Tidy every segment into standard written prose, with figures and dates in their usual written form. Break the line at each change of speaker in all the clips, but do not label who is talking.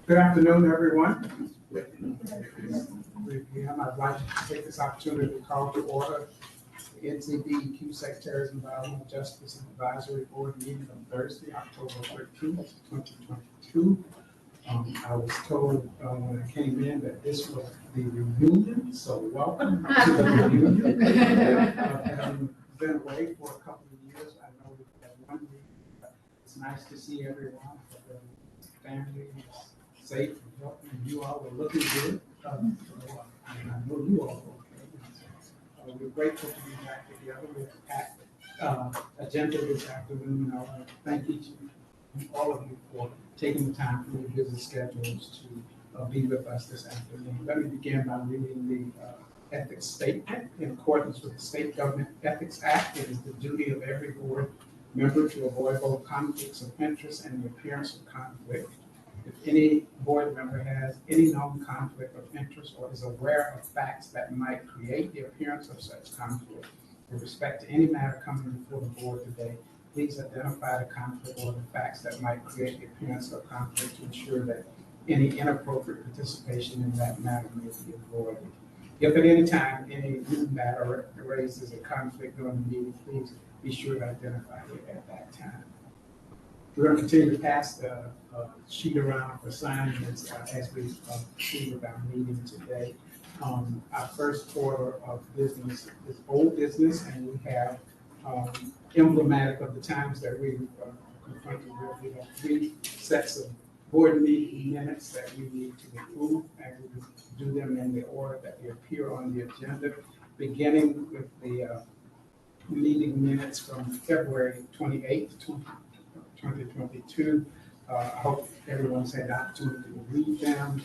Good afternoon, everyone. I'd like to take this opportunity to call to order the NCDEQ Secretaries Environmental Justice and Advisory Board meeting on Thursday, October 13th, 2022. I was told when I came in that this was the reunion, so welcome to the reunion. Having been away for a couple of years, I know we've had one week. It's nice to see everyone, family is safe and healthy, and you all are looking good. I know you all are okay. We're grateful to be back together with a packed agenda this afternoon. I want to thank each and all of you for taking the time from your busy schedules to be with us this afternoon. Let me begin by reading the ethics statement. In accordance with the State Government Ethics Act, it is the duty of every board member to avoid both conflicts of interest and the appearance of conflict. If any board member has any known conflict of interest or is aware of facts that might create the appearance of such conflict with respect to any matter coming before the board today, please identify the conflict or the facts that might create the appearance of conflict to ensure that any inappropriate participation in that matter may be avoided. If at any time any new matter raises a conflict during the meeting, please be sure to identify it at that time. We're going to continue to pass the sheet around for signing as we proceed with our meeting today. Our first order of business is old business, and we have emblematic of the times that we confronted with. We have 3 sets of board meeting minutes that we need to approve, and we will do them in the order that they appear on the agenda, beginning with the meeting minutes from February 28th, 2022. I hope everyone's had the opportunity to read them.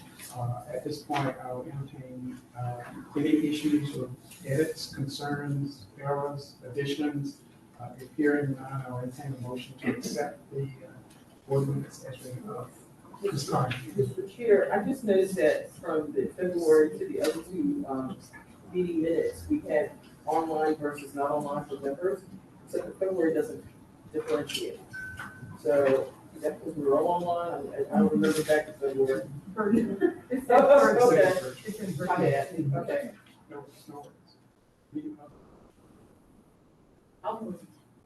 At this point, I'll entertain any issues or edits, concerns, errors, additions. If hearing none, I'll entertain a motion to accept the ordinance as written. Ms. Carter.
Mr. Chair, I just noticed that from the February to the other 2 meeting minutes, we had online versus not online for members. So the February doesn't differentiate. So is that because we were all online? I don't remember back to February. Okay. My bad. Okay.
No.
I'll move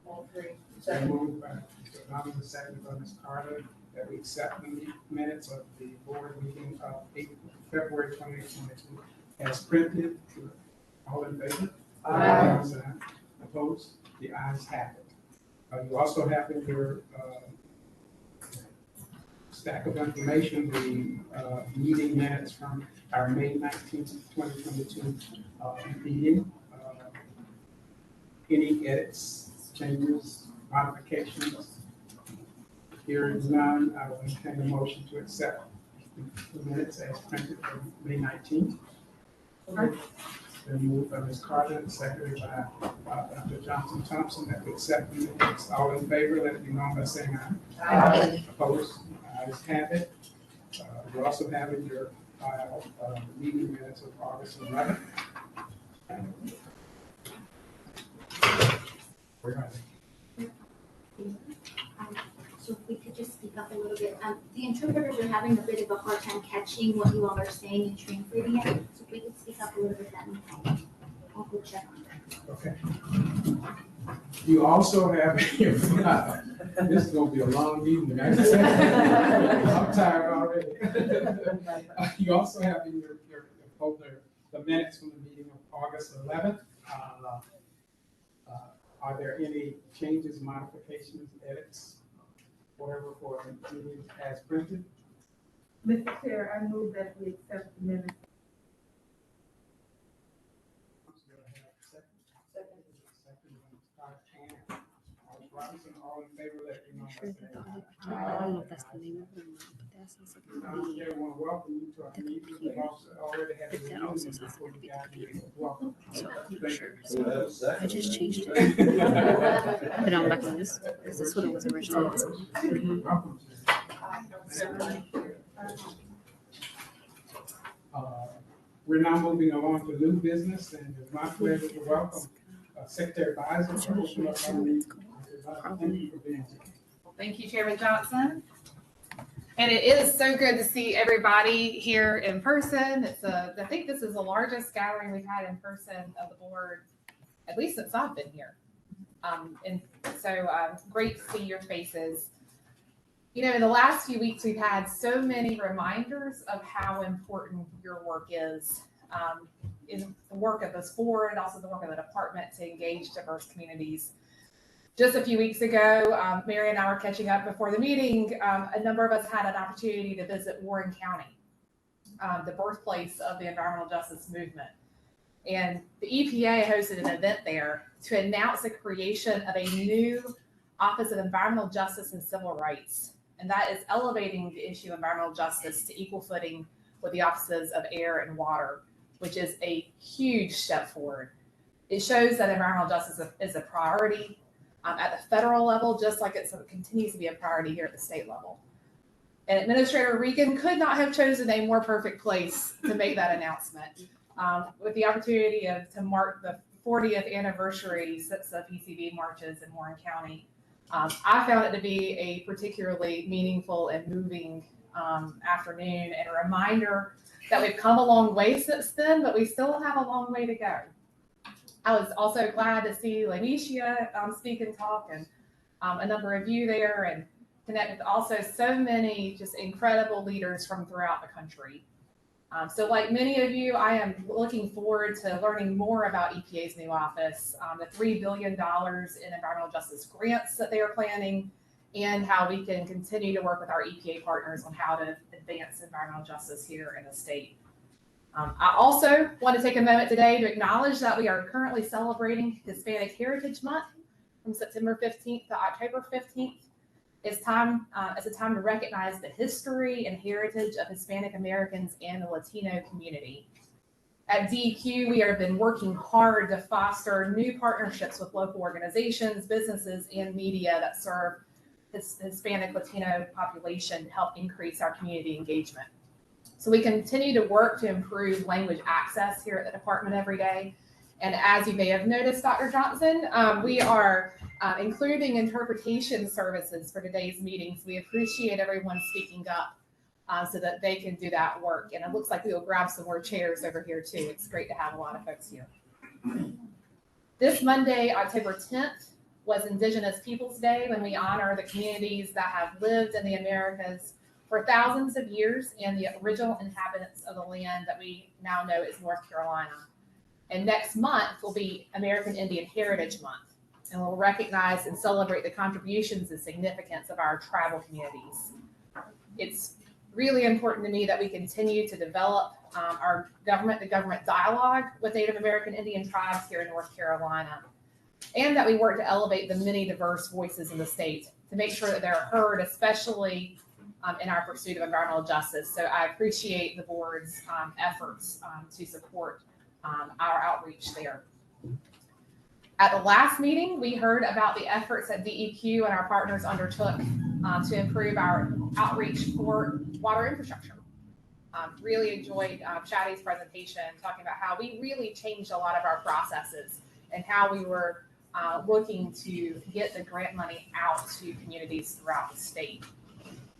all 3.
Second moved by Mr. Donovan, second by Ms. Carter, that we accept the minutes of the board meeting of February 2022 as printed. All in favor?
Aye.
Opposed? The ayes have it. You also have in your stack of information the meeting minutes from our May 19th, 2022 meeting. Any edits, changes, modifications? Hearing none, I will entertain a motion to accept the minutes as printed from May 19th. Then moved by Ms. Carter and seconded by Dr. Johnson Thompson that we accept the minutes. All in favor, let it be known by saying aye.
Aye.
Opposed? Ayes have it. You also have in your file the meeting minutes of August 11th. Where are they?
So if we could just speak up a little bit. The interpreters are having a bit of a hard time catching what you all are saying and translating it. So if we could speak up a little bit, that would help. I'll go check on that.
Okay. You also have in your file, this is going to be a long meeting. I'm tired already. You also have in your folder the minutes from the meeting of August 11th. Are there any changes, modifications, edits, whatever for the meeting as printed?
Mr. Chair, I move that we accept the minutes.
Robinson, all in favor, let me know.
I don't know if that's the name of it or not, but that's also going to be.
I want to welcome you to our meeting. We already had a
But that also
reunion
sounds
before
like
you
a
got
big
here. Welcome.
So I'm not sure.
So
So I just changed it. Put it on back on this because that's what it was originally.
Welcome. We're now moving along to new business, and it's my pleasure to welcome Secretary Bison. Thank you for being here.
Thank you, Chairman Johnson.
And it is so good to see everybody here in person. I think this is the largest gathering we've had in person of the board, at least since I've been here. And so great to see your faces. You know, in the last few weeks, we've had so many reminders of how important your work is in the work of this board and also the work of the department to engage diverse communities. Just a few weeks ago, Mary and I were catching up before the meeting. A number of us had an opportunity to visit Warren County, the birthplace of the environmental justice movement. And the EPA hosted an event there to announce the creation of a new Office of Environmental Justice and Civil Rights. And that is elevating the issue of environmental justice to equal footing with the offices of air and water, which is a huge step forward. It shows that environmental justice is a priority at the federal level, just like it continues to be a priority here at the state level. And Administrator Regan could not have chosen a more perfect place to make that announcement. With the opportunity to mark the 40th anniversary since the PCV marches in Warren County, I found it to be a particularly meaningful and moving afternoon, and a reminder that we've come a long way since then, but we still have a long way to go. I was also glad to see Lanisha speak and talk, and a number of you there, and connect with also so many just incredible leaders from throughout the country. So like many of you, I am looking forward to learning more about EPA's new office, the $3 billion in environmental justice grants that they are planning, and how we can continue to work with our EPA partners on how to advance environmental justice here in the state. I also want to take a moment today to acknowledge that we are currently celebrating Hispanic Heritage Month from September 15th to October 15th. It's a time to recognize the history and heritage of Hispanic Americans and the Latino community. At DEQ, we have been working hard to foster new partnerships with local organizations, businesses, and media that serve this Hispanic Latino population to help increase our community engagement. So we continue to work to improve language access here at the department every day. And as you may have noticed, Dr. Johnson, we are including interpretation services for today's meetings. We appreciate everyone speaking up so that they can do that work. And it looks like we will grab some more chairs over here too. It's great to have a lot of folks here. This Monday, October 10th, was Indigenous Peoples Day, when we honor the communities that have lived in the Americas for thousands of years and the original inhabitants of the land that we now know as North Carolina. And next month will be American Indian Heritage Month, and we'll recognize and celebrate the contributions and significance of our tribal communities. It's really important to me that we continue to develop our government-to-government dialogue with Native American Indian tribes here in North Carolina, and that we work to elevate the many diverse voices in the state to make sure that they're heard, especially in our pursuit of environmental justice. So I appreciate the board's efforts to support our outreach there. At the last meeting, we heard about the efforts that DEQ and our partners undertook to improve our outreach for water infrastructure. Really enjoyed Shadi's presentation, talking about how we really changed a lot of our processes and how we were looking to get the grant money out to communities throughout the state.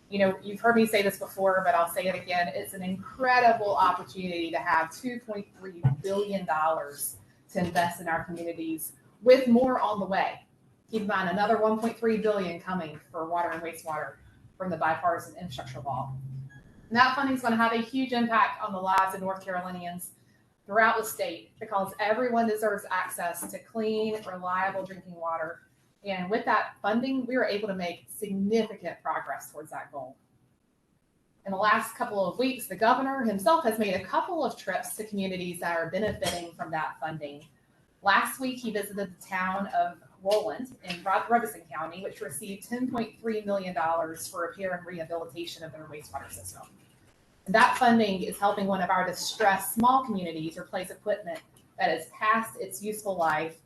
You know, you've heard me say this before, but I'll say it again. It's an incredible opportunity to have $2.3 billion to invest in our communities, with more on the way. Keep in mind, another $1.3 billion coming for water and wastewater from the bipartisan infrastructure law. And that funding is going to have a huge impact on the lives of North Carolinians throughout the state, because everyone deserves access to clean, reliable drinking water. And with that funding, we were able to make significant progress towards that goal. In the last couple of weeks, the governor himself has made a couple of trips to communities that are benefiting from that funding. Last week, he visited the town of Roland in Robeson County, which received $10.3 million for repair and rehabilitation of their wastewater system. And that funding is helping one of our distressed small communities replace equipment that has passed its useful life,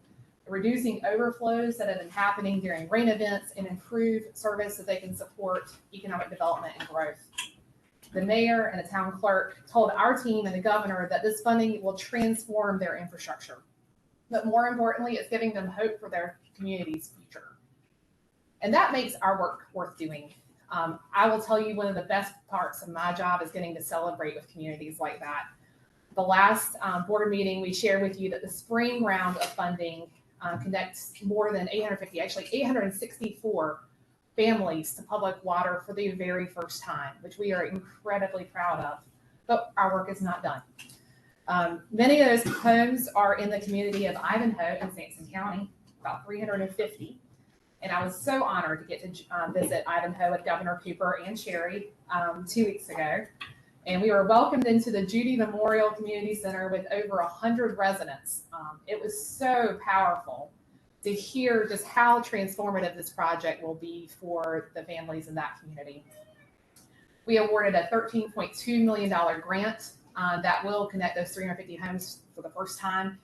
reducing overflows that have been happening during rain events, and improve service so they can support economic development and growth. The mayor and the town clerk told our team and the governor that this funding will transform their infrastructure. But more importantly, it's giving them hope for their community's future. And that makes our work worth doing. I will tell you, one of the best parts of my job is getting to celebrate with communities like that. The last board meeting, we shared with you that the spring round of funding connects more than 850, actually 864 families to public water for the very first time, which we are incredibly proud of, but our work is not done. Many of those homes are in the community of Ivanhoe in Sampson County, about 350. And I was so honored to get to visit Ivanhoe with Governor Cooper and Sherry 2 weeks ago. And we were welcomed into the Judy Memorial Community Center with over 100 residents. It was so powerful to hear just how transformative this project will be for the families in that community. We awarded a $13.2 million grant that will connect those 350 homes for the first time.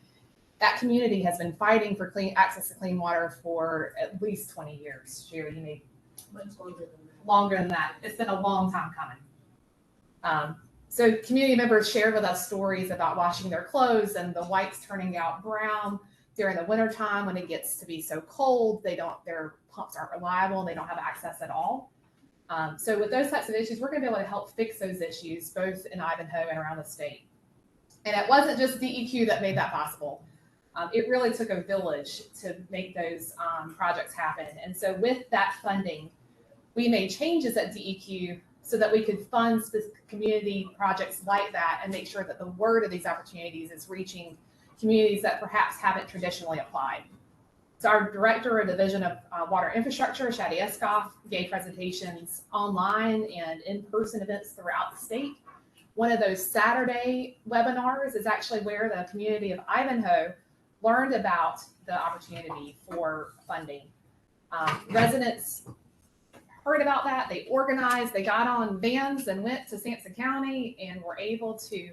That community has been fighting for access to clean water for at least 20 years. Sherry, you may longer than that. It's been a long time coming. So community members shared with us stories about washing their clothes and the whites turning out brown during the wintertime when it gets to be so cold. Their pumps aren't reliable and they don't have access at all. So with those types of issues, we're going to be able to help fix those issues both in Ivanhoe and around the state. And it wasn't just DEQ that made that possible. It really took a village to make those projects happen. And so with that funding, we made changes at DEQ so that we could fund community projects like that and make sure that the word of these opportunities is reaching communities that perhaps haven't traditionally applied. So our director of Division of Water Infrastructure, Shadi Eskoff, gave presentations online and in-person events throughout the state. One of those Saturday webinars is actually where the community of Ivanhoe learned about the opportunity for funding. Residents heard about that, they organized, they got on vans and went to Sampson County and were able to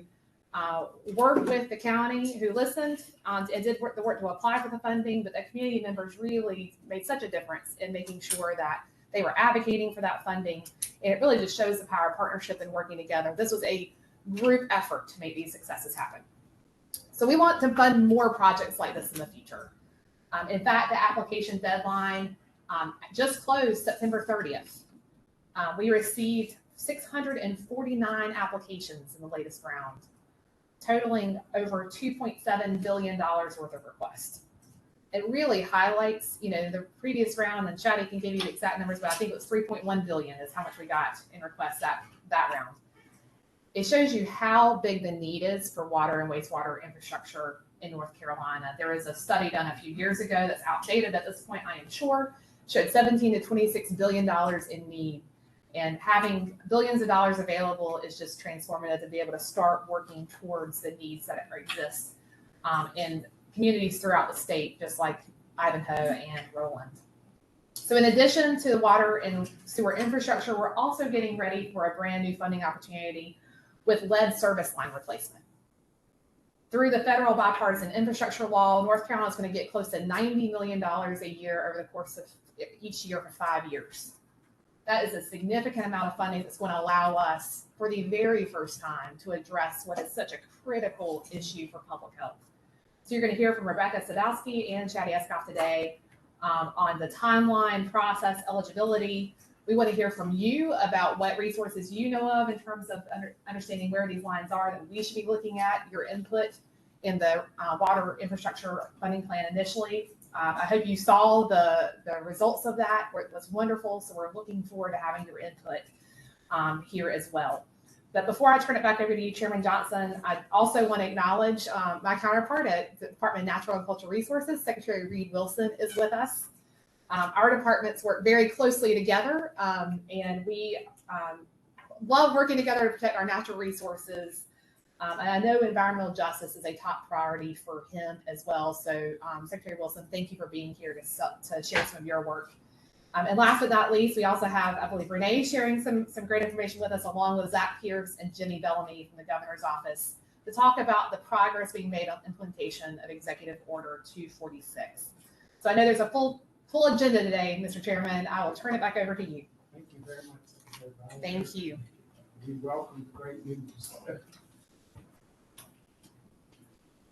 work with the county who listened and did the work to apply for the funding, but the community members really made such a difference in making sure that they were advocating for that funding. And it really just shows the power of partnership and working together. This was a group effort to make these successes happen. So we want to fund more projects like this in the future. In fact, the application deadline just closed September 30th. We received 649 applications in the latest round, totaling over $2.7 billion worth of requests. It really highlights, the previous round, and Shadi can give you the exact numbers, but I think it was 3.1 billion is how much we got in requests that round. It shows you how big the need is for water and wastewater infrastructure in North Carolina. There was a study done a few years ago that's outdated at this point, I am sure, showed $17 to $26 billion in need. And having billions of dollars available is just transformative to be able to start working towards the needs that exist in communities throughout the state, just like Ivanhoe and Roland. So in addition to the water and sewer infrastructure, we're also getting ready for a brand new funding opportunity with lead service line replacement. Through the federal bipartisan infrastructure law, North Carolina is going to get close to $90 million a year over the course of each year for 5 years. That is a significant amount of funding that's going to allow us, for the very first time, to address what is such a critical issue for public health. So you're going to hear from Rebecca Sadowski and Shadi Eskoff today on the timeline, process, eligibility. We want to hear from you about what resources you know of in terms of understanding where these lines are that we should be looking at, your input in the water infrastructure funding plan initially. I hope you saw the results of that, where it was wonderful. So we're looking forward to having your input here as well. But before I turn it back over to you, Chairman Johnson, I also want to acknowledge my counterpart at the Department of Natural and Cultural Resources. Secretary Reed Wilson is with us. Our departments work very closely together, and we love working together to protect our natural resources. And I know environmental justice is a top priority for him as well. So Secretary Wilson, thank you for being here to share some of your work. And last but not least, we also have, I believe, Renee sharing some great information with us, along with Zach Pierce and Jimmy Bellamy from the governor's office, to talk about the progress being made on implementation of Executive Order 246. So I know there's a full agenda today, Mr. Chairman. I will turn it back over to you.
Thank you very much, Secretary Bowles.
Thank you.
We welcome the great news.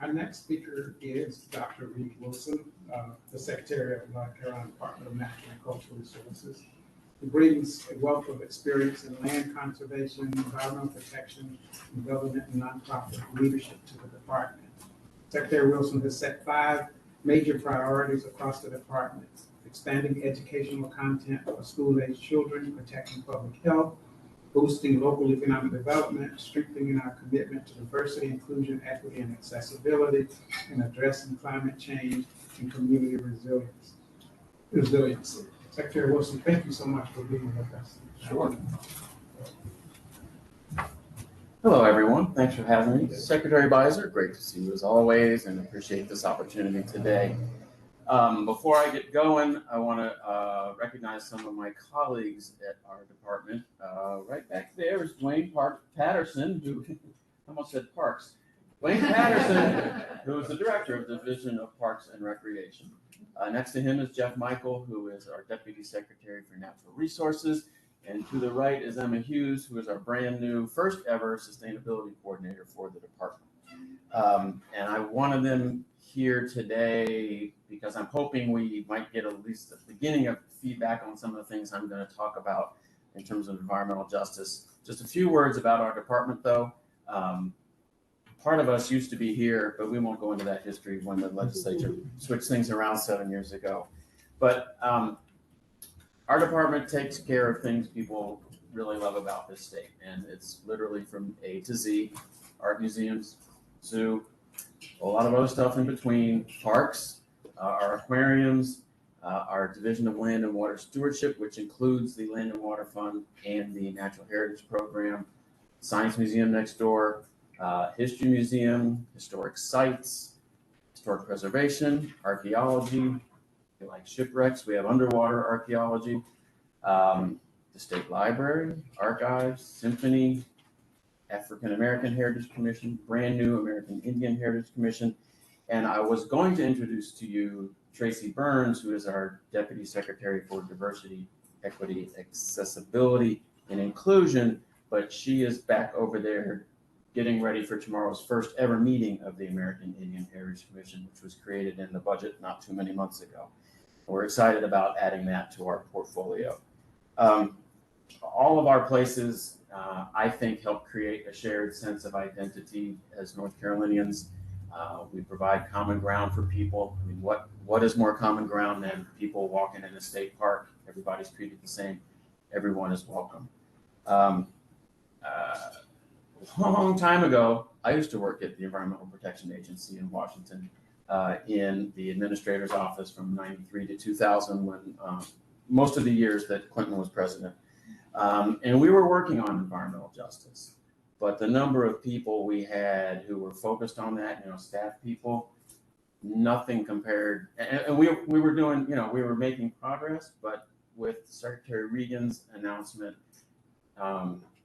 Our next speaker is Dr. Reed Wilson, the Secretary of the North Carolina Department of Natural and Cultural Resources. who brings a wealth of experience in land conservation, environmental protection, and government and nonprofit leadership to the department. Secretary Wilson has set 5 major priorities across the department: expanding educational content for school-age children, protecting public health, boosting local economic development, strengthening our commitment to diversity, inclusion, equity, and accessibility, and addressing climate change and community resilience. Secretary Wilson, thank you so much for being with us.
Sure. Hello, everyone. Thanks for having me. Secretary Beiser, great to see you as always, and appreciate this opportunity today. Before I get going, I want to recognize some of my colleagues at our department. Right back there is Dwayne Patterson, who I almost said Parks. Dwayne Patterson, who is the director of the Division of Parks and Recreation. Next to him is Jeff Michael, who is our Deputy Secretary for Natural Resources. And to the right is Emma Hughes, who is our brand new first ever Sustainability Coordinator for the department. And I wanted them here today because I'm hoping we might get at least the beginning of feedback on some of the things I'm going to talk about in terms of environmental justice. Just a few words about our department, though. Part of us used to be here, but we won't go into that history when the legislature switched things around 7 years ago. But our department takes care of things people really love about this state, and it's literally from A to Z: art museums, zoo, a lot of other stuff in between, parks, our aquariums, our Division of Land and Water Stewardship, which includes the Land and Water Fund and the Natural Heritage Program, Science Museum next door, History Museum, historic sites, historic preservation, archaeology. We like shipwrecks. We have underwater archaeology, the State Library, Archives, Symphony, African American Heritage Commission, brand new American Indian Heritage Commission. And I was going to introduce to you Tracy Burns, who is our Deputy Secretary for Diversity, Equity, Accessibility, and Inclusion, but she is back over there getting ready for tomorrow's first ever meeting of the American Indian Heritage Commission, which was created in the budget not too many months ago. We're excited about adding that to our portfolio. All of our places, I think, help create a shared sense of identity as North Carolinians. We provide common ground for people. I mean, what is more common ground than people walking in a state park? Everybody's treated the same. Everyone is welcome. A long time ago, I used to work at the Environmental Protection Agency in Washington in the administrator's office from 93 to 2000, when most of the years that Clinton was president. And we were working on environmental justice, but the number of people we had who were focused on that, staff people, nothing compared. And we were doing, we were making progress, but with Secretary Regan's announcement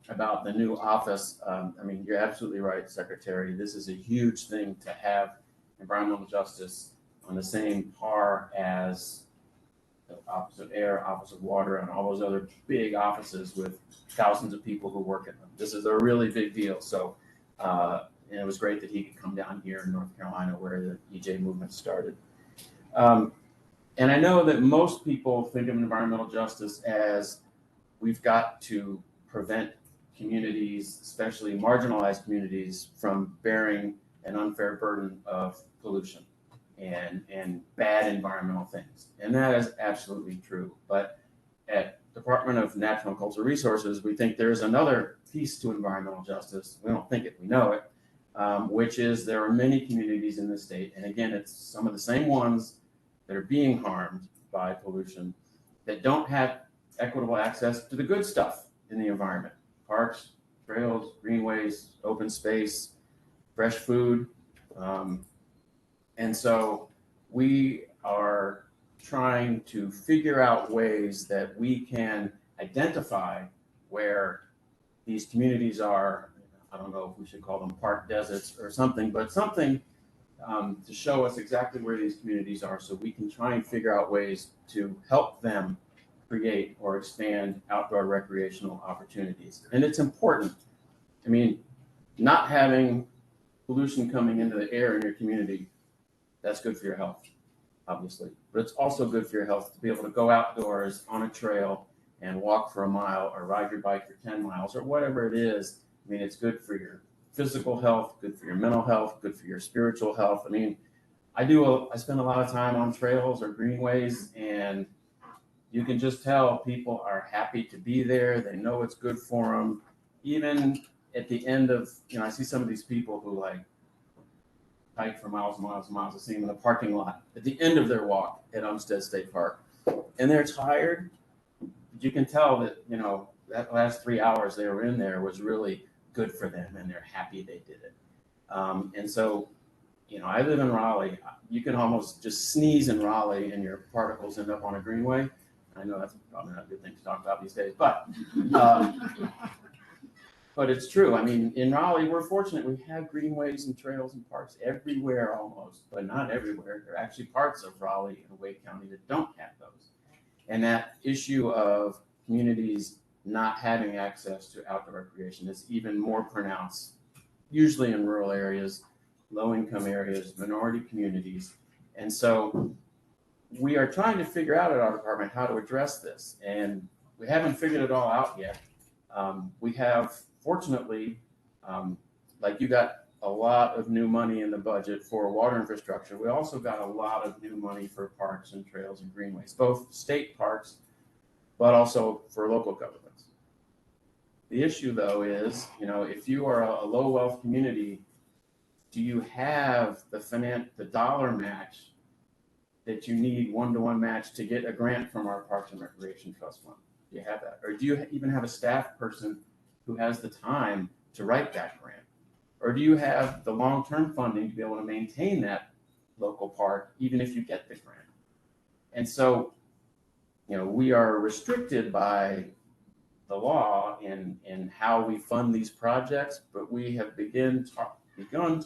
about the new office, I mean, you're absolutely right, Secretary. This is a huge thing to have environmental justice on the same par as the Office of Air, Office of Water, and all those other big offices with thousands of people who work in them. This is a really big deal. So, and it was great that he could come down here in North Carolina where the EJ movement started. And I know that most people think of environmental justice as we've got to prevent communities, especially marginalized communities, from bearing an unfair burden of pollution and bad environmental things. And that is absolutely true. But at Department of Natural and Cultural Resources, we think there's another piece to environmental justice. We don't think it, we know it, which is there are many communities in the state. And again, it's some of the same ones that are being harmed by pollution that don't have equitable access to the good stuff in the environment: parks, trails, greenways, open space, fresh food. And so we are trying to figure out ways that we can identify where these communities are. I don't know if we should call them park deserts or something, but something to show us exactly where these communities are so we can try and figure out ways to help them create or expand outdoor recreational opportunities. And it's important. I mean, not having pollution coming into the air in your community, that's good for your health, obviously. But it's also good for your health to be able to go outdoors on a trail and walk for a mile or ride your bike for 10 miles or whatever it is. I mean, it's good for your physical health, good for your mental health, good for your spiritual health. I mean, I spend a lot of time on trails or greenways, and you can just tell people are happy to be there. They know it's good for them. Even at the end of, I see some of these people who like hike for miles and miles and miles. I see them in the parking lot at the end of their walk at Umstead State Park, and they're tired. You can tell that, that last 3 hours they were in there was really good for them, and they're happy they did it. And so, I live in Raleigh. You can almost just sneeze in Raleigh and your particles end up on a greenway. I know that's probably not a good thing to talk about these days, but it's true. I mean, in Raleigh, we're fortunate. We have greenways and trails and parks everywhere almost, but not everywhere. There are actually parts of Raleigh and Wake County that don't have those. And that issue of communities not having access to outdoor recreation is even more pronounced, usually in rural areas, low-income areas, minority communities. And so we are trying to figure out at our department how to address this. And we haven't figured it all out yet. We have, fortunately, like you got a lot of new money in the budget for water infrastructure. We also got a lot of new money for parks and trails and greenways, both state parks, but also for local governments. The issue, though, is, if you are a low wealth community, do you have the dollar match that you need, one-to-one match to get a grant from our Parks and Recreation Trust Fund? Do you have that? Or do you even have a staff person who has the time to write that grant? Or do you have the long-term funding to be able to maintain that local park, even if you get the grant? And so, we are restricted by the law in how we fund these projects, but we have begun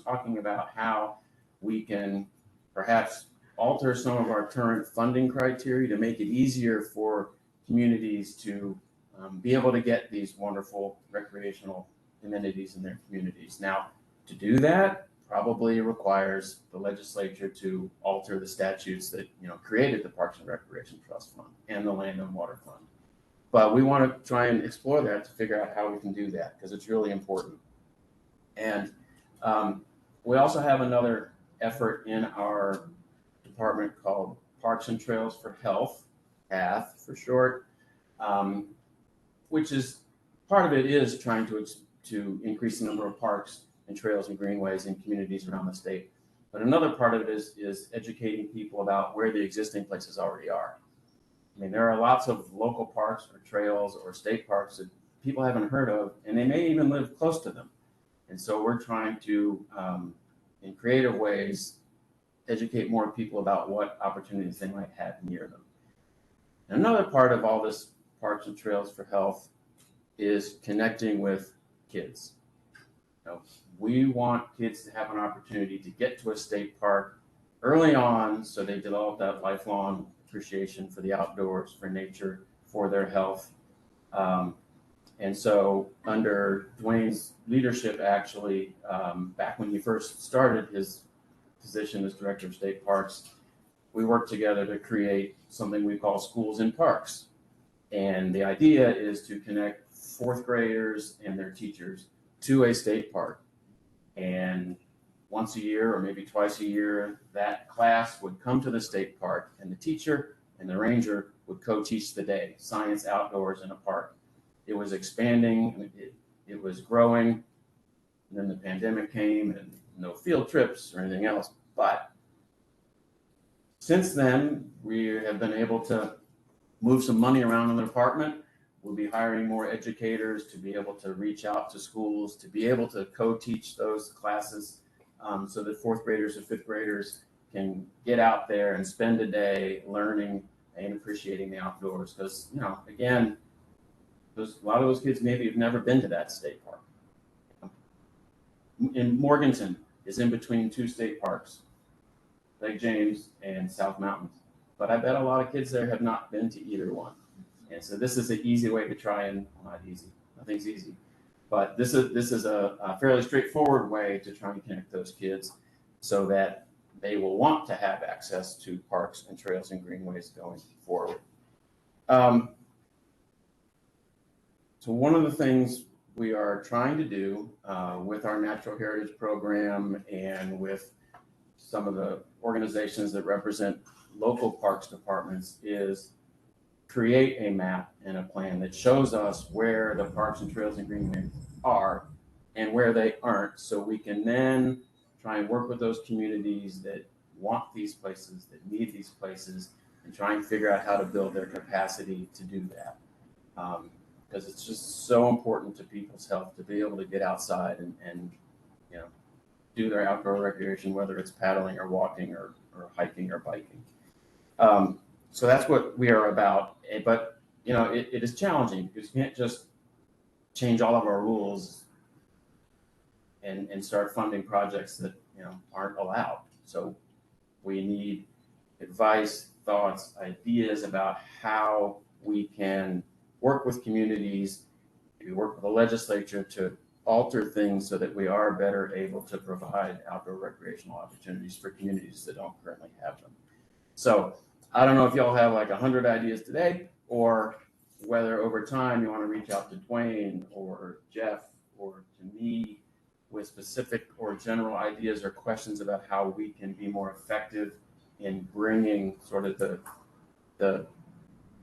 talking about how we can perhaps alter some of our current funding criteria to make it easier for communities to be able to get these wonderful recreational amenities in their communities. Now, to do that probably requires the legislature to alter the statutes that created the Parks and Recreation Trust Fund and the Land and Water Fund. But we want to try and explore that to figure out how we can do that, because it's really important. And we also have another effort in our department called Parks and Trails for Health, PATH for short, which is part of it is trying to increase the number of parks and trails and greenways in communities around the state. But another part of it is educating people about where the existing places already are. I mean, there are lots of local parks or trails or state parks that people haven't heard of, and they may even live close to them. And so we're trying to, in creative ways, educate more people about what opportunities they might have near them. And another part of all this Parks and Trails for Health is connecting with kids. We want kids to have an opportunity to get to a state park early on so they develop that lifelong appreciation for the outdoors, for nature, for their health. And so under Dwayne's leadership, actually, back when he first started his position as director of state parks, we worked together to create something we call Schools in Parks. And the idea is to connect fourth graders and their teachers to a state park. And once a year or maybe twice a year, that class would come to the state park, and the teacher and the ranger would co-teach the day, science outdoors in a park. It was expanding, it was growing, and then the pandemic came and no field trips or anything else. But since then, we have been able to move some money around in the department. We'll be hiring more educators to be able to reach out to schools, to be able to co-teach those classes, so that fourth graders and fifth graders can get out there and spend a day learning and appreciating the outdoors. Because, again, a lot of those kids maybe have never been to that state park. In Morganton is in between two state parks, Lake James and South Mountains. But I bet a lot of kids there have not been to either one. And so this is an easy way to try and, well, not easy, nothing's easy, but this is a fairly straightforward way to try and connect those kids so that they will want to have access to parks and trails and greenways going forward. So one of the things we are trying to do with our natural heritage program and with some of the organizations that represent local parks departments is create a map and a plan that shows us where the parks and trails and greenways are and where they aren't, so we can then try and work with those communities that want these places, that need these places, and try and figure out how to build their capacity to do that. Because it's just so important to people's health to be able to get outside and do their outdoor recreation, whether it's paddling or walking or hiking or biking. So that's what we are about. But it is challenging because you can't just change all of our rules and start funding projects that aren't allowed. So we need advice, thoughts, ideas about how we can work with communities, we work with the legislature to alter things so that we are better able to provide outdoor recreational opportunities for communities that don't currently have them. So I don't know if y'all have like 100 ideas today, or whether over time you want to reach out to Dwayne or Jeff or to me with specific or general ideas or questions about how we can be more effective in bringing sort of the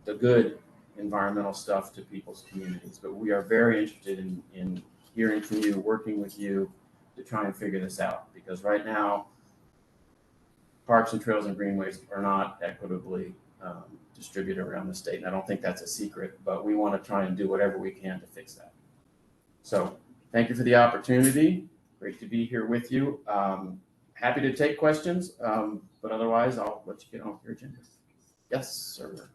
good environmental stuff to people's communities. But we are very interested in hearing from you, working with you to try and figure this out, because right now parks and trails and greenways are not equitably distributed around the state. And I don't think that's a secret, but we want to try and do whatever we can to fix that. So thank you for the opportunity. Great to be here with you. Happy to take questions, but otherwise I'll let you get on with your agenda. Yes, sir.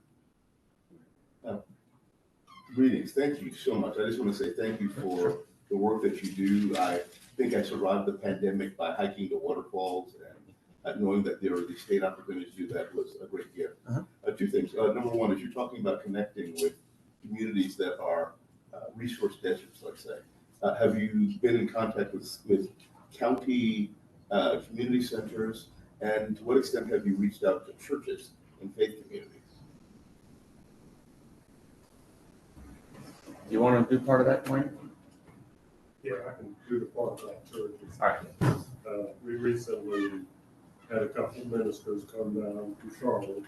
Greetings. Thank you so much. I just want to say thank you for the work that you do. I think I survived the pandemic by hiking to waterfalls, and knowing that there are these state opportunities to do that was a great gift. Two things. Number one is you're talking about connecting with communities that are resource deserts, let's say. Have you been in contact with county community centers, and to what extent have you reached out to churches and faith communities?
You want to do part of that, Dwayne?
Yeah, I can do the part of that too.
All right.
We recently had a couple of ministers come down to Charlotte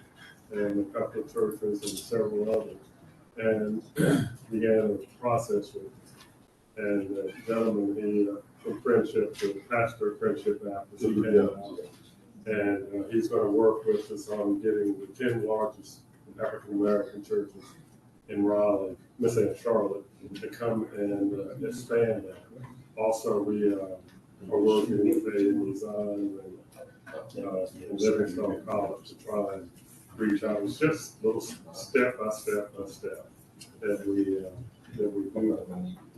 and a couple of churches and several others, and began a process with. And the gentleman, he from Friendship to Pastor Friendship Baptist, he came out, and he's going to work with us on getting the 10 largest African American churches in Raleigh, Charlotte, to come and expand that. Also, we are working with a design and Livingstone College to try and reach out. It's just little step by step that we do.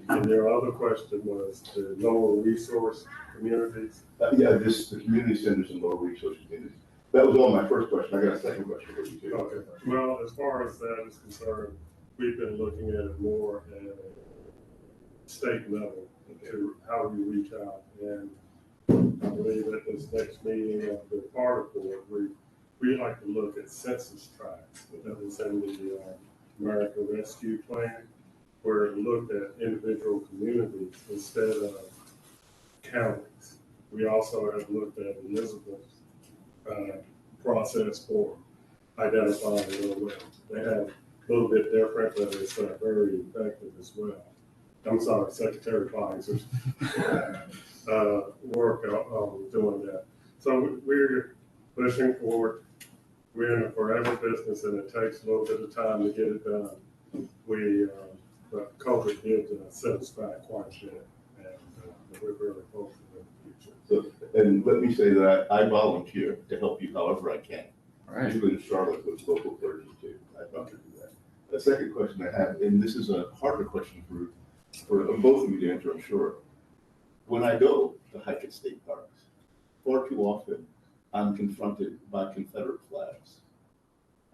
And your other question was the lower resource communities.
Just the community centers and lower resource communities. That was all my first question. I got a second question for you too.
Okay. Well, as far as that is concerned, we've been looking at it more at a state level to how we reach out. And I believe at this next meeting of the Park Board, we like to look at census tracts that was in the American Rescue Plan, where it looked at individual communities instead of counties. We also have looked at Elizabeth's process for identifying real well. They have a little bit different, but it's very effective as well. I'm sorry, Secretary Pfizer's work on doing that. So we're pushing forward. We're in a forever business, and it takes a little bit of time to get it done. But COVID did set us back quite a bit, and we're very hopeful in the future.
So, and let me say that I volunteer to help you however I can.
All right.
Usually in Charlotte with local clergy too. I'd love to do that. The second question I have, and this is a harder question for both of you to answer, I'm sure. When I go to hike at state parks, far too often I'm confronted by Confederate flags.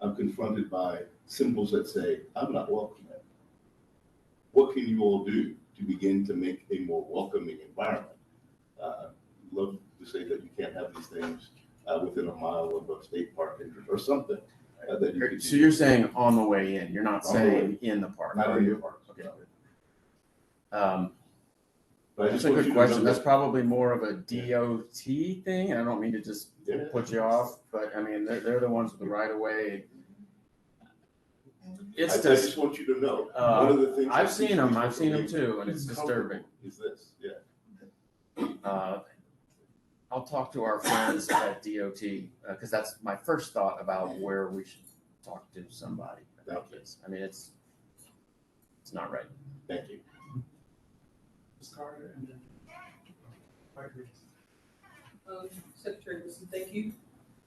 I'm confronted by symbols that say, I'm not welcome here. What can you all do to begin to make a more welcoming environment? Love to say that you can't have these things within a mile of a state park entrance or something that you could do.
So you're saying on the way in, you're not saying in the park?
Not in the park.
Okay.
But I
That's
just
a
want
good
you to know
question. That's
that-
probably more of a DOT thing. I don't mean to just
Yeah.
put you off, but I mean, they're the ones with the right of way. It's
I
just,
just want you to know, one of the things.
I've
that
seen
keeps
them
people from
too, and
being
it's
comfortable
disturbing.
Is this, yeah.
I'll talk to our friends at DOT, because that's my first thought about where we should talk to somebody about this. I mean, it's not right.
Thank you.
Ms. Carter and then. Mike Reed.
Secretary Wilson, thank you.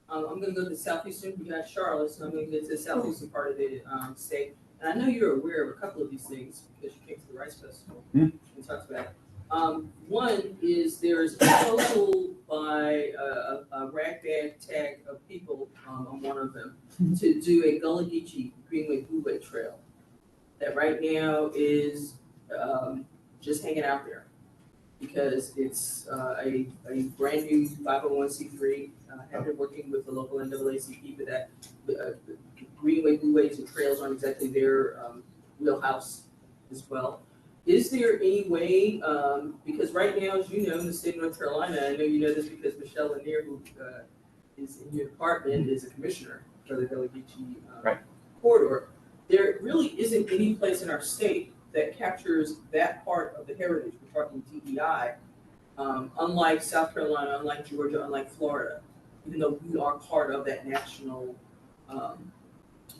I'm gonna go to the southeastern, we got Charlotte, so I'm gonna get to the southeastern part of the, state. And I know you're aware of a couple of these things because you came to the Rice Festival and talked about it. One is there's a proposal by a rag tag of people, on one of them, to do a Gullah Geechee Greenway Blueway Trail that right now is, just hanging out there. Because it's a brand new 501c3. Have been working with the local NAACP for that. Greenway, Blueways, and trails aren't exactly their wheelhouse as well. Is there any way, because right now, as you know, in the state of North Carolina, I know you know this because Michelle Lanier, who is in your department, is a commissioner for the Gullah Geechee corridor. There really isn't any place in our state that captures that part of the heritage. We're talking DEI, unlike South Carolina, unlike Georgia, unlike Florida, even though we are part of that national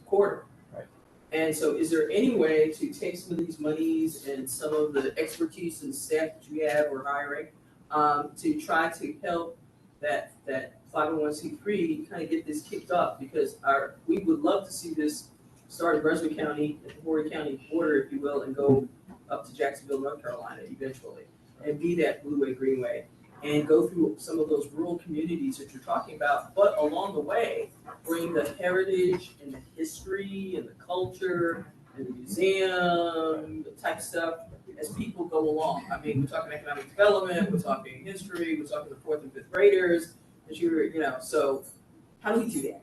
corridor.
Right.
And so is there any way to take some of these monies and some of the expertise and staff that you have or hiring to try to help that 501c3 kind of get this kicked up? Because we would love to see this start in Brunswick County, at the Horry County border, if you will, and go up to Jacksonville, North Carolina eventually, and be that Blueway Greenway, and go through some of those rural communities that you're talking about, but along the way, bring the heritage and the history and the culture and the museum type stuff as people go along. I mean, we're talking economic development, we're talking history, we're talking the 4th and 5th graders, so how do we do that?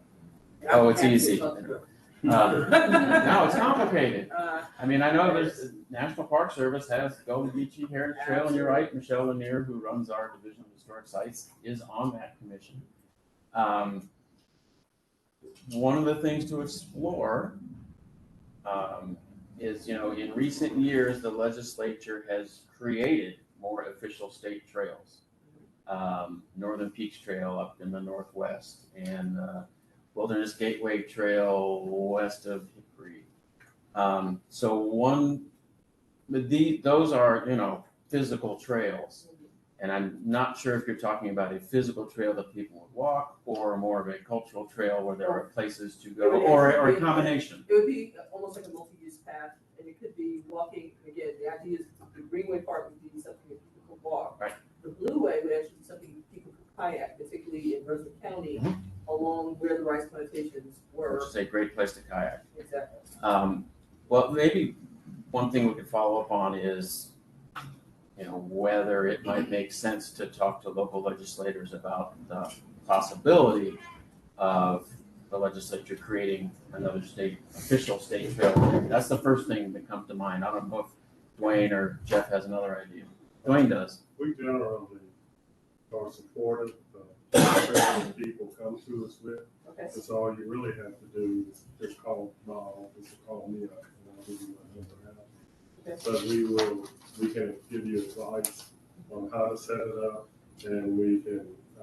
And
Oh,
I'm
it's
happy to
easy.
talk through it.
No, it's complicated. I mean, I know there's, National Park Service has Gullah Geechee Heritage Trail, and you're right, Michelle Lanier, who runs our Division of Historic Sites, is on that commission. One of the things to explore is, in recent years, the legislature has created more official state trails. Northern Peaks Trail up in the Northwest, and Wilderness Gateway Trail west of Hickory. Those are, physical trails. And I'm not sure if you're talking about a physical trail that people would walk or more of a cultural trail where there are places to go, or a combination.
It would be almost like a multi-use path, and it could be walking, again, the idea is the Greenway part would be something that people could walk.
Right.
The Blueway would actually be something people could kayak, particularly in Brunswick County, along where the rice plantations were.
Which is a great place to kayak.
Exactly.
Well, maybe one thing we could follow up on is, whether it might make sense to talk to local legislators about the possibility of the legislature creating another official state trail. That's the first thing that comes to mind. I don't know if Dwayne or Jeff has another idea. Dwayne does.
We generally are supportive of people come to us with.
Okay.
That's all you really have to do is just call my office or call me up, and I'll give you my number now.
Okay.
But we can give you advice on how to set it up, and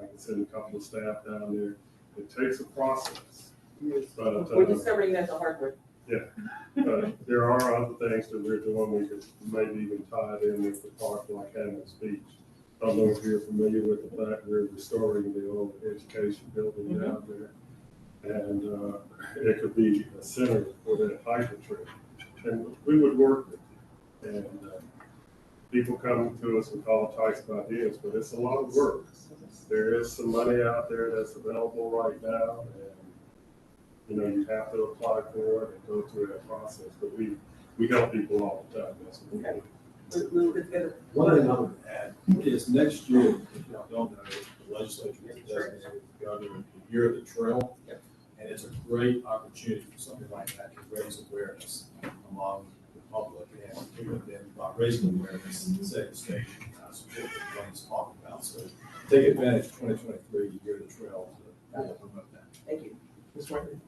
I can send a couple of staff down there. It takes a process, but
We're discovering that the hard way.
but there are other things that we're doing. We could maybe even tie it in with the park like Hammond's Beach. I don't know if you're familiar with the fact we're restoring the old education building down there. And it could be a center for that hiking trail. And we would work with it. And people come to us with all types of ideas, but it's a lot of work. There is some money out there that's available right now. And, you have to apply for it and go through that process. But we help people all the time. That's what we do.
We'll get together.
One thing I would add is next year, if y'all don't know, the legislature has designated the governor the year of the trail.
Yep.
And it's a great opportunity for something like that to raise awareness among the public. and it would have been about raising awareness and setting the stage, support what Wayne's talking about. So take advantage of 2023 to year the trail to promote that.
Thank you.
Ms. Whitney?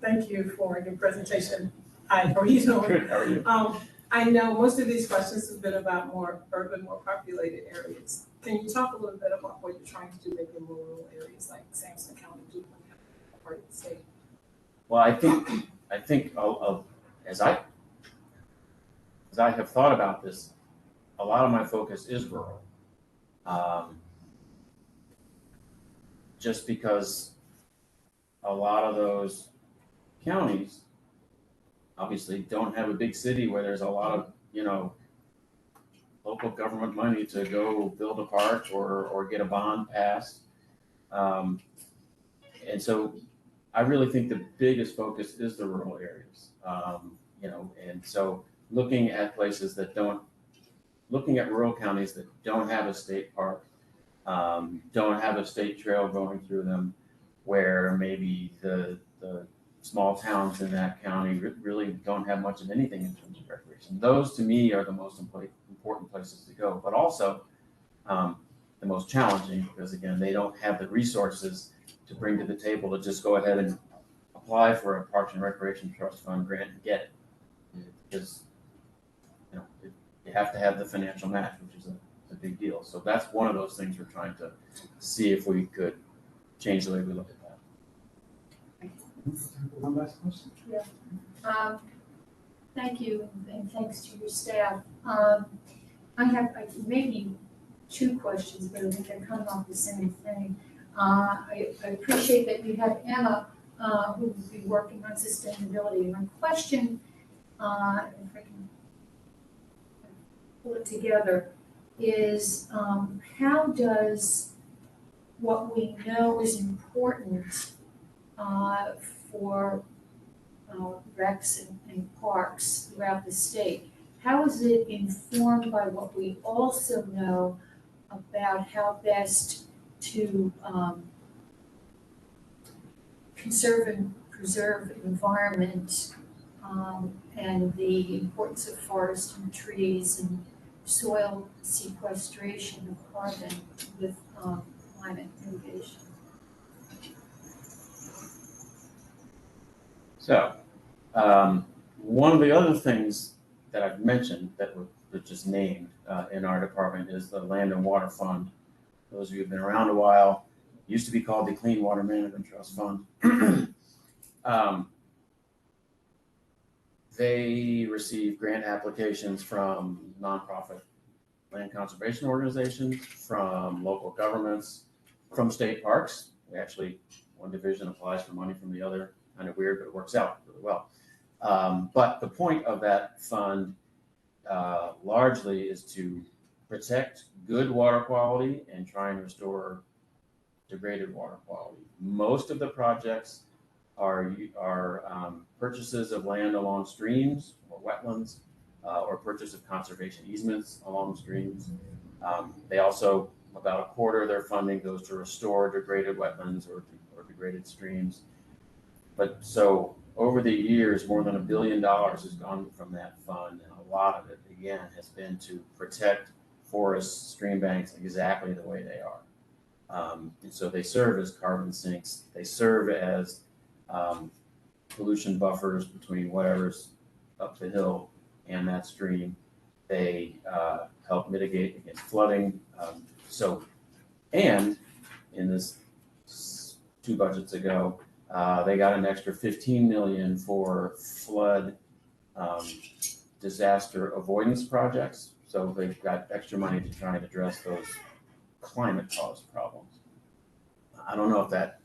Thank you for your presentation. Hi, how are you doing?
Good, how are you?
I know most of these questions have been about more urban, more populated areas. Can you talk a little bit about what you're trying to do maybe in rural areas like Sampson County, Duplin County, part of the state?
Well, I think as I have thought about this, a lot of my focus is rural. Just because a lot of those counties obviously don't have a big city where there's a lot of, local government money to go build a park or get a bond passed. And so I really think the biggest focus is the rural areas. And so looking at rural counties that don't have a state park, don't have a state trail going through them, where maybe the small towns in that county really don't have much of anything in terms of recreation. Those to me are the most important places to go, but also the most challenging, because again, they don't have the resources to bring to the table to just go ahead and apply for a Parks and Recreation Trust Fund grant and get it. Because you have to have the financial match, which is a big deal. So that's one of those things we're trying to see if we could change the way we look at that.
One last question?
Thank you, and thanks to your staff. I have maybe two questions, but I think they're kind of off the same thing. I appreciate that you have Emma, who will be working on sustainability. My question, if I can pull it together, is how does what we know is important for recs and parks throughout the state, how is it informed by what we also know about how best to conserve and preserve environment and the importance of forest and trees and soil sequestration of carbon with climate mitigation?
So, one of the other things that I've mentioned that were just named in our department is the Land and Water Fund. Those of you who've been around a while, used to be called the Clean Water Management Trust Fund. They receive grant applications from nonprofit land conservation organizations, from local governments, from state parks. We actually, one division applies for money from the other. Kind of weird, but it works out really well. But the point of that fund largely is to protect good water quality and try and restore degraded water quality. Most of the projects are purchases of land along streams or wetlands, or purchase of conservation easements along streams. They also, about a quarter of their funding goes to restore degraded wetlands or degraded streams. But so over the years, more than $1 billion has gone from that fund, and a lot of it, again, has been to protect forests, stream banks exactly the way they are. And so they serve as carbon sinks. They serve as pollution buffers between whatever's up the hill and that stream. They help mitigate against flooding. And in this 2 budgets ago, they got an extra $15 million for flood disaster avoidance projects. So they've got extra money to try and address those climate-caused problems. I don't know if that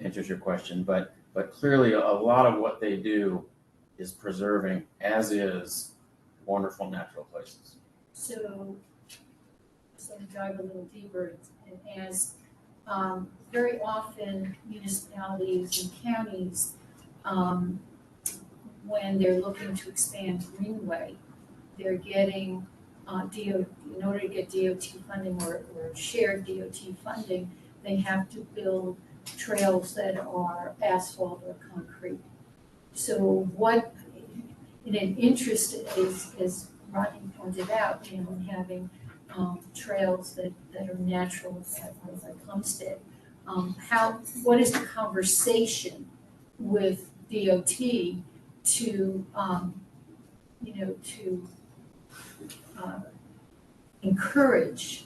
answers your question, but clearly a lot of what they do is preserving, as is, wonderful natural places.
So dive a little deeper, and as very often municipalities and counties, when they're looking to expand greenway, they're getting in order to get DOT funding or shared DOT funding, they have to build trails that are asphalt or concrete. So what, in an interest, as Rodney pointed out, in having trails that are natural, like Homestead. What is the conversation with DOT to, encourage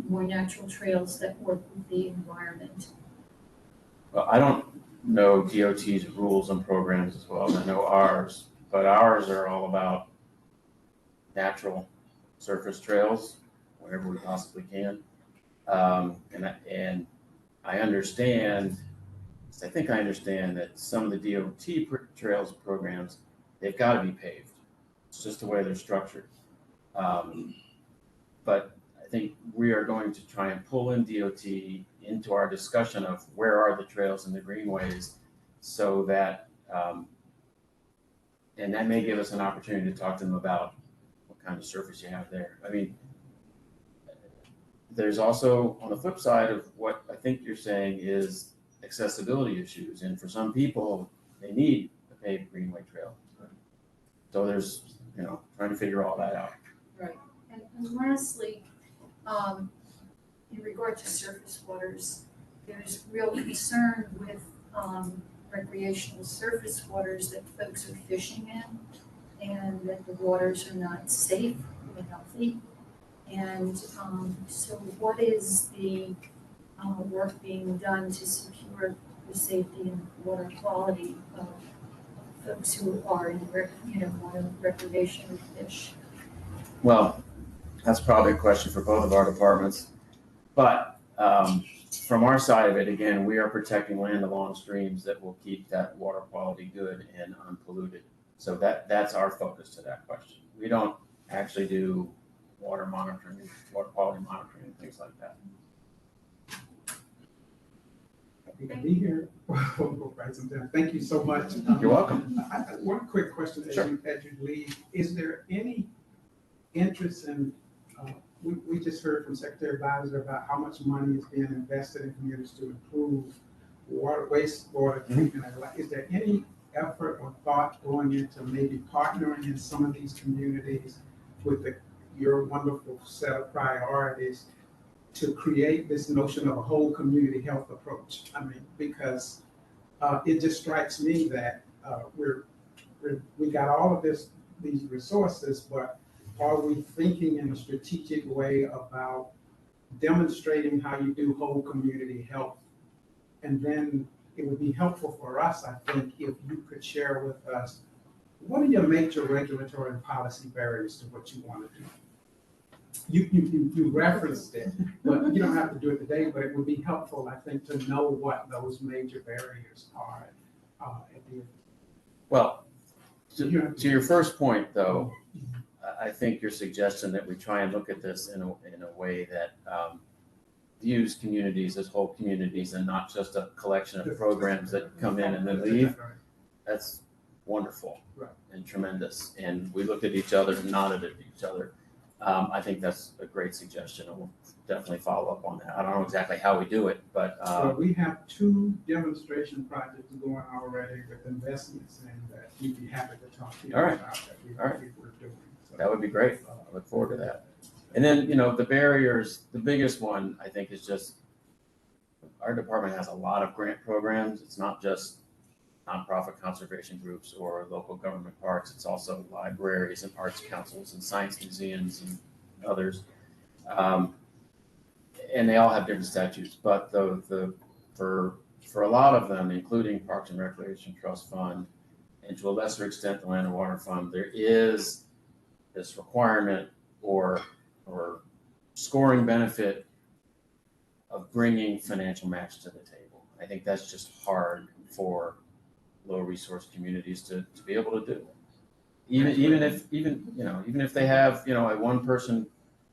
more natural trails that work with the environment?
Well, I don't know DOT's rules and programs as well as I know ours, but ours are all about natural surface trails wherever we possibly can. And I understand, I think I understand that some of the DOT trails programs, they've got to be paved. It's just the way they're structured. But I think we are going to try and pull in DOT into our discussion of where are the trails and the greenways, so that, and that may give us an opportunity to talk to them about what kind of surface you have there. I mean, there's also, on the flip side of what I think you're saying, is accessibility issues. And for some people, they need a paved greenway trail. So there's, trying to figure all that out.
Right. And lastly, in regard to surface waters, there's real concern with recreational surface waters that folks are fishing in, and that the waters are not safe or healthy. And so what is the work being done to secure the safety and water quality of folks who are in, want to recreationally fish?
Well, that's probably a question for both of our departments. But from our side of it, again, we are protecting land along streams that will keep that water quality good and unpolluted. So that's our focus to that question. We don't actually do water monitoring, water quality monitoring, and things like that.
Happy to be here. We'll write some down. Thank you so much.
You're welcome.
One quick question as you leave. Is there any interest in, we just heard from Secretary Bowser about how much money is being invested in communities to improve wastewater treatment. Is there any effort or thought going into maybe partnering in some of these communities with your wonderful set of priorities to create this notion of a whole community health approach? I mean, because it just strikes me that we got all of these resources, but are we thinking in a strategic way about demonstrating how you do whole community health? And then it would be helpful for us, I think, if you could share with us, what are your major regulatory and policy barriers to what you want to do? You referenced it, but you don't have to do it today, but it would be helpful, I think, to know what those major barriers are at the end. Well,
to your first point, though, I think your suggestion that we try and look at this in a way that views communities as whole communities and not just a collection of programs that come in and then leave, that's wonderful and tremendous. And we looked at each other and nodded at each other. I think that's a great suggestion, and we'll definitely follow up on that. I don't know exactly how we do it, but
well, we have 2 demonstration projects going already with investments, and we'd be happy to talk to you about that.
All right.
We're doing. So,
that would be great. I look forward to that. And then, the barriers, the biggest one, I think, is just our department has a lot of grant programs. It's not just nonprofit conservation groups or local government parks. It's also libraries and arts councils and science museums and others. And they all have different statutes, but for a lot of them, including Parks and Recreation Trust Fund, and to a lesser extent, the Land and Water Fund, there is this requirement or scoring benefit of bringing financial match to the table. I think that's just hard for low resource communities to be able to do. Even if they have, a 1-person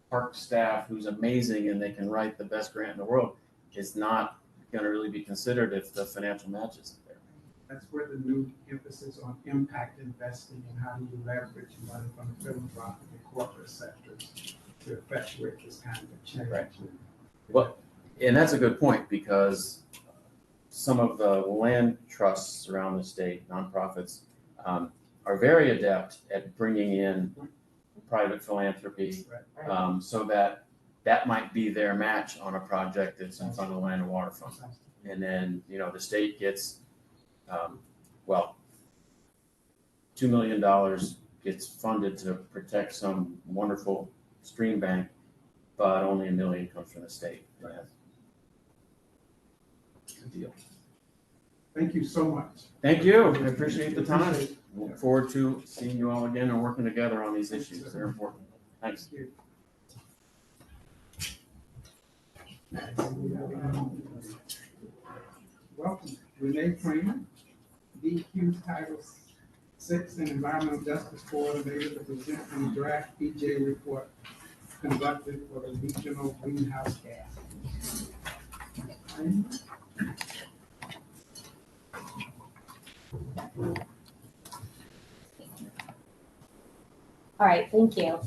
park staff who's amazing and they can write the best grant in the world, it's not going to really be considered if the financial match isn't there.
That's where the new emphasis on impact investing and how do you leverage money from the philanthropic and corporate sectors to effectuate this kind of change.
Right. Well, and that's a good point, because some of the land trusts around the state, nonprofits, are very adept at bringing in private philanthropy, so that might be their match on a project that's in front of the Land and Water Fund. And then, the state gets, $2 million gets funded to protect some wonderful stream bank, but only $1 million comes from the state. Good deal.
Thank you so much.
Thank you. I appreciate the time. Look forward to seeing you all again and working together on these issues. They're important. Thanks.
Welcome, Renee Kramer, DQ Title VI and Environmental Justice Coordinator, to present the draft EJ report conducted for the regional greenhouse gas.
All right, thank you.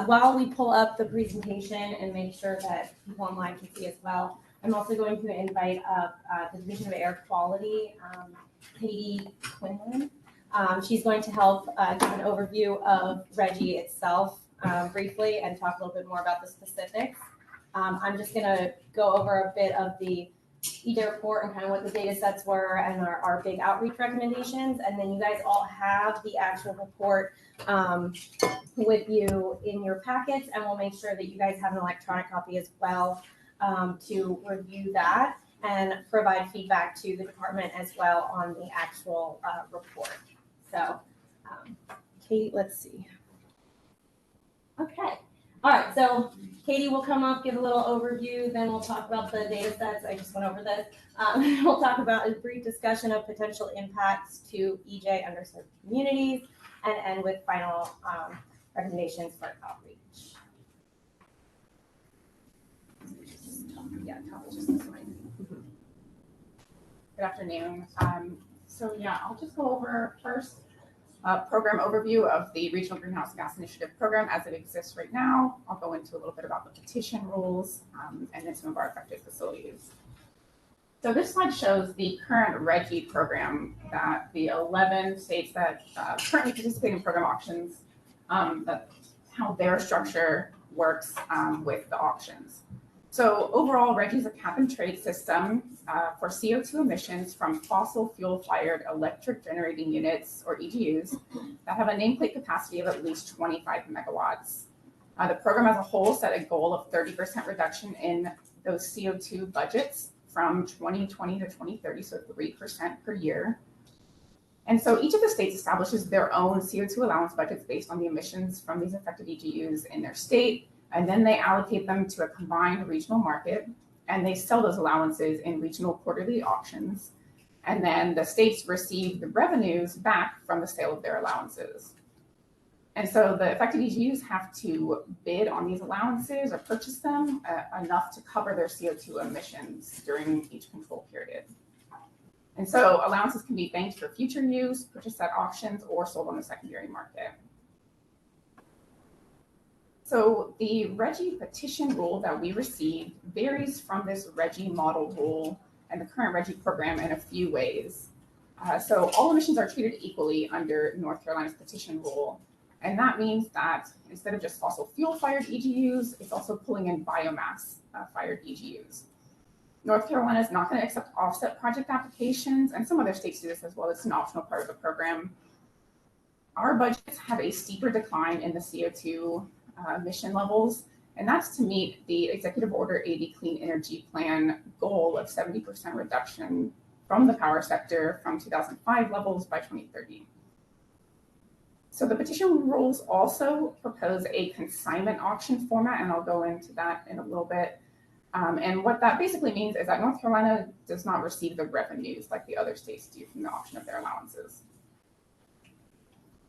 While we pull up the presentation and make sure that people online can see as well, I'm also going to invite up the Division of Air Quality, Katie Quinlan. She's going to help give an overview of RGGI itself briefly and talk a little bit more about the specifics. I'm just going to go over a bit of the EJ report and kind of what the data sets were and our big outreach recommendations. And then you guys all have the actual report with you in your packets, and we'll make sure that you guys have an electronic copy as well to review that and provide feedback to the department as well on the actual report. So, Kate, let's see. Okay. All right, so Katie will come up, give a little overview, then we'll talk about the data sets. I just went over this. We'll talk about a brief discussion of potential impacts to EJ underserved communities, and end with final recommendations for outreach.
Good afternoon. I'll just go over first program overview of the Regional Greenhouse Gas Initiative program as it exists right now. I'll go into a little bit about the petition rules and then some of our affected facilities. So this slide shows the current RGGI program that the 11 states that currently participate in program auctions, that how their structure works with the auctions. So overall, RGGI is a cap and trade system for CO2 emissions from fossil fuel-fired electric generating units, or EGUs, that have a nameplate capacity of at least 25 megawatts. The program as a whole set a goal of 30% reduction in those CO2 budgets from 2020 to 2030, so 3% per year. And so each of the states establishes their own CO2 allowance budgets based on the emissions from these affected EGUs in their state, and then they allocate them to a combined regional market, and they sell those allowances in regional quarterly auctions. And then the states receive the revenues back from the sale of their allowances. And so the affected EGUs have to bid on these allowances or purchase them enough to cover their CO2 emissions during each control period. And so allowances can be banked for future use, purchased at auctions, or sold on the secondary market. So the RGGI petition rule that we received varies from this RGGI model rule and the current RGGI program in a few ways. So all emissions are treated equally under North Carolina's petition rule. And that means that instead of just fossil fuel fired EGUs, it's also pulling in biomass fired EGUs. North Carolina is not going to accept offset project applications, and some other states do this as well. It's an optional part of the program. Our budgets have a steeper decline in the CO2 emission levels, and that's to meet the Executive Order 80 Clean Energy Plan goal of 70% reduction from the power sector from 2005 levels by 2030. So the petition rules also propose a consignment auction format, and I'll go into that in a little bit. And what that basically means is that North Carolina does not receive the revenues like the other states do from the auction of their allowances.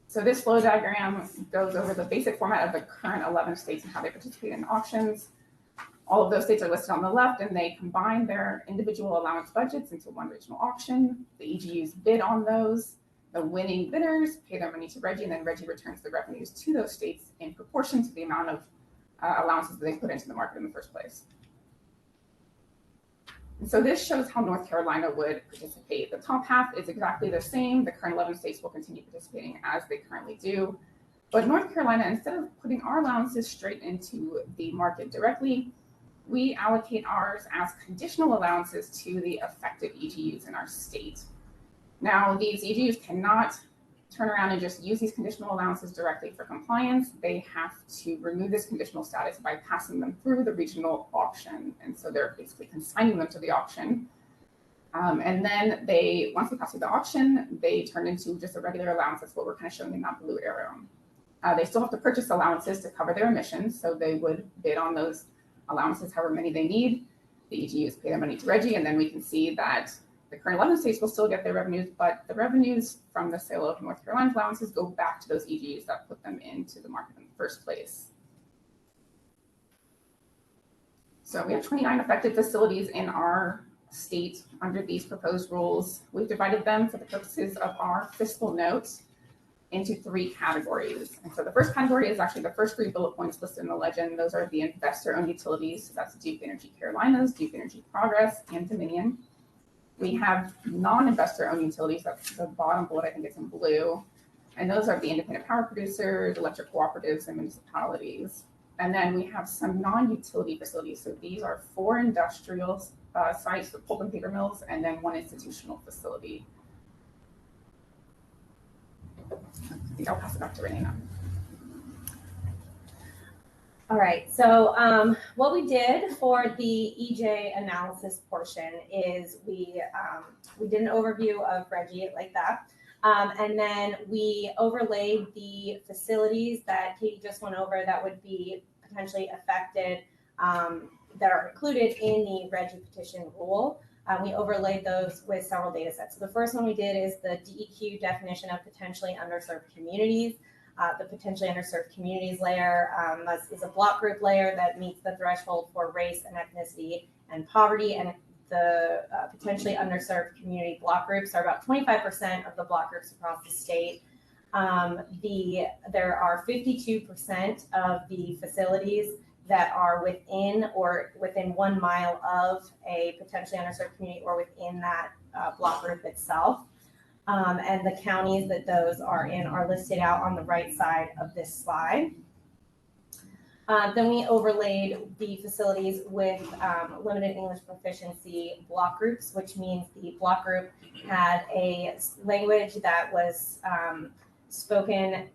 So this flow diagram goes over the basic format of the current 11 states and how they participate in auctions. All of those states are listed on the left, and they combine their individual allowance budgets into one regional auction. The EGUs bid on those. The winning bidders pay their money to RGGI, and then RGGI returns the revenues to those states in proportion to the amount of allowances that they put into the market in the first place. And so this shows how North Carolina would participate. The top half is exactly the same. The current 11 states will continue participating as they currently do. But North Carolina, instead of putting our allowances straight into the market directly, we allocate ours as conditional allowances to the affected EGUs in our state. Now, these EGUs cannot turn around and just use these conditional allowances directly for compliance. They have to remove this conditional status by passing them through the regional auction. And so they're basically consigning them to the auction. And then once they pass through the auction, they turn into just a regular allowance. That's what we're kind of showing in that blue arrow. They still have to purchase allowances to cover their emissions. So they would bid on those allowances, however many they need. The EGUs pay their money to RGGI, and then we can see that the current 11 states will still get their revenues, but the revenues from the sale of North Carolina's allowances go back to those EGUs that put them into the market in the first place. So we have 29 affected facilities in our state under these proposed rules. We've divided them for the purposes of our fiscal notes into 3 categories. And so the first category is actually the first 3 bullet points listed in the legend. Those are the investor-owned utilities. So that's Duke Energy Carolinas, Duke Energy Progress, and Dominion. We have non-investor-owned utilities. That's the bottom bullet, I think it's in blue. And those are the independent power producers, electric cooperatives, and municipalities. And then we have some non-utility facilities. So these are 4 industrial sites, the pulp and paper mills, and then 1 institutional facility. I think I'll pass it back to Renee now.
All right, so what we did for the EJ analysis portion is we did an overview of RGGI like that. And then we overlaid the facilities that Katie just went over that would be potentially affected, that are included in the RGGI petition rule. We overlaid those with several data sets. So the first one we did is the DEQ definition of potentially underserved communities. The potentially underserved communities layer is a block group layer that meets the threshold for race and ethnicity and poverty. And the potentially underserved community block groups are about 25% of the block groups across the state. There are 52% of the facilities that are within 1 mile of a potentially underserved community or within that block group itself. And the counties that those are in are listed out on the right side of this slide. Then we overlaid the facilities with limited English proficiency block groups, which means the block group had a language that was spoken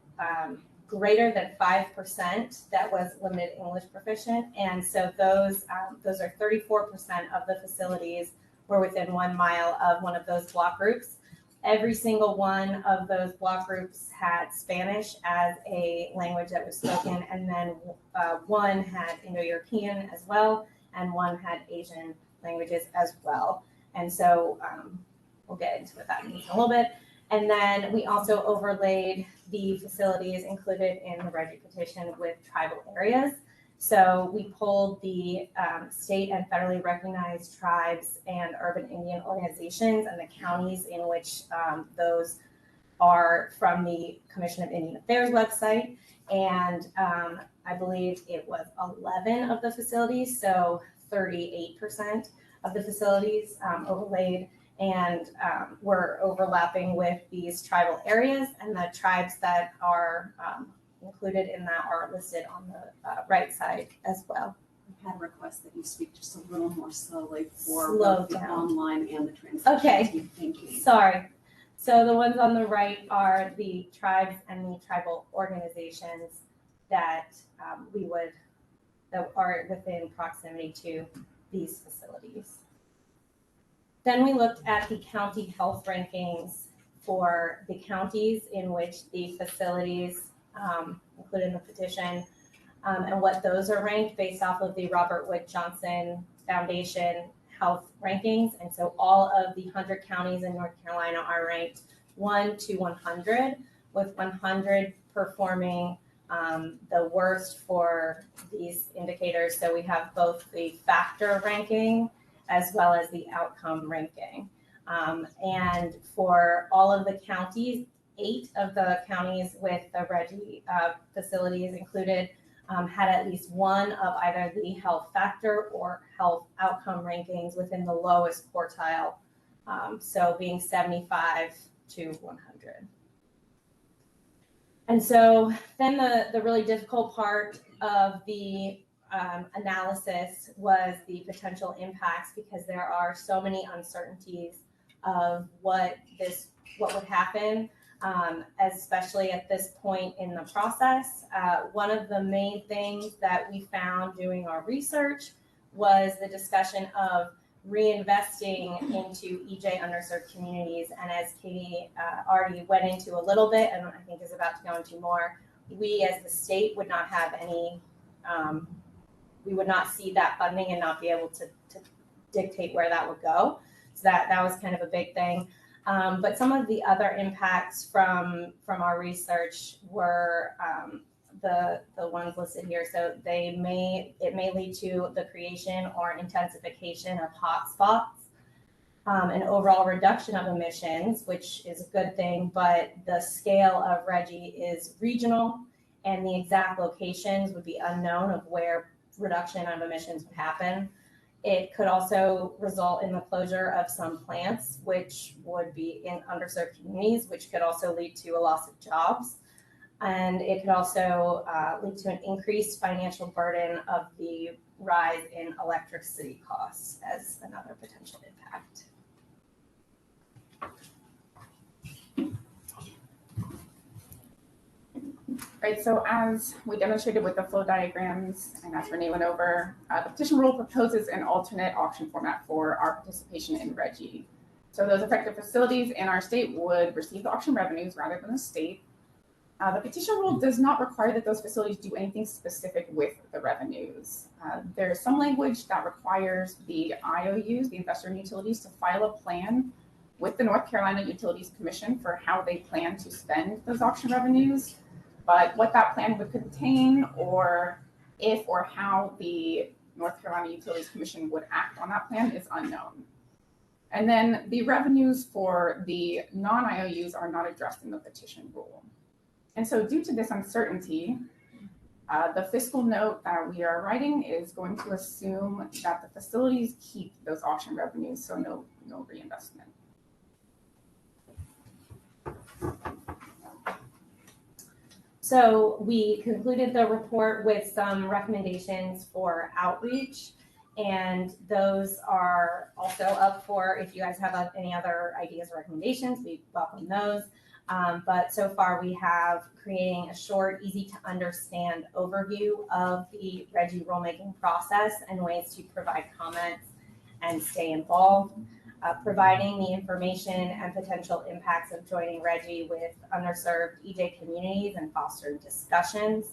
greater than 5% that was limited English proficient. And so those are 34% of the facilities were within 1 mile of one of those block groups. Every single one of those block groups had Spanish as a language that was spoken, and then 1 had Indo-European as well, and 1 had Asian languages as well. And so we'll get into what that means in a little bit. And then we also overlaid the facilities included in the RGGI petition with tribal areas. So we pulled the state and federally recognized tribes and urban Indian organizations and the counties in which those are from the Commission of Indian Affairs website. And I believe it was 11 of the facilities, so 38% of the facilities overlaid and we're overlapping with these tribal areas, and the tribes that are included in that are listed on the right side as well.
I had a request that you speak just a little more slowly for
Slow
both the
down.
online and the translation.
Okay.
Thank you.
Sorry. So the ones on the right are the tribes and the tribal organizations that that are within proximity to these facilities. Then we looked at the county health rankings for the counties in which the facilities included in the petition and what those are ranked based off of the Robert Wood Johnson Foundation health rankings. And so all of the 100 counties in North Carolina are ranked 1 to 100, with 100 performing the worst for these indicators. So we have both the factor ranking as well as the outcome ranking. And for all of the counties, 8 of the counties with the RGGI facilities included had at least one of either the health factor or health outcome rankings within the lowest quartile, so being 75 to 100. And so then the really difficult part of the analysis was the potential impacts, because there are so many uncertainties of what would happen, especially at this point in the process. One of the main things that we found doing our research was the discussion of reinvesting into EJ underserved communities. And as Katie already went into a little bit, and I think is about to go into more, we as the state would not have any, we would not see that funding and not be able to dictate where that would go. So that was kind of a big thing. But some of the other impacts from our research were the ones listed here. So it may lead to the creation or intensification of hotspots, an overall reduction of emissions, which is a good thing, but the scale of RGGI is regional, and the exact locations would be unknown of where reduction of emissions would happen. It could also result in the closure of some plants, which would be in underserved communities, which could also lead to a loss of jobs. And it could also lead to an increased financial burden of the rise in electricity costs as another potential impact.
Right, so as we demonstrated with the flow diagrams and as Renee went over, the petition rule proposes an alternate auction format for our participation in RGGI. So those affected facilities in our state would receive the auction revenues rather than the state. The petition rule does not require that those facilities do anything specific with the revenues. There's some language that requires the IOUs, the investor utilities, to file a plan with the North Carolina Utilities Commission for how they plan to spend those auction revenues. But what that plan would contain, or if or how the North Carolina Utilities Commission would act on that plan, is unknown. And then the revenues for the non-IOUs are not addressed in the petition rule. And so due to this uncertainty, the fiscal note that we are writing is going to assume that the facilities keep those auction revenues, so no reinvestment.
So we concluded the report with some recommendations for outreach, and those are also up for, if you guys have any other ideas or recommendations, we welcome those. But so far we have creating a short, easy to understand overview of the RGGI rulemaking process and ways to provide comments and stay involved. Providing the information and potential impacts of joining RGGI with underserved EJ communities and fostering discussions.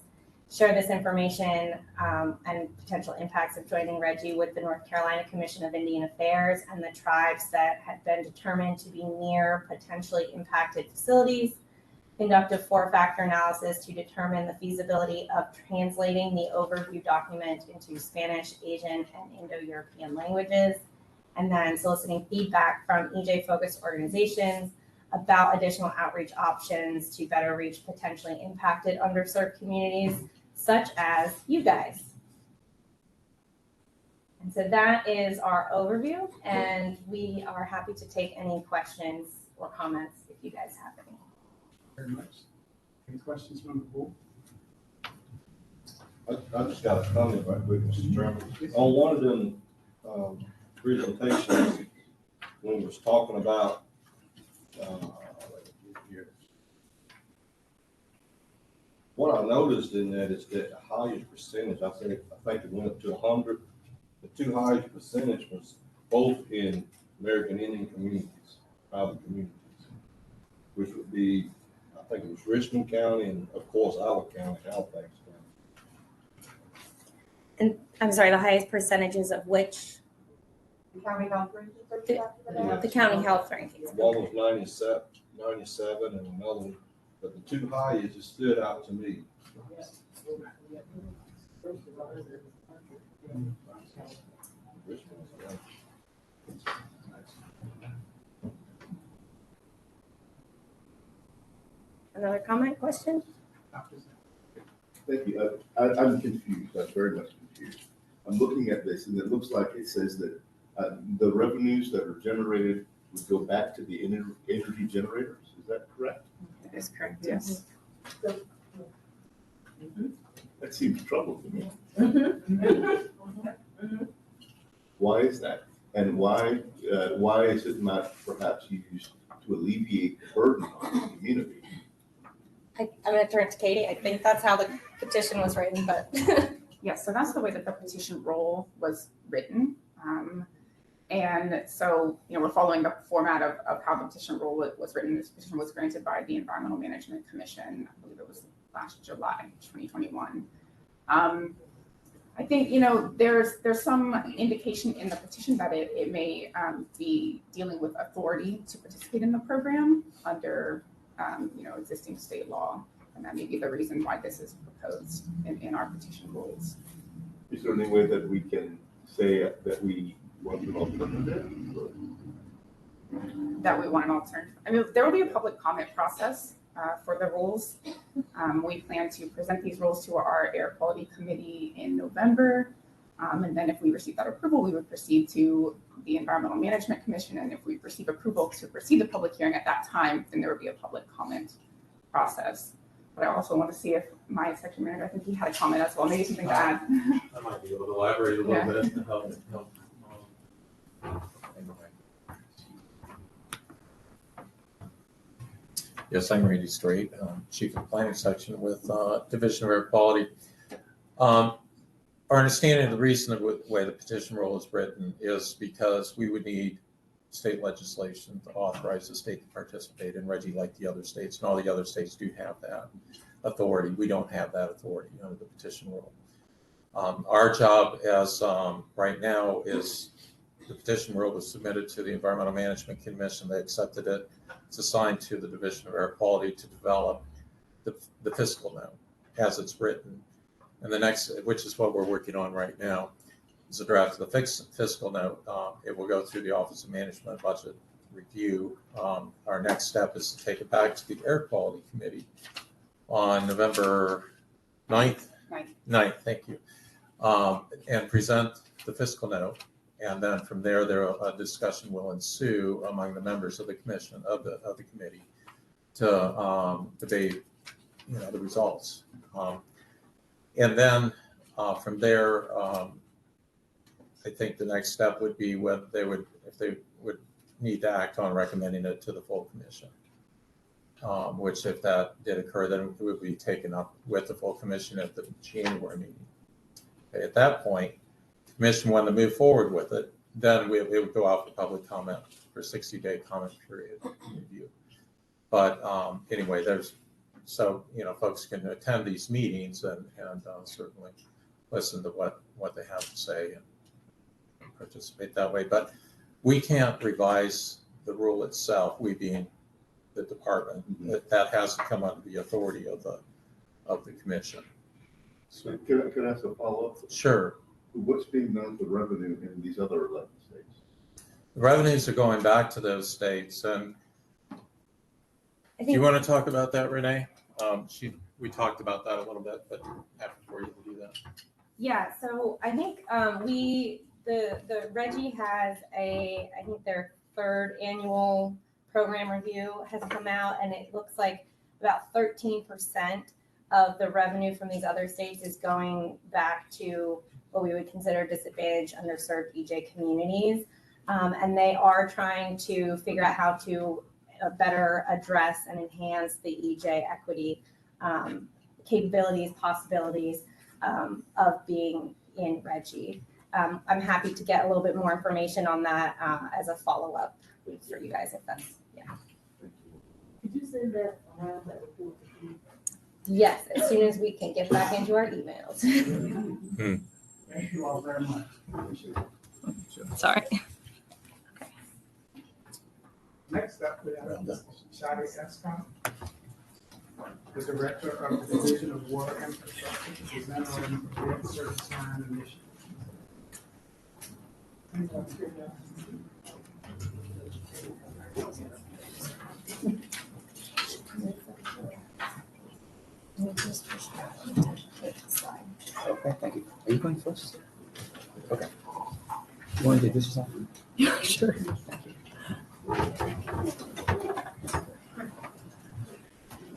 Share this information and potential impacts of joining RGGI with the North Carolina Commission of Indian Affairs and the tribes that had been determined to be near potentially impacted facilities. Conduct a 4-factor analysis to determine the feasibility of translating the overview document into Spanish, Asian, and Indo-European languages. And then soliciting feedback from EJ-focused organizations about additional outreach options to better reach potentially impacted underserved communities, such as you guys. And so that is our overview, and we are happy to take any questions or comments if you guys have any.
Very much. Any questions from the board?
I just got a comment right quick, Mr. Chairman. On one of them presentations, when we was talking about what I noticed in that is that the highest percentage, I think it went up to 100. The two highest percentage was both in American Indian communities, tribal communities, which would be, I think it was Richmond County and of course our county, Halifax County.
And I'm sorry, the highest percentages of which?
County health rankings?
The county health rankings.
One was 97 and another one, but the two highest just stood out to me.
Another comment, question?
Thank you. I'm confused. I'm very much confused. I'm looking at this and it looks like it says that the revenues that are generated would go back to the energy generators. Is that correct?
That is correct, yes.
That seems trouble to me.
Mm-hmm.
Why is that? And why is it not perhaps used to alleviate the burden on the community?
I'm gonna turn it to Katie. I think that's how the petition was written, but.
Yes, so that's the way that the petition role was written. And so, we're following the format of how the petition role was written. This petition was granted by the Environmental Management Commission, I believe it was last July, 2021. I think, there's some indication in the petition that it may be dealing with authority to participate in the program under, existing state law. And that may be the reason why this is proposed in our petition rules.
Is there any way that we can say that we want an alternative?
That we want an alternative. There will be a public comment process for the rules. We plan to present these rules to our air quality committee in November. And then if we receive that approval, we would proceed to the Environmental Management Commission. And if we receive approval to proceed to public hearing at that time, then there would be a public comment process. But I also want to see if my section manager, I think he had a comment as well, maybe something to add.
I might be able to elaborate a little bit to help.
Yes, I'm Randy Strait, Chief of Planning Section with Division of Air Quality. Our understanding of the reason of the way the petition rule is written is because we would need state legislation to authorize the state to participate in RGGI like the other states, and all the other states do have that authority. We don't have that authority under the petition rule. Our job as right now is the petition rule was submitted to the Environmental Management Commission. They accepted it. It's assigned to the Division of Air Quality to develop the fiscal note as it's written. And the next, which is what we're working on right now, is a draft of the fiscal note. It will go through the Office of Management Budget Review. Our next step is to take it back to the Air Quality Committee on November 9th. 9th, thank you. And present the fiscal note. And then from there, a discussion will ensue among the members of the commission, of the committee, to debate, the results. And then from there, I think the next step would be whether if they would need to act on recommending it to the full commission. Which, if that did occur, then it would be taken up with the full commission at the January meeting. Okay, at that point, the commission wanted to move forward with it, then it would go out for public comment for 60-day comment period review. But anyway, folks can attend these meetings and certainly listen to what they have to say and participate that way. But we can't revise the rule itself, we being the department. That has to come under the authority of the commission.
So can I ask a follow-up?
Sure.
What's being done with revenue in these other 11 states?
The revenues are going back to those states. And do you want to talk about that, Renee? We talked about that a little bit, but happy for you to do that.
Yeah, so I think the RGGI has I think their third annual program review has come out, and it looks like about 13% of the revenue from these other states is going back to what we would consider disadvantaged, underserved EJ communities. And they are trying to figure out how to better address and enhance the EJ equity capabilities, possibilities of being in RGGI. I'm happy to get a little bit more information on that as a follow-up for you guys, if that's,
Could you send that around that report?
Yes, as soon as we can get back into our emails.
Thank you all very much.
Sorry.
Next up, we have Shadi Escott, the Director of the Division of Water Infrastructure, to present on the Grid Service Line Initiative.
you going first? Okay. You want to do this yourself? Yeah, sure.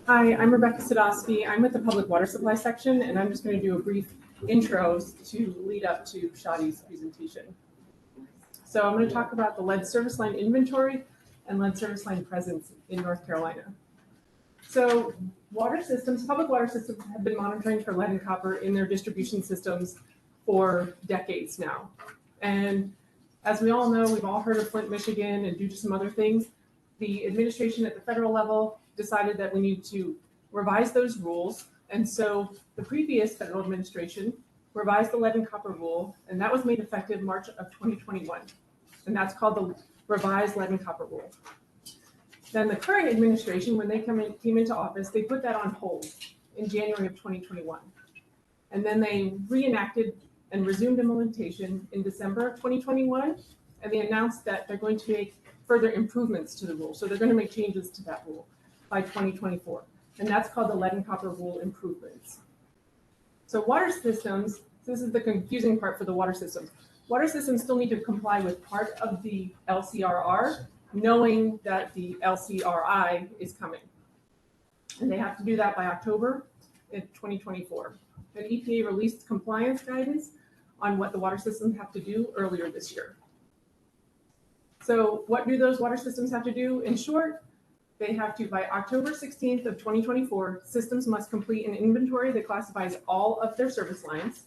Hi, I'm Rebecca Sadowski. I'm with the Public Water Supply section, and I'm just going to do a brief intro to lead up to Shadi's presentation. So I'm going to talk about the lead service line inventory and lead service line presence in North Carolina. So water systems, public water systems have been monitoring for lead and copper in their distribution systems for decades now. And as we all know, we've all heard of Flint, Michigan, and due to some other things, the administration at the federal level decided that we need to revise those rules. And so the previous federal administration revised the lead and copper rule, and that was made effective March of 2021. And that's called the revised lead and copper rule. Then the current administration, when they came into office, they put that on hold in January of 2021. And then they reenacted and resumed implementation in December of 2021. And they announced that they're going to make further improvements to the rule. So they're going to make changes to that rule by 2024. And that's called the lead and copper rule improvements. So water systems, this is the confusing part for the water systems. Water systems still need to comply with part of the LCRR, knowing that the LCRI is coming. And they have to do that by October in 2024. And EPA released compliance guidance on what the water systems have to do earlier this year. So what do those water systems have to do? In short, they have to, by October 16th of 2024, systems must complete an inventory that classifies all of their service lines.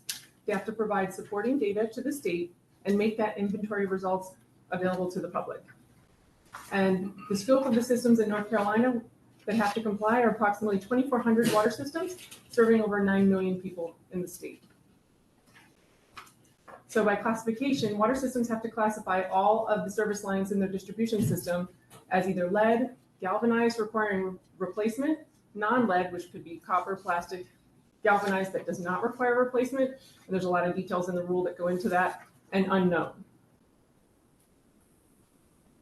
They have to provide supporting data to the state and make that inventory results available to the public. And the scope of the systems in North Carolina that have to comply are approximately 2,400 water systems serving over 9 million people in the state. So by classification, water systems have to classify all of the service lines in their distribution system as either lead, galvanized requiring replacement, non-lead, which could be copper, plastic, galvanized that does not require replacement. And there's a lot of details in the rule that go into that, and unknown.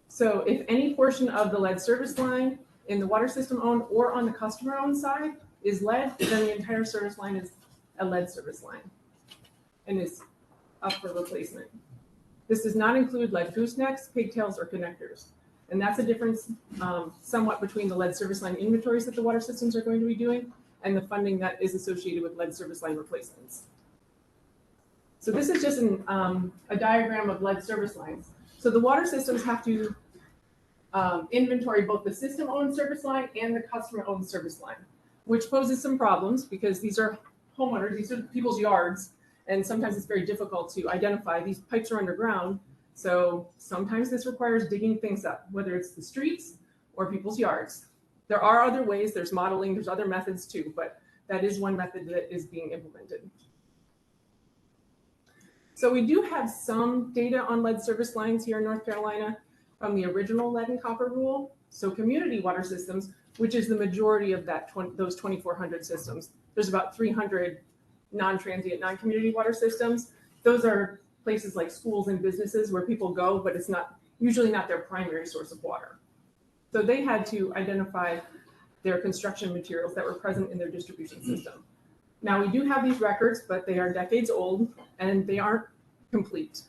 So if any portion of the lead service line in the water system owned or on the customer owned side is lead, then the entire service line is a lead service line and is up for replacement. This does not include lead goosenecks, pigtails, or connectors. And that's a difference somewhat between the lead service line inventories that the water systems are going to be doing and the funding that is associated with lead service line replacements. So this is just a diagram of lead service lines. So the water systems have to inventory both the system-owned service line and the customer-owned service line, which poses some problems because these are homeowners, these are people's yards, and sometimes it's very difficult to identify. These pipes are underground, so sometimes this requires digging things up, whether it's the streets or people's yards. There are other ways, there's modeling, there's other methods too, but that is one method that is being implemented. So we do have some data on lead service lines here in North Carolina from the original lead and copper rule. So community water systems, which is the majority of those 2,400 systems. There's about 300 non-transient, non-community water systems. Those are places like schools and businesses where people go, but it's usually not their primary source of water. So they had to identify their construction materials that were present in their distribution system. Now we do have these records, but they are decades old and they aren't complete.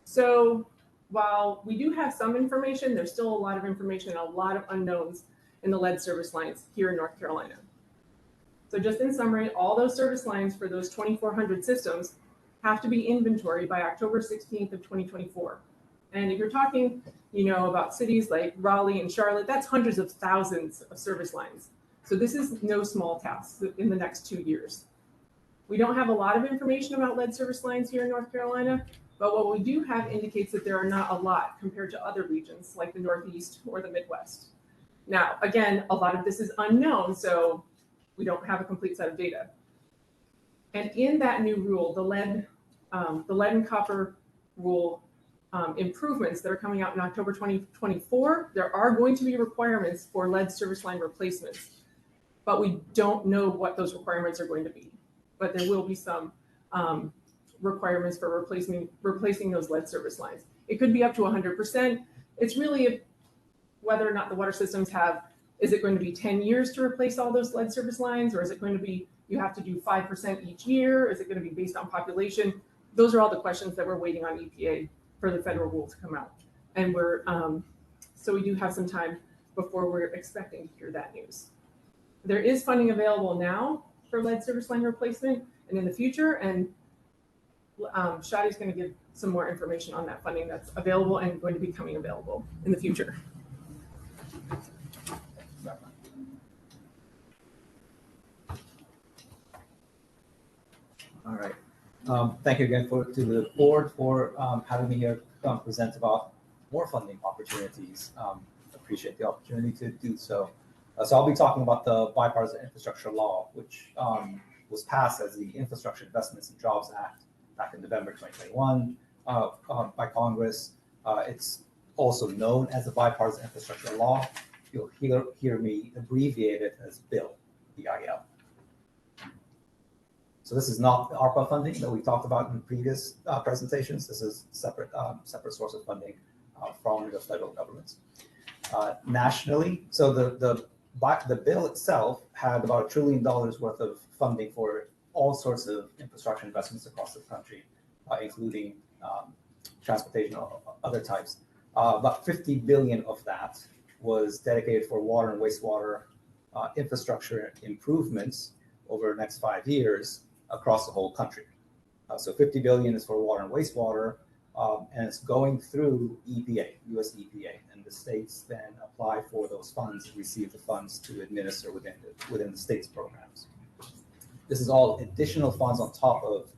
So while we do have some information, there's still a lot of information and a lot of unknowns in the lead service lines here in North Carolina. So just in summary, all those service lines for those 2,400 systems have to be inventoried by October 16th of 2024. And if you're talking, about cities like Raleigh and Charlotte, that's hundreds of thousands of service lines. So this is no small task in the next 2 years. We don't have a lot of information about lead service lines here in North Carolina, but what we do have indicates that there are not a lot compared to other regions like the Northeast or the Midwest. Now, again, a lot of this is unknown, so we don't have a complete set of data. And in that new rule, the lead and copper rule improvements that are coming out in October 2024, there are going to be requirements for lead service line replacements, but we don't know what those requirements are going to be. But there will be some requirements for replacing those lead service lines. It could be up to 100%. It's really whether or not the water systems is it going to be 10 years to replace all those lead service lines, or is it going to be you have to do 5% each year? Is it going to be based on population? Those are all the questions that we're waiting on EPA for the federal rule to come out. And so we do have some time before we're expecting to hear that news. There is funding available now for lead service line replacement and in the future, and Shadi's going to give some more information on that funding that's available and going to be coming available in the future.
All right. Thank you again to the board for having me here to present about more funding opportunities. Appreciate the opportunity to do so. So I'll be talking about the Bipartisan Infrastructure Law, which was passed as the Infrastructure Investments and Jobs Act back in November 2021 by Congress. It's also known as the Bipartisan Infrastructure Law. You'll hear me abbreviate it as BIL, B-I-L. So this is not the ARPA funding that we talked about in previous presentations. This is separate source of funding from the federal government. Nationally, so the bill itself had about $1 trillion worth of funding for all sorts of infrastructure investments across the country, including transportation or other types. About 50 billion of that was dedicated for water and wastewater infrastructure improvements over the next 5 years across the whole country. So 50 billion is for water and wastewater, and it's going through EPA, US EPA, and the states then apply for those funds, receive the funds to administer within the state's programs. This is all additional funds on top of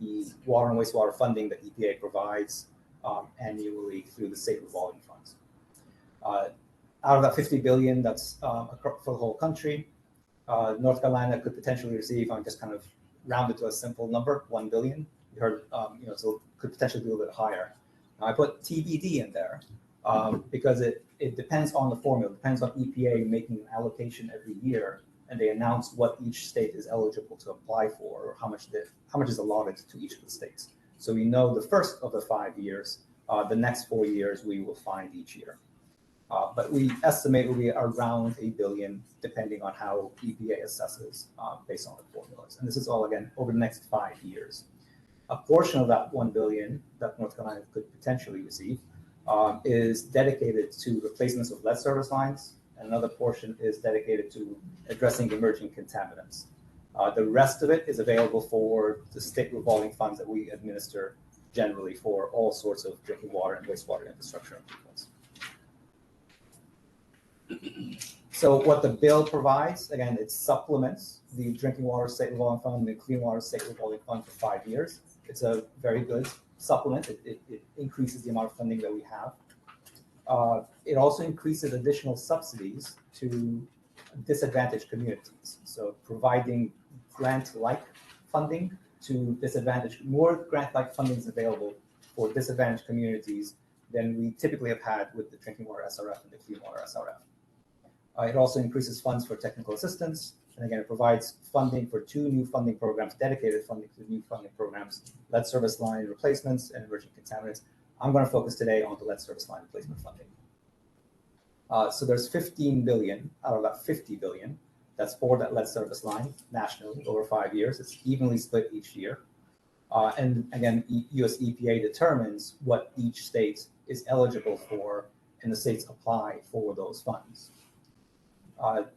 the water and wastewater funding that EPA provides annually through the state revolving funds. Out of that 50 billion, that's for the whole country. North Carolina could potentially receive, I'm just kind of rounded to a simple number, 1 billion. You heard, so could potentially be a little bit higher. Now I put TBD in there because it depends on the formula, depends on EPA making an allocation every year, and they announce what each state is eligible to apply for, or how much is allotted to each of the states. So we know the first of the 5 years, the next 4 years we will find each year. But we estimate it will be around 8 billion, depending on how EPA assesses based on the formulas. And this is all, again, over the next 5 years. A portion of that 1 billion that North Carolina could potentially receive is dedicated to replacements of lead service lines, and another portion is dedicated to addressing emerging contaminants. The rest of it is available for the state revolving funds that we administer generally for all sorts of drinking water and wastewater infrastructure improvements. So what the bill provides, again, it supplements the Drinking Water State Revolving Fund and the Clean Water State Revolving Fund for 5 years. It's a very good supplement. It increases the amount of funding that we have. It also increases additional subsidies to disadvantaged communities. So providing grant-like funding to more grant-like funding is available for disadvantaged communities than we typically have had with the Drinking Water SRF and the Clean Water SRF. It also increases funds for technical assistance. And again, it provides funding for 2 new funding programs, dedicated funding to new funding programs, lead service line replacements and emerging contaminants. I'm going to focus today on the lead service line replacement funding. So there's 15 billion out of that 50 billion. That's for that lead service line nationally over 5 years. It's evenly split each year. And again, US EPA determines what each state is eligible for, and the states apply for those funds.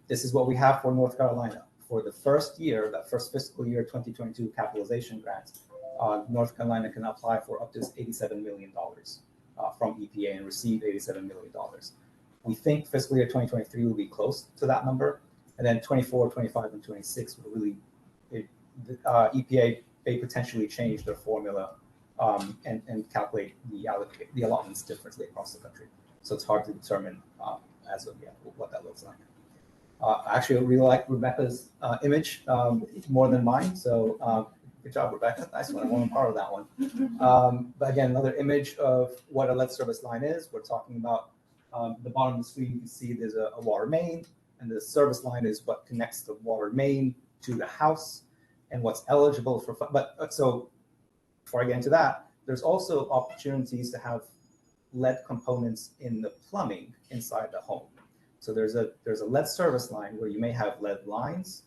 This is what we have for North Carolina. For the first year, that first fiscal year 2022 capitalization grant, North Carolina can apply for up to $87 million from EPA and receive $87 million. We think fiscal year 2023 will be close to that number. And then 24, 25, and 26 will really, EPA may potentially change their formula and calculate the allotments differently across the country. So it's hard to determine as of yet what that looks like. Actually, I really like Rebecca's image more than mine. So good job, Rebecca. Nice one. I want to borrow that one. But again, another image of what a lead service line is. We're talking about the bottom of the screen. You can see there's a water main, and the service line is what connects the water main to the house and what's eligible for. But so before I get into that, there's also opportunities to have lead components in the plumbing inside the home. So there's a lead service line where you may have lead lines,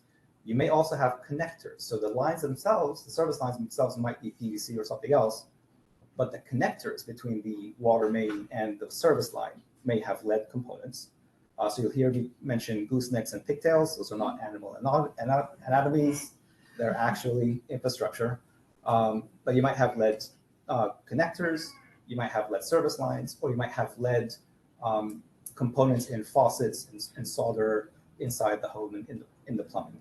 You may also have connectors. So the lines themselves, the service lines themselves might be PVC or something else, but the connectors between the water main and the service line may have lead components. So you'll hear me mention goosenecks and pigtails. Those are not animal anatomies. They're actually infrastructure. But you might have lead connectors, you might have lead service lines, or you might have lead components in faucets and solder inside the home and in the plumbing.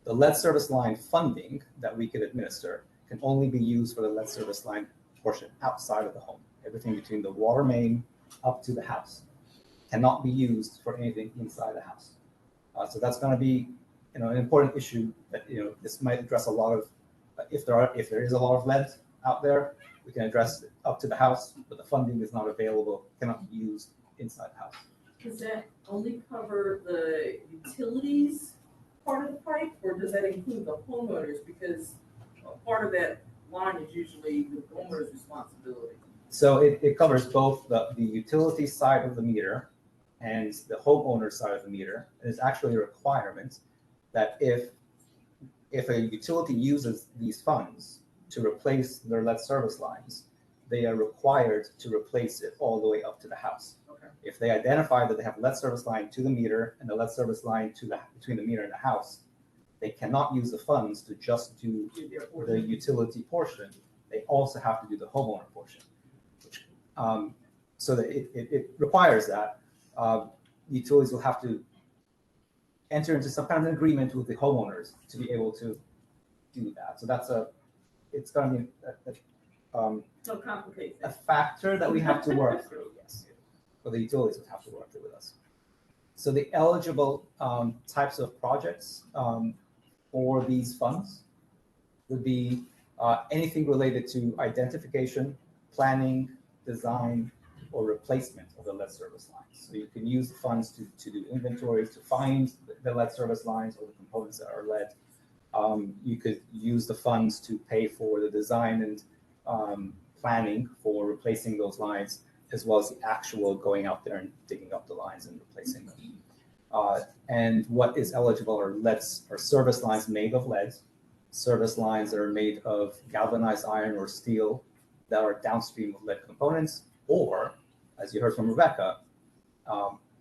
The lead service line funding that we could administer can only be used for the lead service line portion outside of the home. Everything between the water main up to the house cannot be used for anything inside the house. So that's going to be, an important issue that this might address a lot of. If there is a lot of lead out there, we can address it up to the house, but the funding is not available, cannot be used inside the house.
Does that only cover the utilities part of the pipe, or does that include the homeowners? Because part of that line is usually the homeowner's responsibility.
So it covers both the utility side of the meter and the homeowner side of the meter. And it's actually a requirement that if a utility uses these funds to replace their lead service lines, they are required to replace it all the way up to the house.
Okay.
If they identify that they have a lead service line to the meter and the lead service line between the meter and the house, they cannot use the funds to just do the utility portion. They also have to do the homeowner portion. So that it requires that utilities will have to enter into some kind of an agreement with the homeowners to be able to do that. So it's going to be
So complicated.
a factor that we have to work through, yes. But the utilities would have to work through with us. So the eligible types of projects for these funds would be anything related to identification, planning, design, or replacement of the lead service lines. So you can use the funds to do inventories, to find the lead service lines or the components that are lead. You could use the funds to pay for the design and planning for replacing those lines, as well as the actual going out there and digging up the lines and replacing them. And what is eligible are service lines made of lead, service lines that are made of galvanized iron or steel that are downstream of lead components, or, as you heard from Rebecca,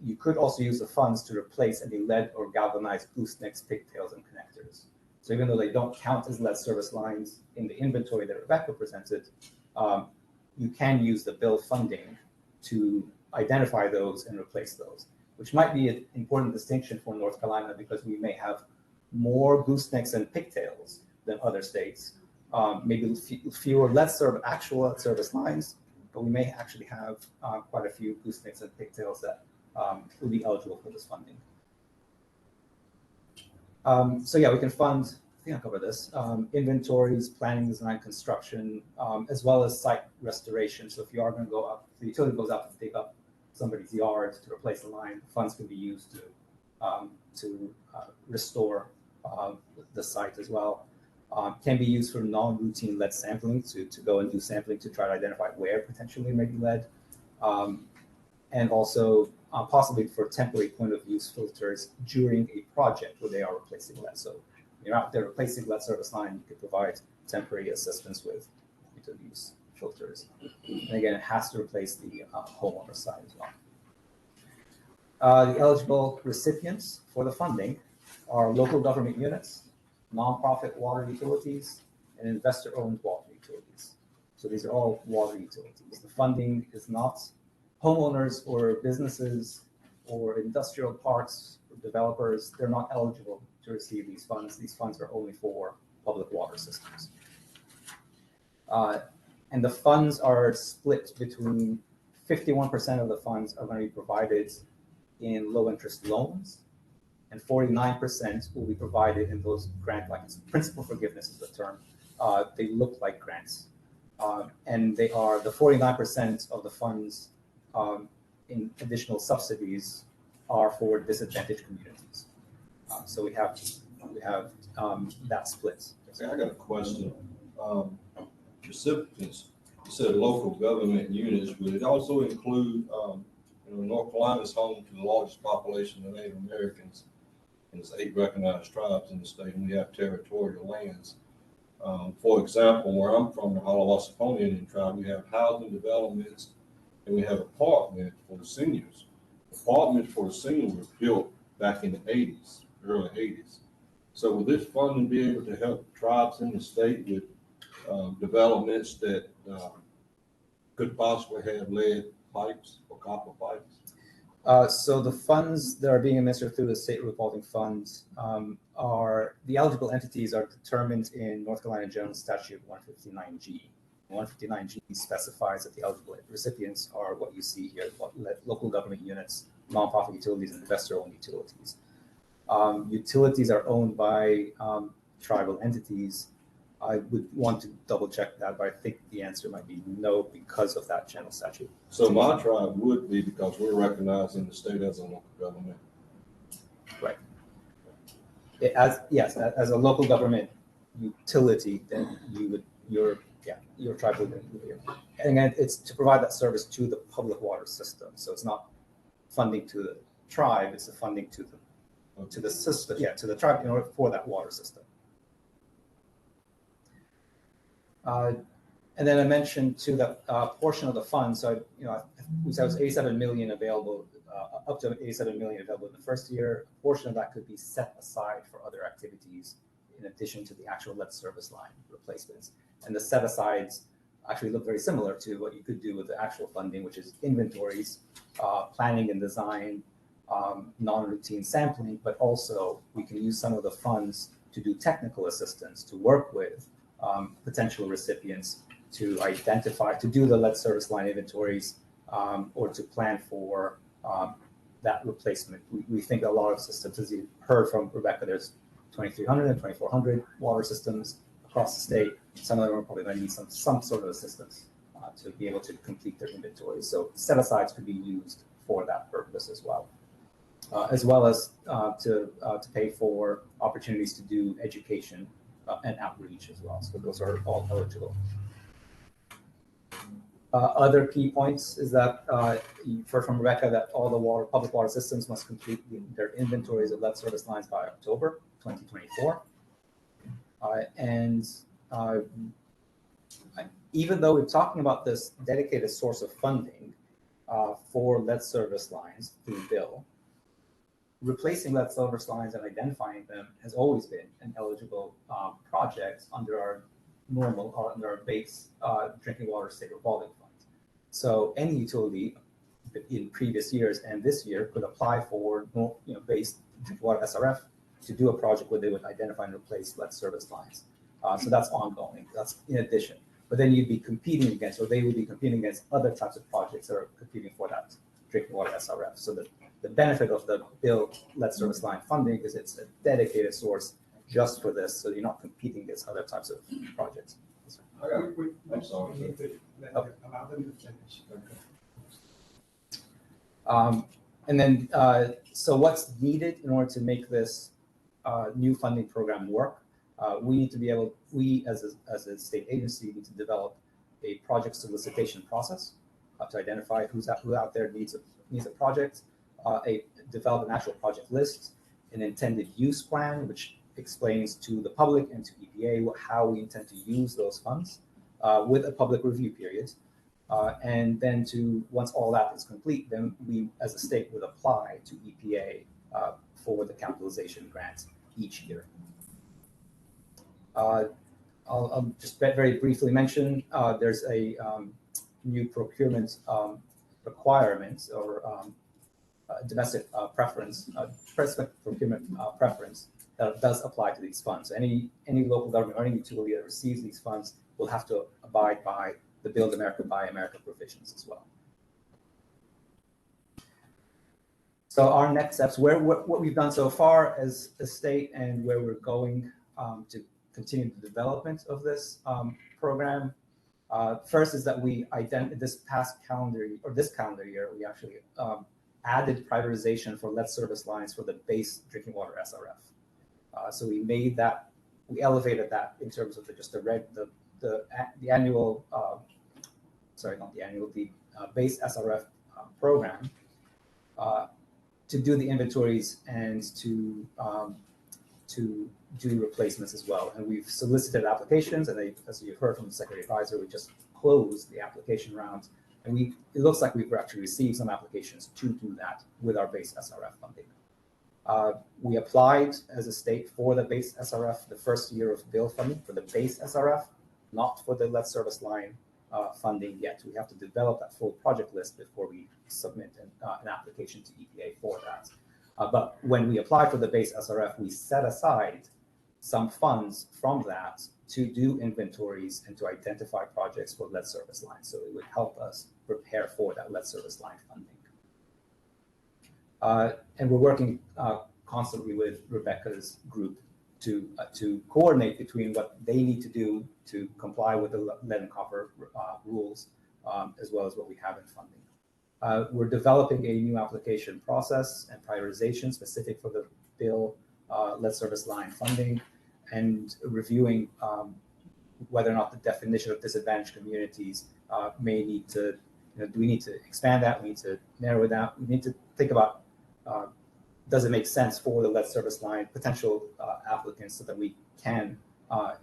you could also use the funds to replace any lead or galvanized goosenecks, pigtails, and connectors. So even though they don't count as lead service lines in the inventory that Rebecca presented, you can use the bill funding to identify those and replace those, which might be an important distinction for North Carolina because we may have more goosenecks and pigtails than other states. Maybe fewer actual lead service lines, but we may actually have quite a few goosenecks and pigtails that will be eligible for this funding. So yeah, we can fund, I think I'll cover this, inventories, planning, design, construction, as well as site restoration. So if you are going to go up, the utility goes out to dig up somebody's yard to replace the line, funds can be used to restore the site as well. Can be used for non-routine lead sampling to go and do sampling to try to identify where potentially may be lead. And also possibly for temporary point of use filters during a project where they are replacing lead. So you're out there replacing lead service line, you could provide temporary assistance with point of use filters. And again, it has to replace the homeowner side as well. The eligible recipients for the funding are local government units, nonprofit water utilities, and investor-owned water utilities. So these are all water utilities. The funding is not homeowners or businesses or industrial parks or developers. They're not eligible to receive these funds. These funds are only for public water systems. And the funds are split between 51% of the funds are going to be provided in low-interest loans, and 49% will be provided in those grant-like. Principal forgiveness is the term. They look like grants. And they are the 49% of the funds in additional subsidies are for disadvantaged communities. So we have that split.
Okay, I got a question. Recipients, you said local government units, would it also include, North Carolina is home to the largest population of Native Americans And there's 8 recognized tribes in the state, and we have territorial lands. For example, where I'm from, the Halawassaponi Indian tribe, we have housing developments and we have apartments for the seniors. Apartments for the seniors were built back in the 80s, early 80s. So will this funding be able to help tribes in the state with developments that could possibly have lead pipes or copper pipes?
So the funds that are being administered through the state revolving funds are, the eligible entities are determined in North Carolina General Statute 159G. 159G specifies that the eligible recipients are what you see here, local government units, nonprofit utilities, and investor-owned utilities. Utilities are owned by tribal entities. I would want to double check that, but I think the answer might be no because of that general statute.
So my tribe would be, because we're recognized in the state as a local government.
Right. As a local government utility, then your tribe would be. And again, it's to provide that service to the public water system. So it's not funding to the tribe; it's the funding to the system. Yeah, to the tribe in order for that water system. And then I mentioned too that portion of the fund. So we said it was 87 million available, up to 87 million available in the first year. A portion of that could be set aside for other activities in addition to the actual lead service line replacements. And the set asides actually look very similar to what you could do with the actual funding, which is inventories, planning and design, non-routine sampling, but also we can use some of the funds to do technical assistance, to work with potential recipients to identify, to do the lead service line inventories, or to plan for that replacement. We think a lot of systems, as you heard from Rebecca, there's 2,300 and 2,400 water systems across the state. Some of them are probably going to need some sort of assistance to be able to complete their inventory. So set-asides could be used for that purpose as well as to pay for opportunities to do education and outreach as well. So those are all eligible. Other key points is that you've heard from Rebecca that all the public water systems must complete their inventories of lead service lines by October 2024. Even though we're talking about this dedicated source of funding for lead service lines through bill, replacing lead service lines and identifying them has always been an eligible project under our base drinking water state revolving fund. So any utility in previous years and this year could apply for base drinking water SRF to do a project where they would identify and replace lead service lines. So that's ongoing. That's in addition. But then you'd be competing against, or they would be competing against other types of projects that are competing for that drinking water SRF. So the benefit of the bill lead service line funding is it's a dedicated source just for this, so you're not competing against other types of projects.
I'm sorry.
We need to allow them to finish.
And then, so what's needed in order to make this new funding program work? We as a state agency need to develop a project solicitation process to identify who out there needs a project, develop an actual project list, an intended use plan, which explains to the public and to EPA how we intend to use those funds with a public review period. And then once all that is complete, then we as a state would apply to EPA for the capitalization grant each year. I'll just very briefly mention there's a new procurement requirement or domestic preference, procurement preference that does apply to these funds. Any local government or any utility that receives these funds will have to abide by the Build America, Buy America provisions as well. So our next steps, what we've done so far as a state and where we're going to continue the development of this program. First is that this calendar year, we actually added prioritization for lead service lines for the base drinking water SRF. So we elevated that in terms of the base SRF program. to do the inventories and to do replacements as well. And we've solicited applications, and as you've heard from the Secretary Advisor, we just closed the application round. And it looks like we've actually received some applications to do that with our base SRF funding. We applied as a state for the base SRF, the first year of bill funding for the base SRF, not for the lead service line funding yet. We have to develop that full project list before we submit an application to EPA for that. But when we apply for the base SRF, we set aside some funds from that to do inventories and to identify projects for lead service lines. So it would help us prepare for that lead service line funding. And we're working constantly with Rebecca's group to coordinate between what they need to do to comply with the lead and copper rules, as well as what we have in funding. We're developing a new application process and prioritization specific for the bill lead service line funding, and reviewing whether or not the definition of disadvantaged communities may need to, do we need to expand that? We need to narrow it down. We need to think about, does it make sense for the lead service line potential applicants so that we can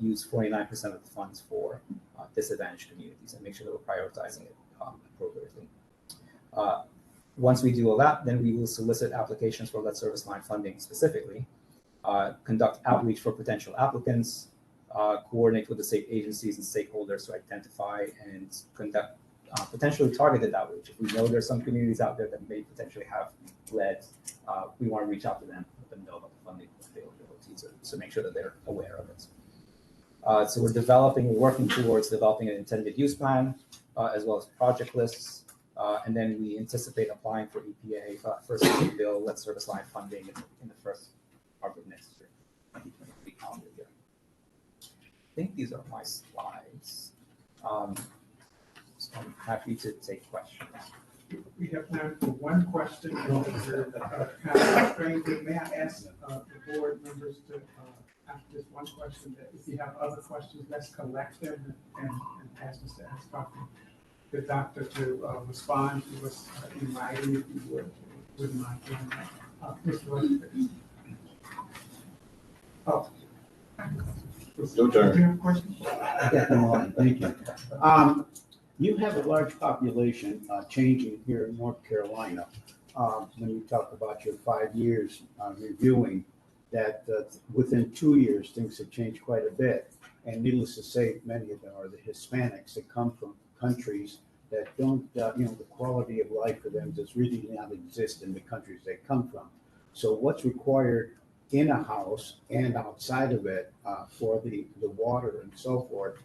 use 49% of the funds for disadvantaged communities and make sure that we're prioritizing it appropriately. Once we do all that, then we will solicit applications for lead service line funding specifically, conduct outreach for potential applicants, coordinate with the state agencies and stakeholders to identify and conduct potentially targeted outreach. If we know there's some communities out there that may potentially have lead, we want to reach out to them, let them know about the funding availability to make sure that they're aware of it. So we're working towards developing an intended use plan, as well as project lists. And then we anticipate applying for EPA first bill lead service line funding in the first part of next year, 2023 calendar year. I think these are my slides. So I'm happy to take questions.
We have time for one question. May I ask the board members to ask this one question? That if you have other questions, let's collect them and ask Mr. Ascoffin, the doctor, to respond to us in writing, if you wouldn't mind doing that. Mr. Rodriguez. Oh.
Your turn.
Do you have a question?
Yeah, thank you. You have a large population changing here in North Carolina. When you talk about your 5 years reviewing that, within 2 years, things have changed quite a bit. And needless to say, many of them are the Hispanics that come from countries that don't, the quality of life for them does really not exist in the countries they come from. So what's required in a house and outside of it for the water and so forth,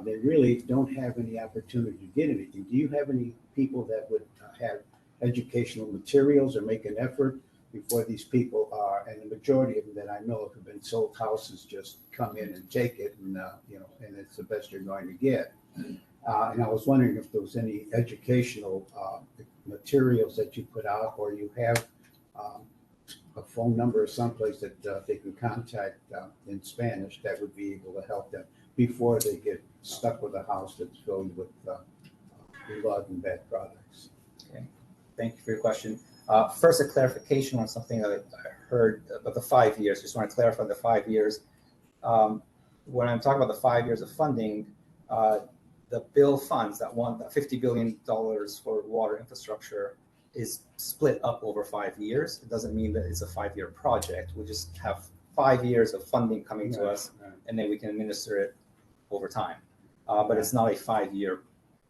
they really don't have any opportunity to get anything. Do you have any people that would have educational materials or make an effort before these people are, and the majority of them that I know have been sold houses, just come in and take it, and and it's the best you're going to get. And I was wondering if there was any educational materials that you put out, or you have a phone number or someplace that they can contact in Spanish that would be able to help them before they get stuck with a house that's filled with blood and bad products.
Okay, thank you for your question. First, a clarification on something that I heard about the 5 years. Just want to clarify the 5 years. When I'm talking about the 5 years of funding, the bill funds, that $50 billion for water infrastructure, is split up over 5 years. It doesn't mean that it's a 5-year project. We just have 5 years of funding coming to us, and then we can administer it over time. But it's not a 5-year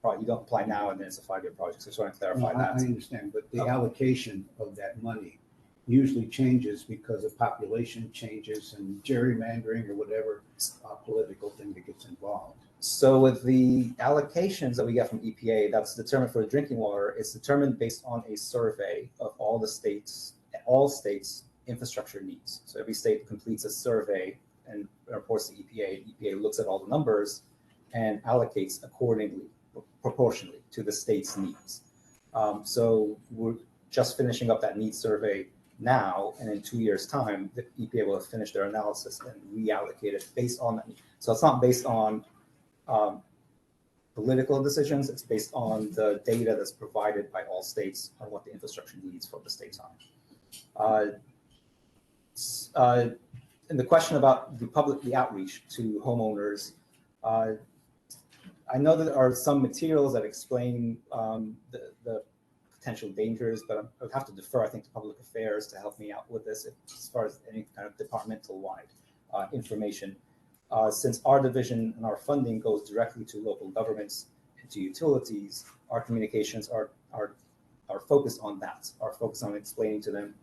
project. You don't apply now and then it's a 5-year project. So I just want to clarify that.
I understand, but the allocation of that money usually changes because of population changes and gerrymandering or whatever political thing that gets involved.
So with the allocations that we get from EPA, that's determined for drinking water. It's determined based on a survey of all states' infrastructure needs. So every state completes a survey and reports to EPA. EPA looks at all the numbers and allocates accordingly, proportionally to the state's needs. So we're just finishing up that needs survey now, and in 2 years' time, the EPA will have finished their analysis and reallocate it based on that. So it's not based on political decisions. It's based on the data that's provided by all states on what the infrastructure needs for the states are. And the question about the outreach to homeowners, I know that there are some materials that explain the potential dangers, but I would have to defer, I think, to public affairs to help me out with this as far as any kind of departmental-wide information. Since our division and our funding goes directly to local governments and to utilities, our communications are focused on that, are focused on explaining to them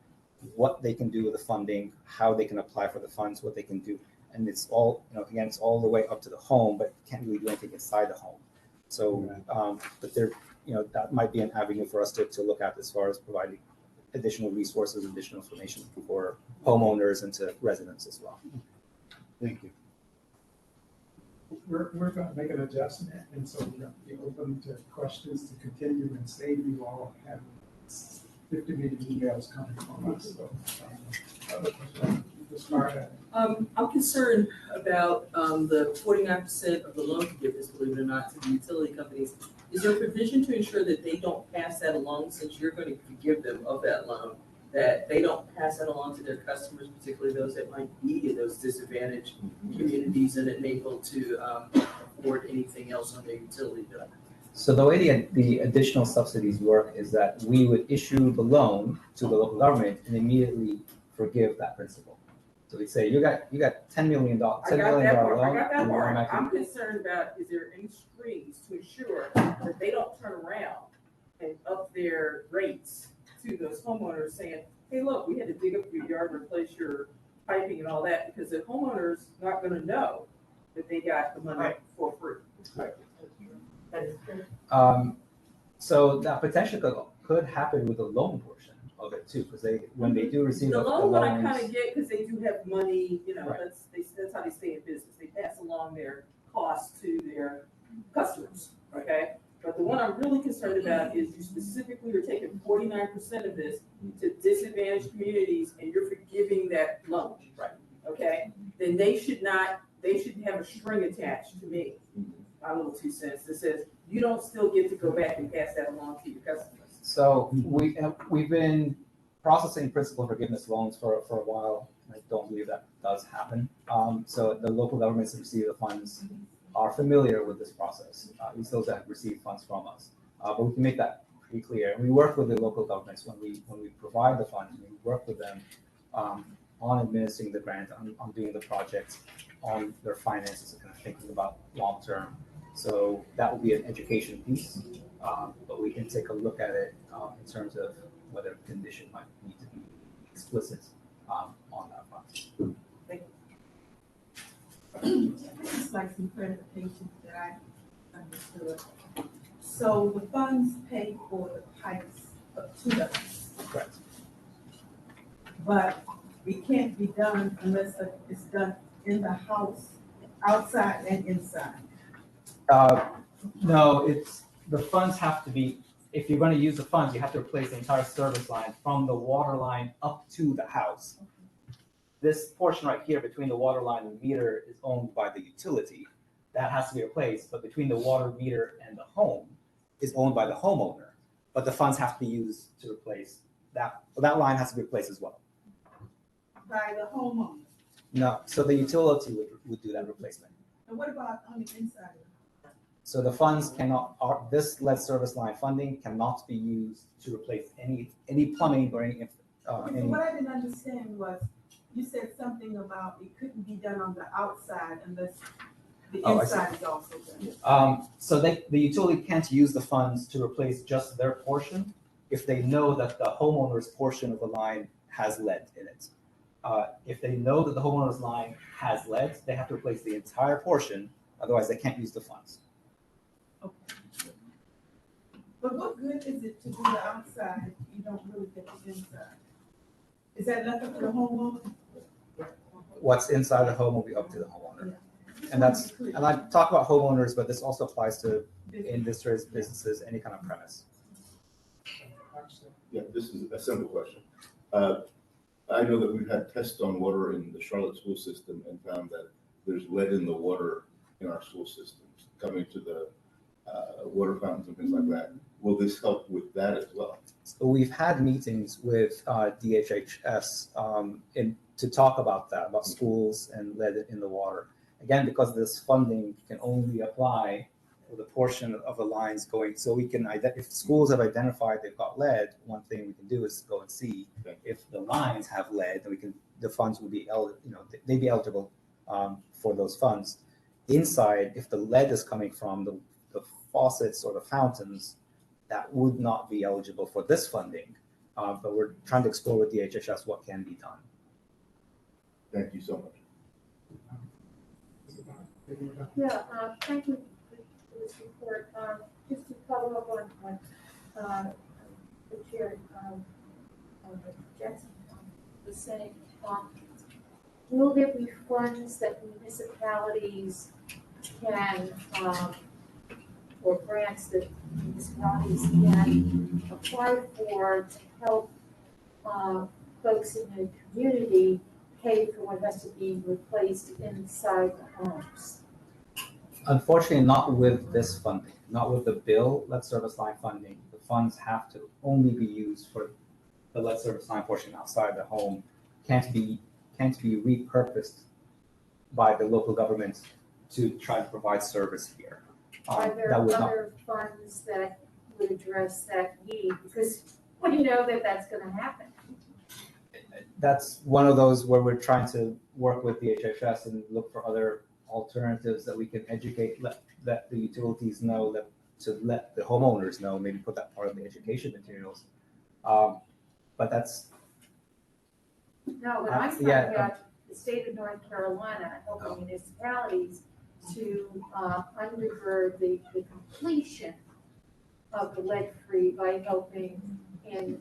what they can do with the funding, how they can apply for the funds, what they can do. And it's all, again, it's all the way up to the home, but can't really do anything inside the home. So, but there, that might be an avenue for us to look at as far as providing additional resources, additional information for homeowners and to residents as well.
Thank you.
We're going to make an adjustment, and so we're going to be open to questions to continue and save you all having 50 million emails coming from us. So, other questions?
I'm concerned about the 49% of the loan forgiveness, believe it or not, to the utility companies. Is there a provision to ensure that they don't pass that along, since you're going to forgive them of that loan, that they don't pass that along to their customers, particularly those that might be in those disadvantaged communities and unable to afford anything else on their utility bill?
So the way the additional subsidies work is that we would issue the loan to the local government and immediately forgive that principal. So we'd say, you got $10 million loan.
I got that part. I'm concerned about, is there any strings to ensure that they don't turn around and up their rates to those homeowners saying, hey, look, we had to dig up your yard, replace your piping and all that, because the homeowner's not gonna know that they got the money for free. That is true.
So that potentially could happen with the loan portion of it too, because when they do receive
the
the
loan, what I
loans,
kind of get, because they do have money,
Right.
that's how they stay in business. They pass along their costs to their customers, okay? But the one I'm really concerned about is you specifically are taking 49% of this to disadvantaged communities, and you're forgiving that loan,
right?
Okay? Then they should have a string attached to me, my little 2 cents, that says, you don't still get to go back and pass that along to your customers.
So we've been processing principal forgiveness loans for a while. I don't believe that does happen. So the local governments that receive the funds are familiar with this process. At least those that have received funds from us. But we can make that pretty clear. And we work with the local governments when we provide the funds. We work with them on administering the grant, on doing the projects, on their finances, and kind of thinking about long term. So that will be an education piece, but we can take a look at it in terms of whether a condition might need to be explicit on that front.
Thank
you. Just like some clarification that I understood. So the funds pay for the pipes up to the house.
Correct.
But it can't be done unless it's done in the house, outside and inside.
No, the funds have to be, if you're going to use the funds, you have to replace the entire service line from the water line up to the house. This portion right here between the water line and the meter is owned by the utility. That has to be replaced, but between the water meter and the home is owned by the homeowner. But the funds have to be used to replace that. Well, that line has to be replaced as well.
By the homeowner.
No, so the utility would do that replacement.
And what about on the inside?
So the funds cannot, this lead service line funding cannot be used to replace any plumbing or any.
What I didn't understand was, you said something about it couldn't be done on the outside unless the inside is also done.
So the utility can't use the funds to replace just their portion if they know that the homeowner's portion of the line has lead in it. If they know that the homeowner's line has lead, they have to replace the entire portion, otherwise they can't use the funds.
Okay. But what good is it to do the outside if you don't really get the inside? Is that nothing for the homeowner?
What's inside the home will be up to the homeowner. And I talk about homeowners, but this also applies to industries, businesses, any kind of premise.
Yeah, this is a simple question. I know that we've had tests on water in the Charlotte school system and found that there's lead in the water in our school systems coming to the water fountains and things like that. Will this help with that as well?
So we've had meetings with DHHS to talk about that, about schools and lead in the water. Again, because this funding can only apply with a portion of the lines going, so we can, if schools have identified they've got lead, one thing we can do is go and see if the lines have lead, then the funds will be they'd be eligible for those funds. Inside, if the lead is coming from the faucets or the fountains, that would not be eligible for this funding. But we're trying to explore with DHHS what can be done.
Thank you so much.
Yeah, thank you for this report. Just to follow up on the chair, Jackson was saying, will there be funds that municipalities can, or grants that municipalities can apply for to help folks in the community pay for what has to be replaced inside the homes?
Unfortunately, not with this funding, not with the bill lead service line funding. The funds have to only be used for the lead service line portion outside the home. Can't be repurposed by the local government to try to provide service here.
Are there other funds that would address that need? Because we know that that's going to happen.
That's one of those where we're trying to work with the HHS and look for other alternatives that we can educate, let the utilities know, to let the homeowners know, maybe put that part of the education materials. But that's.
No, but I'm talking about the state of North Carolina helping municipalities to undergird the completion of the lead-free by helping in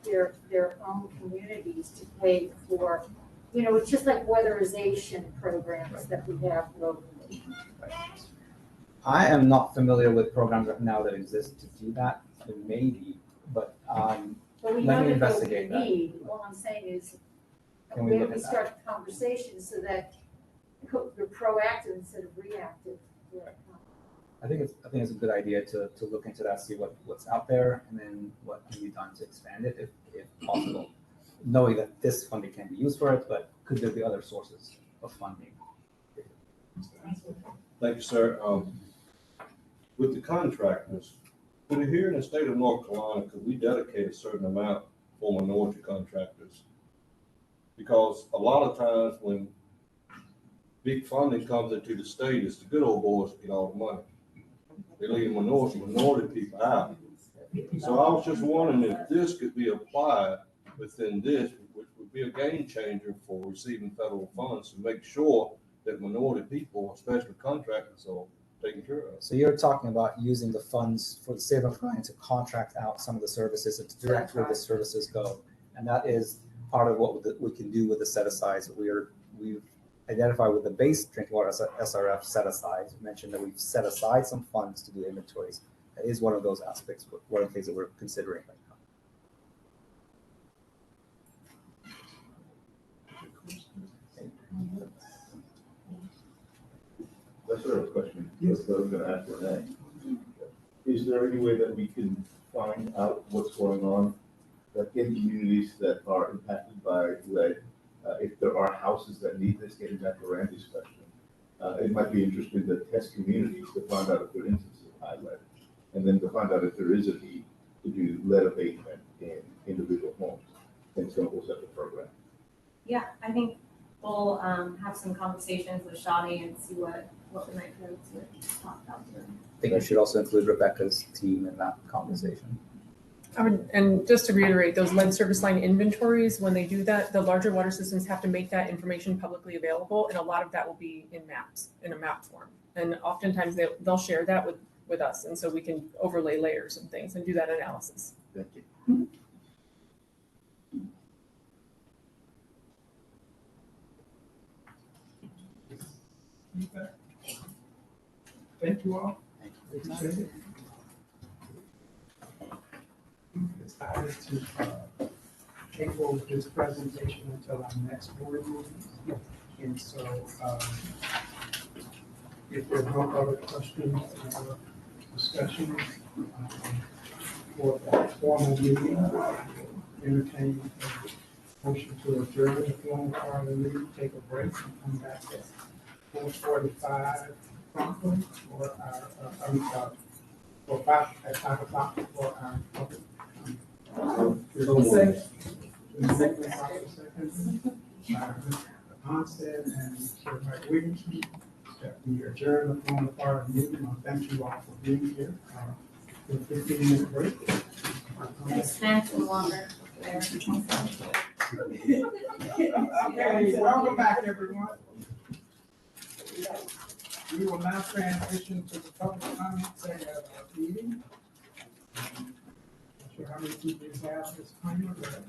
their own communities to pay for, it's just like weatherization programs that we have locally.
I am not familiar with programs right now that exist to do that. Maybe, but
we
let
know
me
that there'll
investigate
be
that.
need. All I'm saying is,
Can we look
maybe
at that?
start the conversation so that you're proactive instead of reactive.
I think it's a good idea to look into that, see what's out there, and then what can be done to expand it if possible. Knowing that this funding can be used for it, but could there be other sources of funding?
Thank you, sir. With the contractors, here in the state of North Carolina, could we dedicate a certain amount for minority contractors? Because a lot of times when big funding comes into the state, it's the good old boys that get all the money. They leave minority people out. So I was just wondering if this could be applied within this, which would be a game changer for receiving federal funds to make sure that minority people, especially contractors, are taken care of.
So you're talking about using the funds for the state of North Carolina to contract out some of the services and to direct where the services go. And that is part of what we can do with the set-asides. We've identified with the base drinking water SRF set-asides. We mentioned that we've set aside some funds to do inventories. That is one of those aspects, one of the things that we're considering right now.
That's sort of a question. Yes, I was going to ask Renee. Is there any way that we can find out what's going on in communities that are impacted by lead? If there are houses that need this, getting back to Randy's question, it might be interesting to test communities to find out if there are instances of high lead, and then to find out if there is a need to do lead abatement in individual homes. And so we'll set the program.
Yeah, I think we'll have some conversations with Shadi and see what we might be able to talk about here.
I think you should also include Rebecca's team in that conversation.
And just to reiterate, those lead service line inventories, when they do that, the larger water systems have to make that information publicly available, and a lot of that will be in maps, in a map form. And oftentimes they'll share that with us, and so we can overlay layers and things and do that analysis.
Thank you.
Mm-hmm.
Thank you all. Appreciate it. Decided to table this presentation until our next board meeting. And so if there are no other questions or discussion, for the formal meeting. Entertain a motion to adjourn the formal part of the meeting, take a break, and come back at 4:45 promptly for our, for at 5 o'clock for our public. Second. Onset and Mr. Mike Williamson, that we adjourn the formal part of the meeting. I thank you all for being here. For 15-minute break.
Snacks and water.
Okay, welcome back, everyone. We will now transition to the public comment section of the meeting. Not sure how many people we have this time, but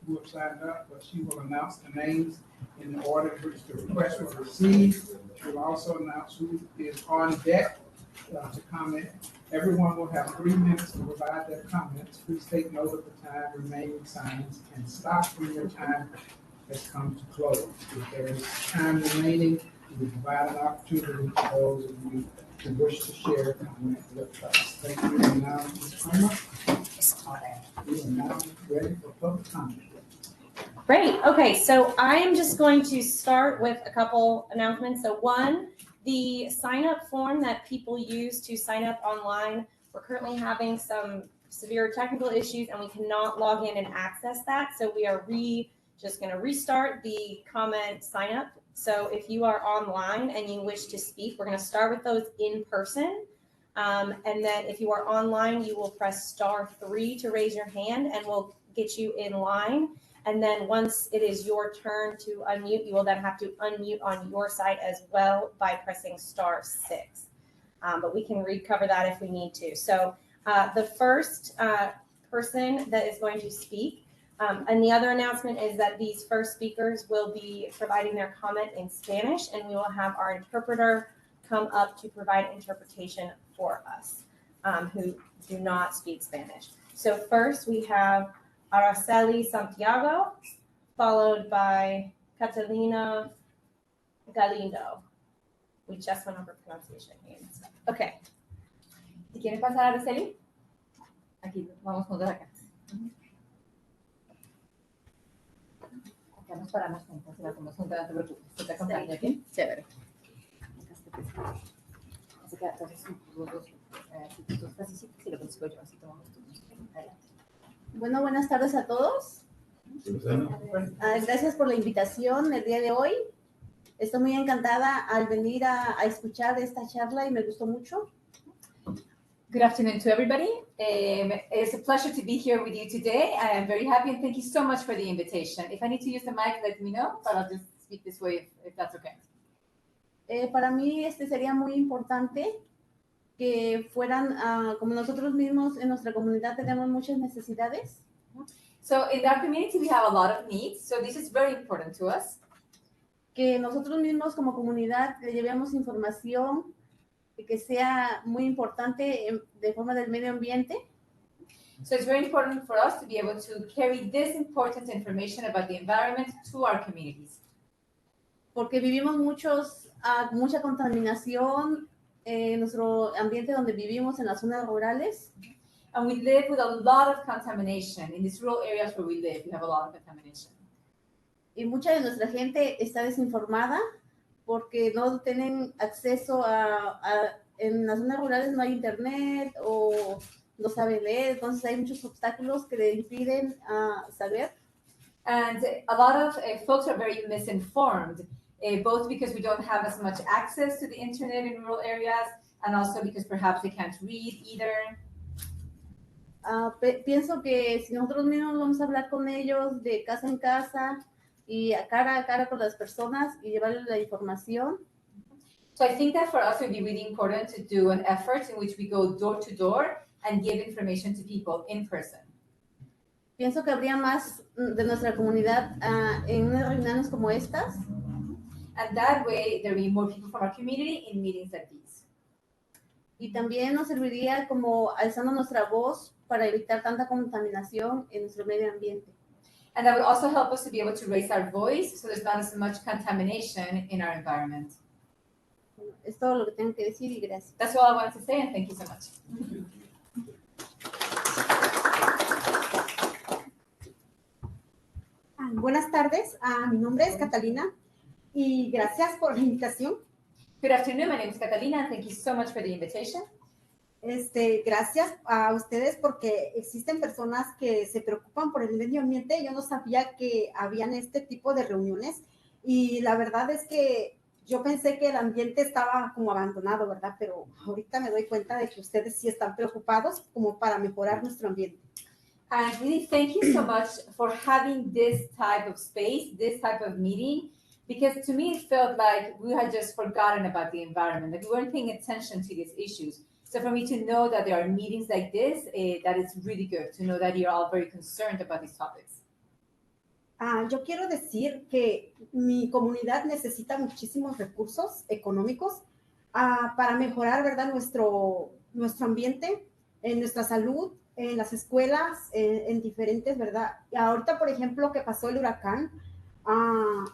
who have signed up, but she will announce the names in the order in which the request was received. She'll also announce who is on deck to comment. Everyone will have 3 minutes to provide their comments. Please take note of the time remaining signs and stop when your time has come to close. If there is time remaining, we will provide an opportunity to those of you who wish to share a comment with us. Thank you. And now, Ms. Kramer, we are now ready for public comment.
Great. Okay, so I am just going to start with a couple announcements. So one, the sign-up form that people use to sign up online, we're currently having some severe technical issues and we cannot log in and access that. So we are just going to restart the comment sign-up. So if you are online and you wish to speak, we're going to start with those in person. And then if you are online, you will press *3 to raise your hand and we'll get you in line. And then once it is your turn to unmute, you will then have to unmute on your side as well by pressing *6. But we can recover that if we need to. So the first person that is going to speak, and the other announcement is that these first speakers will be providing their comment in Spanish, and we will have our interpreter come up to provide interpretation for us who do not speak Spanish. So first we have Araceli Santiago, followed by Catalina Galindo. We just went over pronunciation names. Okay.
¿Y quieres pasar, Araceli? Aquí, vamos juntos acá. Acá nos paramos juntos, la hacemos juntas, no te preocupes. ¿Te acompaño aquí? Chévere. Así que entonces, si tú estás así, si lo consigo yo, así tomamos tú. Adelante.
Bueno, buenas tardes a todos. Gracias por la invitación el día de hoy. Estoy muy encantada al venir a escuchar esta charla y me gustó mucho.
Good afternoon to everybody. It's a pleasure to be here with you today. I am very happy and thank you so much for the invitation. If I need to use the mic, let me know, but I'll just speak this way if that's okay.
Para mí sería muy importante que fueran como nosotros mismos en nuestra comunidad tenemos muchas necesidades.
So in our community we have a lot of needs, so this is very important to us.
Que nosotros mismos como comunidad le llevemos información que sea muy importante de forma del medio ambiente.
So it's very important for us to be able to carry this important information about the environment to our communities.
Porque vivimos mucha contaminación en nuestro ambiente donde vivimos en las zonas rurales.
And we live with a lot of contamination. In these rural areas where we live, we have a lot of contamination.
Y mucha de nuestra gente está desinformada porque no tienen acceso en las zonas rurales no hay internet o no saben leer, entonces hay muchos obstáculos que le impiden saber.
And a lot of folks are very misinformed, both because we don't have as much access to the internet in rural areas and also because perhaps they can't read either.
Pienso que si nosotros mismos vamos a hablar con ellos de casa en casa y a cara con las personas y llevarles la información.
So I think that for us it would be really important to do an effort in which we go door to door and give information to people in person.
Pienso que habría más de nuestra comunidad en unas reuniones como estas.
And that way there will be more people from our community in meetings like these.
Y también nos serviría como alzando nuestra voz para evitar tanta contaminación en nuestro medio ambiente.
And that would also help us to be able to raise our voice so there's not as much contamination in our environment.
Es todo lo que tengo que decir y gracias.
That's all I wanted to say and thank you so much.
Mi nombre es Catalina y gracias por la invitación.
Good afternoon, my name is Catalina, and thank you so much for the invitation.
Gracias a ustedes porque existen personas que se preocupan por el medio ambiente. Yo no sabía que habían este tipo de reuniones y la verdad es que yo pensé que el ambiente estaba como abandonado, ¿verdad? Pero ahorita me doy cuenta de que ustedes sí están preocupados como para mejorar nuestro ambiente.
And really thank you so much for having this type of space, this type of meeting, because to me it felt like we had just forgotten about the environment, like we weren't paying attention to these issues. So for me to know that there are meetings like this, that is really good, to know that you're all very concerned about these topics.
Yo quiero decir que mi comunidad necesita muchísimos recursos económicos para mejorar, ¿verdad? Nuestro ambiente, en nuestra salud, en las escuelas, en diferentes, ¿verdad? Y ahorita, por ejemplo, que pasó el huracán,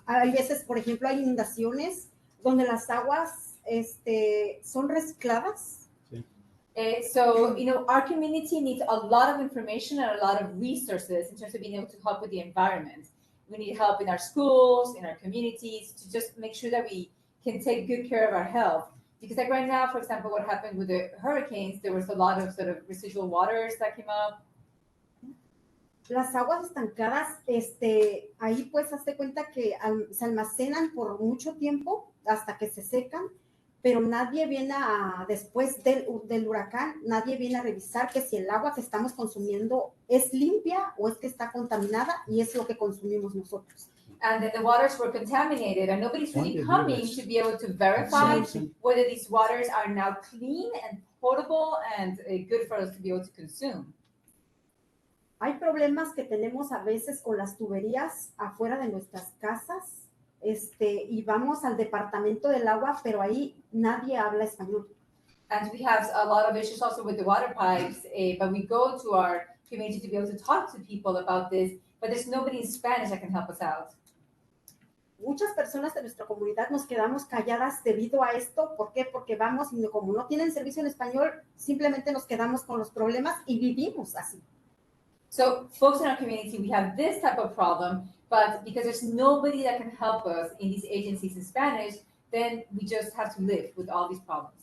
hay veces, por ejemplo, hay inundaciones donde las aguas son recicladas.
So, you know, our community needs a lot of information and a lot of resources in terms of being able to help with the environment. We need help in our schools, in our communities, to just make sure that we can take good care of our health. Because like right now, for example, what happened with the hurricanes, there was a lot of sort of residual waters that came up.
Las aguas estancadas, ahí pues hazte cuenta que se almacenan por mucho tiempo hasta que se secan, pero nadie viene después del huracán, nadie viene a revisar que si el agua que estamos consumiendo es limpia o es que está contaminada y es lo que consumimos nosotros.
And then the waters were contaminated and nobody's really coming to be able to verify whether these waters are now clean and potable and good for us to be able to consume.
Hay problemas que tenemos a veces con las tuberías afuera de nuestras casas. Y vamos al departamento del agua, pero ahí nadie habla español.
And we have a lot of issues also with the water pipes, but we go to our community to be able to talk to people about this, but there's nobody in Spanish that can help us out.
Muchas personas de nuestra comunidad nos quedamos calladas debido a esto. ¿Por qué? Porque vamos y como no tienen servicio en español, simplemente nos quedamos con los problemas y vivimos así.
So folks in our community, we have this type of problem, but because there's nobody that can help us in these agencies in Spanish, then we just have to live with all these problems.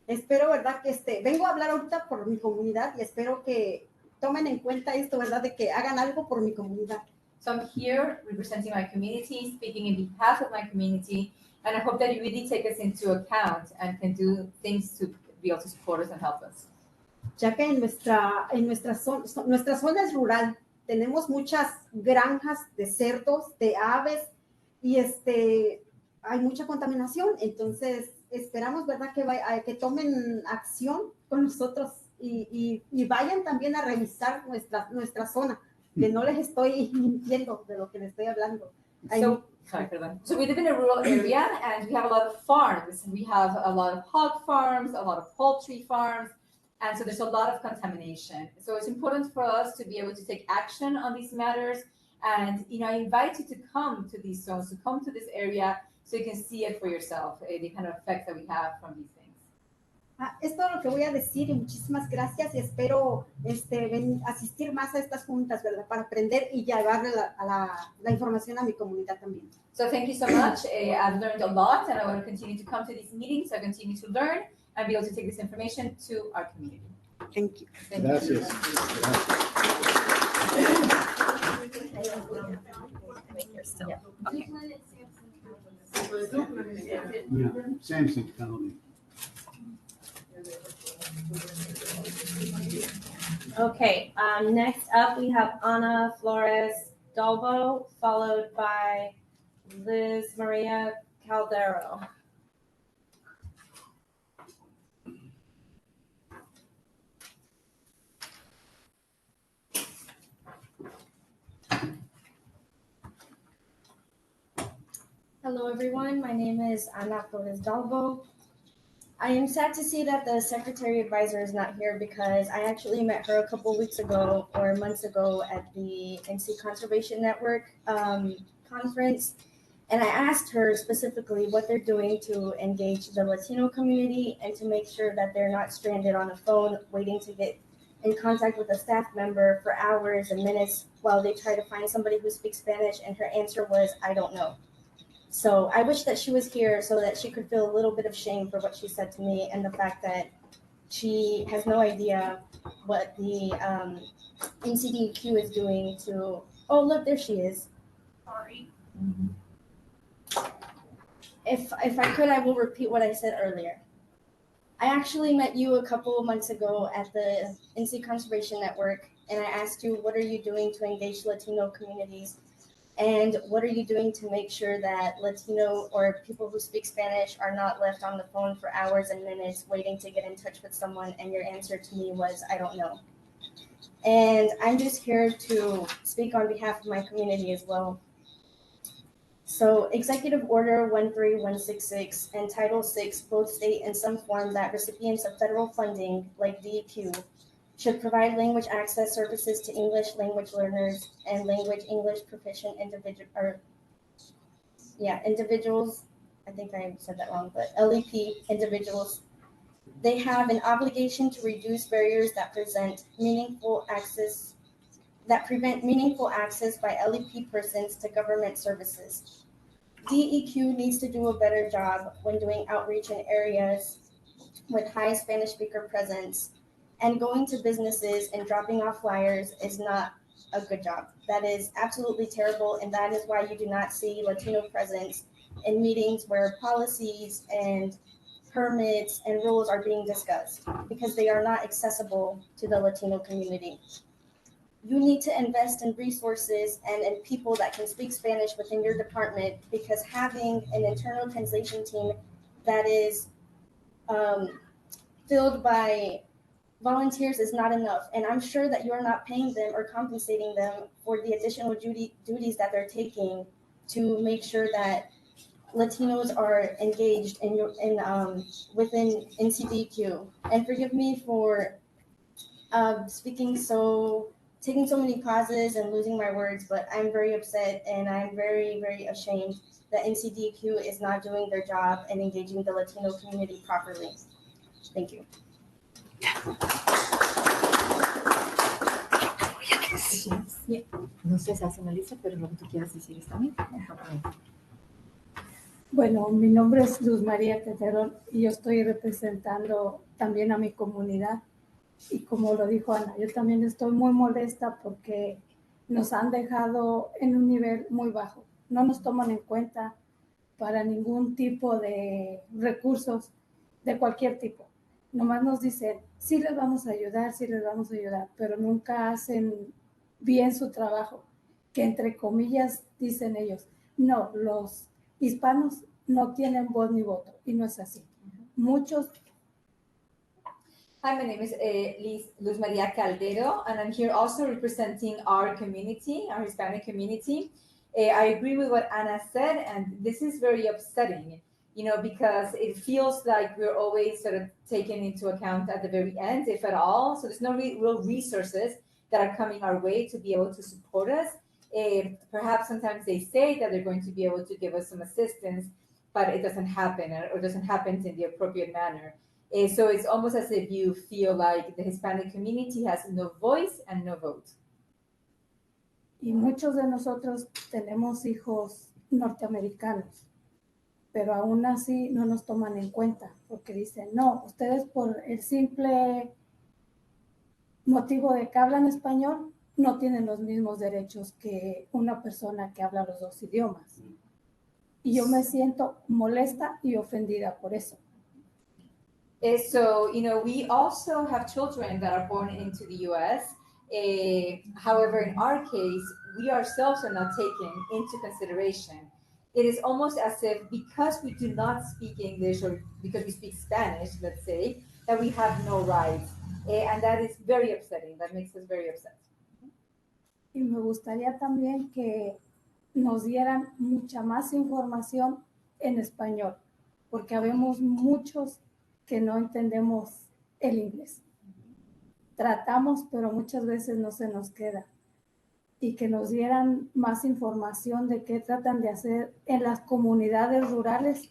Espero, ¿verdad? Que vengo a hablar ahorita por mi comunidad y espero que tomen en cuenta esto, ¿verdad? De que hagan algo por mi comunidad.
So I'm here representing my community, speaking in behalf of my community, and I hope that you really take us into account and can do things to be able to support us and help us.
Ya que nuestra zona es rural, tenemos muchas granjas de cerdos, de aves, y hay mucha contaminación. Entonces, esperamos, ¿verdad?, que tomen acción con nosotros y vayan también a revisar nuestra zona, que no les estoy mintiendo de lo que les estoy hablando.
So we live in a rural area and we have a lot of farms. We have a lot of hog farms, a lot of poultry farms. And so there's a lot of contamination. So it's important for us to be able to take action on these matters. And, you know, I invite you to come to these zones, to come to this area so you can see it for yourself, the kind of effects that we have from these things.
Es todo lo que voy a decir y muchísimas gracias y espero asistir más a estas juntas, ¿verdad? Para aprender y llevarle la información a mi comunidad también.
So thank you so much. I've learned a lot and I want to continue to come to these meetings. I continue to learn and be able to take this information to our community.
Thank you.
Thank
Gracias.
you.
Yeah, Sampson County.
Okay, next up we have Ana Flores Dalbo, followed by Liz Maria Caldero.
Hello, everyone. My name is Ana Flores Dalbo. I am sad to see that the Secretary Advisor is not here because I actually met her a couple weeks ago or months ago at the NC Conservation Network conference. And I asked her specifically what they're doing to engage the Latino community and to make sure that they're not stranded on a phone waiting to get in contact with a staff member for hours and minutes while they try to find somebody who speaks Spanish, and her answer was, I don't know. So I wish that she was here so that she could feel a little bit of shame for what she said to me and the fact that she has no idea what the NCDQ is doing to, oh, look, there she is. Sorry. If I could, I will repeat what I said earlier. I actually met you a couple of months ago at the NC Conservation Network, and I asked you, what are you doing to engage Latino communities? And what are you doing to make sure that Latino or people who speak Spanish are not left on the phone for hours and minutes waiting to get in touch with someone? And your answer to me was, I don't know. And I'm just here to speak on behalf of my community as well. So Executive Order 13166 and Title VI both state in some form that recipients of federal funding, like DEQ, should provide language access services to English language learners and language English proficient individuals. I think I said that wrong, but LEP individuals. They have an obligation to reduce barriers that prevent meaningful access by LEP persons to government services. DEQ needs to do a better job when doing outreach in areas with high Spanish speaker presence, and going to businesses and dropping off flyers is not a good job. That is absolutely terrible, and that is why you do not see Latino presence in meetings where policies and permits and rules are being discussed, because they are not accessible to the Latino community. You need to invest in resources and in people that can speak Spanish within your department, because having an internal translation team that is filled by volunteers is not enough. And I'm sure that you're not paying them or compensating them for the additional duties that they're taking to make sure that Latinos are engaged within NCDQ. And forgive me for taking so many pauses and losing my words, but I'm very upset and I'm very, very ashamed that NCDQ is not doing their job and engaging the Latino community properly. Thank you.
No sé si hace una lista, pero lo que tú quieras decir está bien.
Bueno, mi nombre es Luz María Teterón y yo estoy representando también a mi comunidad. Y como lo dijo Ana, yo también estoy muy molesta porque nos han dejado en un nivel muy bajo. No nos toman en cuenta para ningún tipo de recursos de cualquier tipo. Nomás nos dicen, sí les vamos a ayudar, pero nunca hacen bien su trabajo, que entre comillas dicen ellos, no, los hispanos no tienen voz ni voto, y no es así. Muchos.
Hi, my name is Luz Maria Caldero, and I'm here also representing our community, our Hispanic community. I agree with what Ana said, and this is very upsetting, because it feels like we're always sort of taken into account at the very end, if at all. So there's no real resources that are coming our way to be able to support us. Perhaps sometimes they say that they're going to be able to give us some assistance, but it doesn't happen, or doesn't happen in the appropriate manner. So it's almost as if you feel like the Hispanic community has no voice and no vote.
Y muchos de nosotros tenemos hijos norteamericanos, pero aún así no nos toman en cuenta, porque dicen, no, ustedes por el simple motivo de que hablan español no tienen los mismos derechos que una persona que habla los dos idiomas. Y yo me siento molesta y ofendida por eso.
So, we also have children that are born into the U.S. However, in our case, we ourselves are not taken into consideration. It is almost as if because we do not speak English or because we speak Spanish, let's say, that we have no rights. And that is very upsetting. That makes us very upset.
Y me gustaría también que nos dieran mucha más información en español, porque habemos muchos que no entendemos el inglés. Tratamos, pero muchas veces no se nos queda. Y que nos dieran más información de qué tratan de hacer en las comunidades rurales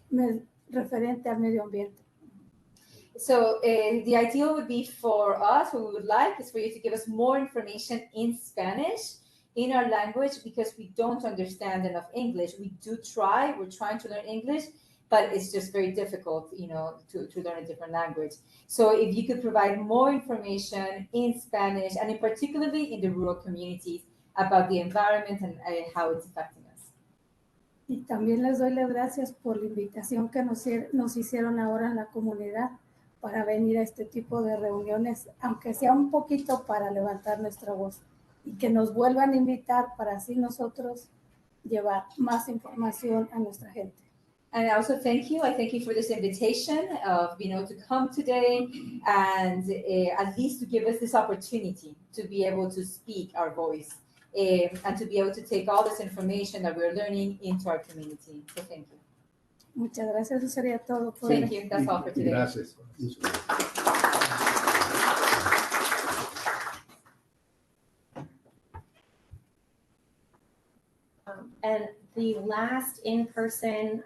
referente al medio ambiente.
So the ideal would be for us, what we would like is for you to give us more information in Spanish, in our language, because we don't understand enough English. We do try, we're trying to learn English, but it's just very difficult, you know, to learn a different language. So if you could provide more information in Spanish, and in particularly in the rural communities, about the environment and how it's affecting us.
Y también les doy las gracias por la invitación que nos hicieron ahora en la comunidad para venir a este tipo de reuniones, aunque sea un poquito para levantar nuestra voz, y que nos vuelvan a invitar para así nosotros llevar más información a nuestra gente.
And I also thank you. I thank you for this invitation of being able to come today and at least to give us this opportunity to be able to speak our voice and to be able to take all this information that we're learning into our community. So thank you.
Muchas gracias. Eso sería todo.
Thank you. That's all for today.
Gracias.
And the last in-person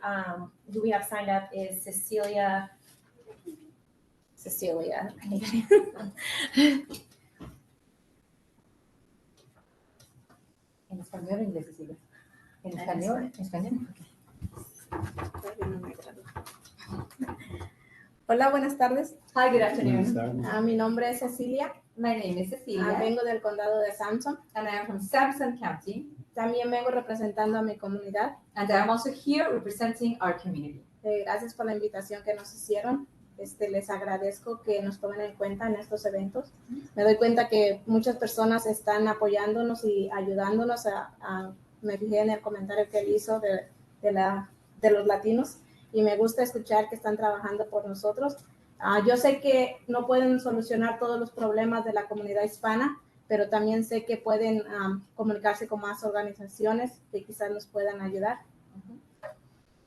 who we have signed up is Cecilia.
En español o inglés, Cecilia. En español, en español.
Hola, buenas tardes.
Hi, good afternoon.
Mi nombre es Cecilia.
My name is Cecilia.
Vengo del condado de Sampson.
And I am from Sampson County.
También vengo representando a mi comunidad.
And I am also here representing our community.
Gracias por la invitación que nos hicieron. Les agradezco que nos tomen en cuenta en estos eventos. Me doy cuenta que muchas personas están apoyándonos y ayudándonos me fijé en el comentario que él hizo de los latinos y me gusta escuchar que están trabajando por nosotros. Yo sé que no pueden solucionar todos los problemas de la comunidad hispana, pero también sé que pueden comunicarse con más organizaciones que quizás nos puedan ayudar.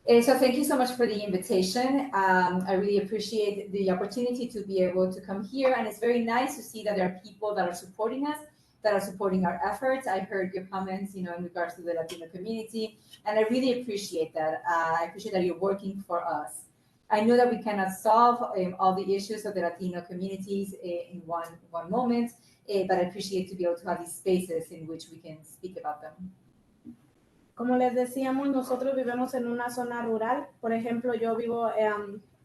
So thank you so much for the invitation. I really appreciate the opportunity to be able to come here, and it's very nice to see that there are people that are supporting us, that are supporting our efforts. I heard your comments, in regards to the Latino community, and I really appreciate that. I appreciate that you're working for us. I know that we cannot solve all the issues of the Latino communities in one moment, but I appreciate to be able to have these spaces in which we can speak about them.
Como les decíamos, nosotros vivimos en una zona rural. Por ejemplo, yo vivo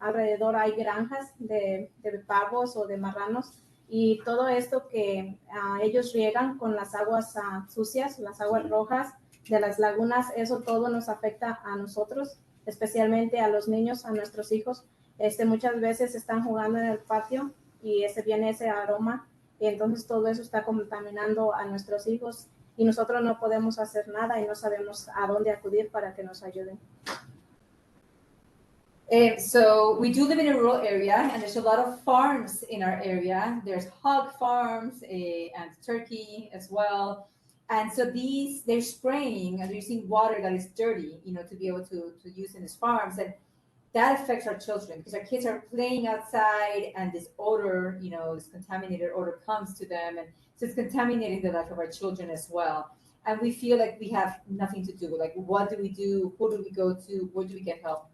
alrededor, hay granjas de pavos o de marranos y todo esto que ellos riegan con las aguas sucias, las aguas rojas de las lagunas, eso todo nos afecta a nosotros, especialmente a los niños, a nuestros hijos. Muchas veces están jugando en el patio y viene ese aroma y entonces todo eso está contaminando a nuestros hijos. Y nosotros no podemos hacer nada y no sabemos a dónde acudir para que nos ayuden.
So we do live in a rural area, and there's a lot of farms in our area. There's hog farms and turkey as well. And so they're spraying and they're using water that is dirty, to be able to use in these farms. And that affects our children because our kids are playing outside and this odor, this contaminated odor comes to them. And so it's contaminating the life of our children as well. And we feel like we have nothing to do. Like, what do we do? Who do we go to? Where do we get help?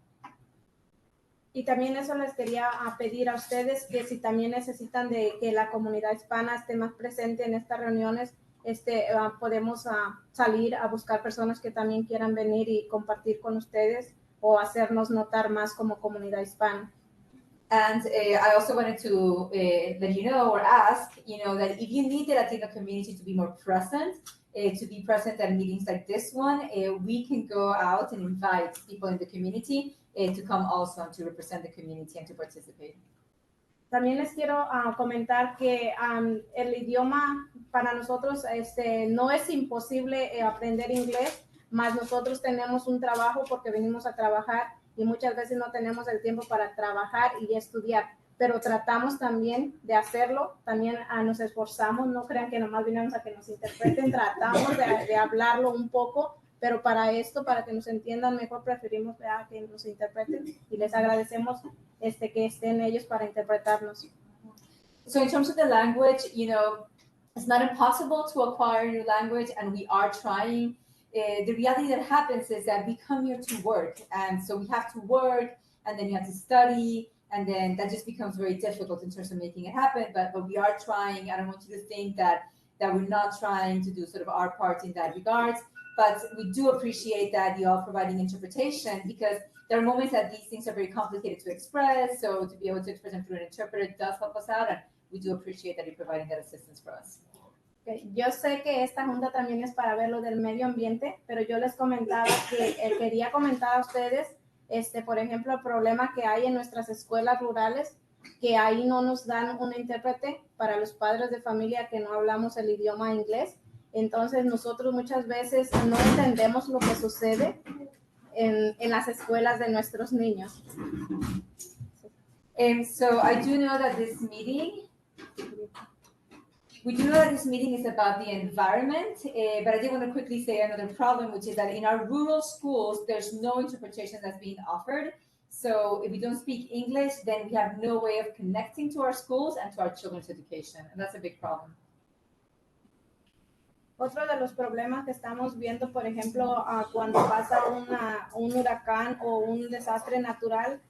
Y también eso les quería pedir a ustedes que si también necesitan de que la comunidad hispana esté más presente en estas reuniones, podemos salir a buscar personas que también quieran venir y compartir con ustedes o hacernos notar más como comunidad hispana.
And I also wanted to let you know or ask, that if you need the Latino community to be more present, to be present at meetings like this one, we can go out and invite people in the community to come also and to represent the community and to participate.
También les quiero comentar que el idioma para nosotros no es imposible aprender inglés, mas nosotros tenemos un trabajo porque venimos a trabajar y muchas veces no tenemos el tiempo para trabajar y estudiar, pero tratamos también de hacerlo, también nos esforzamos, no crean que nomás vinimos a que nos interpreten, tratamos de hablarlo un poco, pero para esto, para que nos entiendan mejor, preferimos que nos interpreten y les agradecemos que estén ellos para interpretarnos.
So in terms of the language, it's not impossible to acquire a new language, and we are trying. The reality that happens is that we come here to work, and so we have to work, and then you have to study, And then that just becomes very difficult in terms of making it happen. But we are trying. I don't want you to think that we're not trying to do sort of our part in that regard. But we do appreciate that you are providing interpretation, because there are moments that these things are very complicated to express. So to be able to express them through an interpreter does help us out, and we do appreciate that you're providing that assistance for us.
Okay, yo sé que esta junta también es para ver lo del medio ambiente, pero yo les comentaba que quería comentar a ustedes, por ejemplo, el problema que hay en nuestras escuelas rurales, que ahí no nos dan un intérprete para los padres de familia que no hablamos el idioma inglés. Entonces nosotros muchas veces no entendemos lo que sucede en las escuelas de nuestros niños.
So I do know that this meeting, is about the environment, but I did want to quickly say another problem, which is that in our rural schools, there's no interpretation that's being offered. So if we don't speak English, then we have no way of connecting to our schools and to our children's education, and that's a big problem.
Otro de los problemas que estamos viendo, por ejemplo, cuando pasa un huracán o un desastre natural,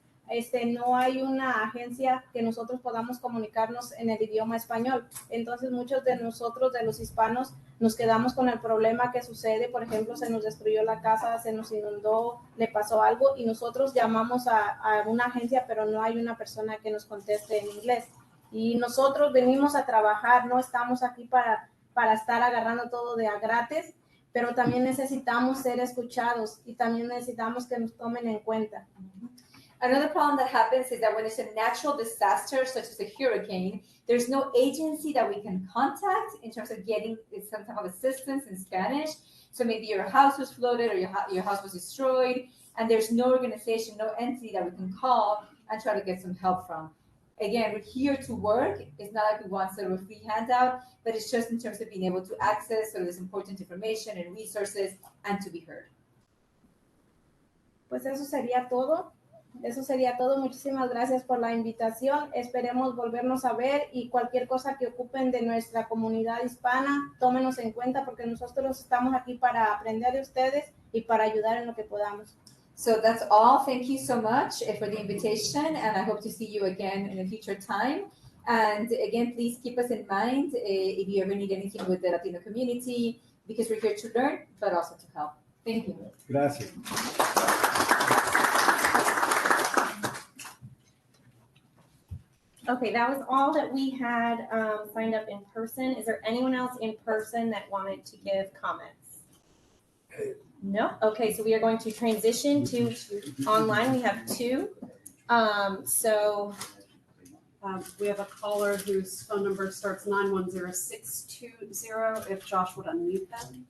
no hay una agencia que nosotros podamos comunicarnos en el idioma español. Entonces, muchos de nosotros, de los hispanos, nos quedamos con el problema que sucede. Por ejemplo, se nos destruyó la casa, se nos inundó, le pasó algo y nosotros llamamos a una agencia, pero no hay una persona que nos conteste en inglés. Y nosotros venimos a trabajar, no estamos aquí para estar agarrando todo de a gratis, pero también necesitamos ser escuchados y también necesitamos que nos tomen en cuenta.
Another problem that happens is that when it's a natural disaster, such as a hurricane, there's no agency that we can contact in terms of getting some type of assistance in Spanish. So maybe your house was flooded or your house was destroyed, and there's no organization, no entity that we can call and try to get some help from. Again, we're here to work. It's not like we want sort of a free handout, but it's just in terms of being able to access sort of this important information and resources and to be heard.
Pues eso sería todo. Eso sería todo. Muchísimas gracias por la invitación. Esperemos volvernos a ver y cualquier cosa que ocupen de nuestra comunidad hispana, tómenos en cuenta porque nosotros estamos aquí para aprender de ustedes y para ayudar en lo que podamos.
So that's all. Thank you so much for the invitation, and I hope to see you again in a future time. And again, please keep us in mind if you ever need anything with the Latino community, because we're here to learn, but also to help. Thank you.
Gracias.
Okay, that was all that we had signed up in person. Is there anyone else in person that wanted to give comments? No? Okay, so we are going to transition to online. We have two.
We have a caller whose phone number starts 910620. If Josh would unmute them.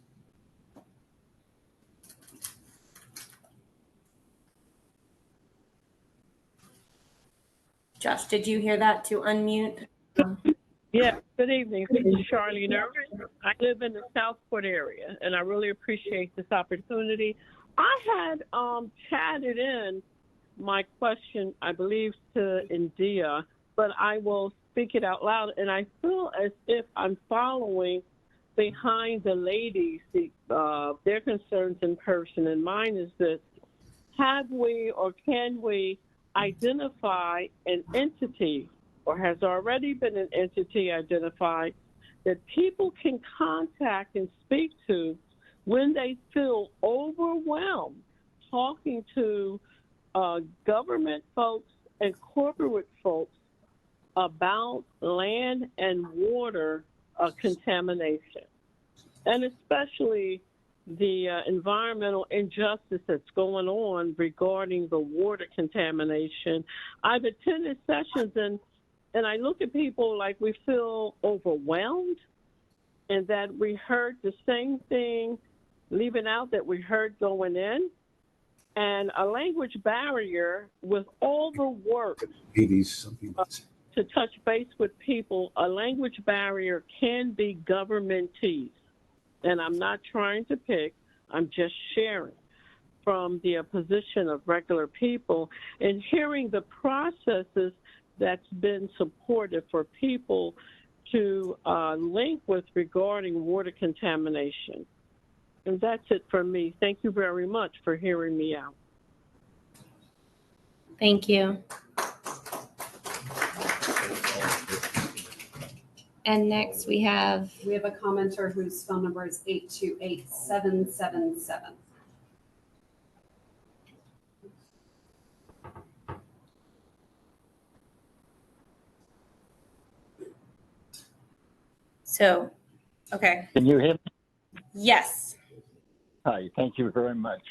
Josh, did you hear that to unmute?
Yeah, good evening. This is Charlene Irvin. I live in the Southport area, and I really appreciate this opportunity. I had chatted in my question, I believe, to India, but I will speak it out loud, and I feel as if I'm following behind the ladies, their concerns in person, and mine is this: have we or can we identify an entity, or has already been an entity identified, that people can contact and speak to when they feel overwhelmed talking to government folks and corporate folks about land and water contamination, and especially the environmental injustice that's going on regarding the water contamination. I've attended sessions and I look at people like we feel overwhelmed and that we heard the same thing leaving out that we heard going in, and a language barrier with all the work to touch base with people. A language barrier can be governmentese, and I'm not trying to pick, I'm just sharing from the position of regular people and hearing the processes that's been supported for people to link with regarding water contamination. And that's it for me. Thank you very much for hearing me out.
Thank you.
And next we have
We have a commenter whose phone number is 828-777.
so, okay.
Can you hear me?
Yes.
Hi, thank you very much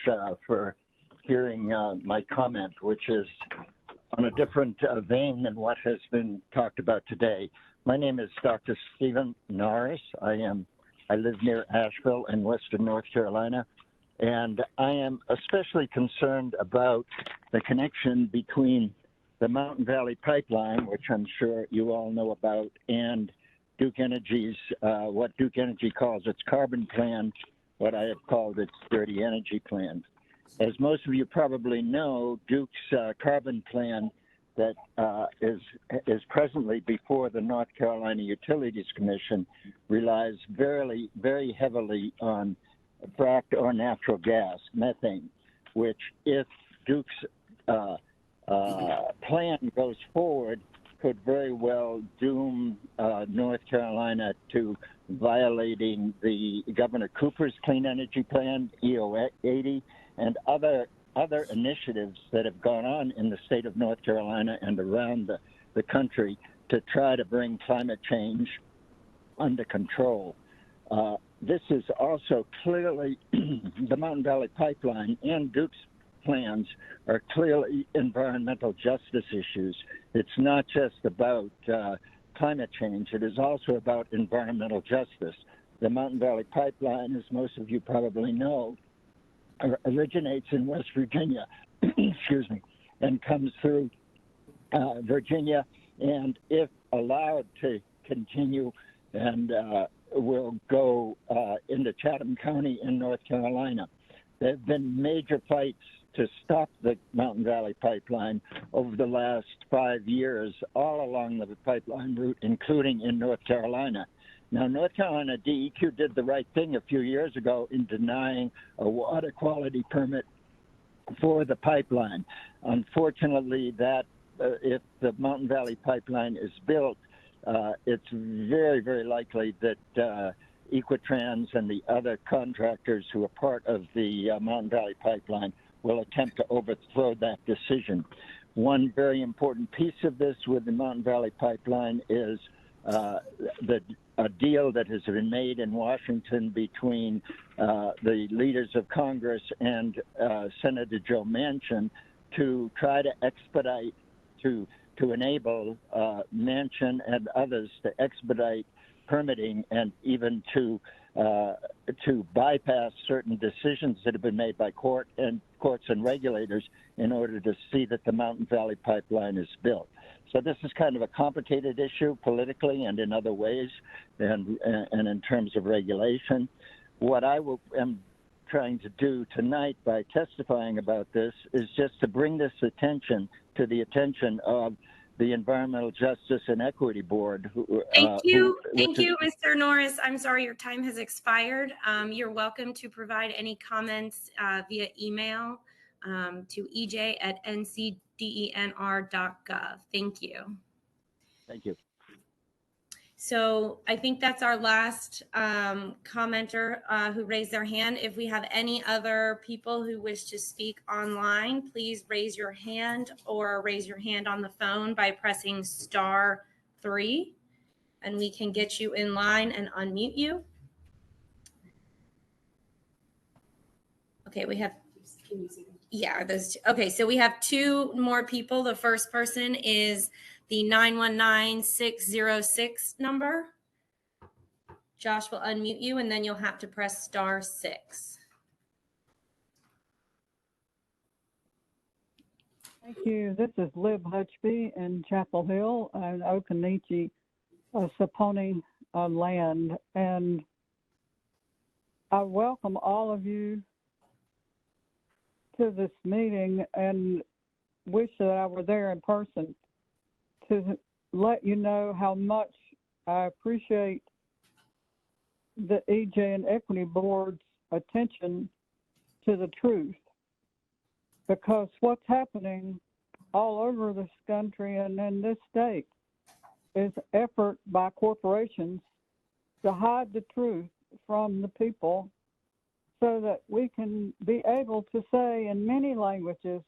for hearing my comment, which is on a different vein than what has been talked about today. My name is Dr. Stephen Norris. I live near Asheville in western North Carolina, and I am especially concerned about the connection between the Mountain Valley Pipeline, which I'm sure you all know about, and Duke Energy's, what Duke Energy calls its carbon plan, what I have called its dirty energy plan. As most of you probably know, Duke's carbon plan that is presently before the North Carolina Utilities Commission relies very, very heavily on fracked or natural gas, methane, which if Duke's plan goes forward, could very well doom North Carolina to violating the Governor Cooper's Clean Energy Plan, EO 80, and other initiatives that have gone on in the state of North Carolina and around the country to try to bring climate change under control. This is also clearly the Mountain Valley Pipeline and Duke's plans are clearly environmental justice issues. It's not just about climate change, it is also about environmental justice. The Mountain Valley Pipeline, as most of you probably know, originates in West Virginia, excuse me, and comes through Virginia, and if allowed to continue, and will go into Chatham County in North Carolina. There have been major fights to stop the Mountain Valley Pipeline over the last 5 years, all along the pipeline route, including in North Carolina. Now, North Carolina DEQ did the right thing a few years ago in denying a water quality permit for the pipeline. Unfortunately, that if the Mountain Valley Pipeline is built, it's very, very likely that Equitrans and the other contractors who are part of the Mountain Valley Pipeline will attempt to overthrow that decision. One very important piece of this with the Mountain Valley Pipeline is a deal that has been made in Washington between the leaders of Congress and Senator Joe Manchin to try to expedite, to enable Manchin and others to expedite permitting and even to bypass certain decisions that have been made by courts and regulators in order to see that the Mountain Valley Pipeline is built. So this is kind of a complicated issue politically and in other ways, and in terms of regulation. What I am trying to do tonight by testifying about this is just to bring this attention to the attention of the Environmental Justice and Equity Board.
Thank you, Mr. Norris. I'm sorry your time has expired. You're welcome to provide any comments via email to ej@ncdenr.gov. Thank you.
Thank you.
So I think that's our last commenter who raised their hand. If we have any other people who wish to speak online, please raise your hand or raise your hand on the phone by pressing *3, and we can get you in line and unmute you. Okay, we have, yeah, those two. Okay, so we have two more people. The first person is the 919-606 number. Josh will unmute you, and then you'll have to press *6.
Thank you. This is Lib Hutchby in Chapel Hill and Occoneechee, Saponi land. And I welcome all of you to this meeting and wish that I were there in person to let you know how much I appreciate the EJ and Equity Board's attention to the truth, because what's happening all over this country and in this state is effort by corporations to hide the truth from the people so that we can be able to say in many languages,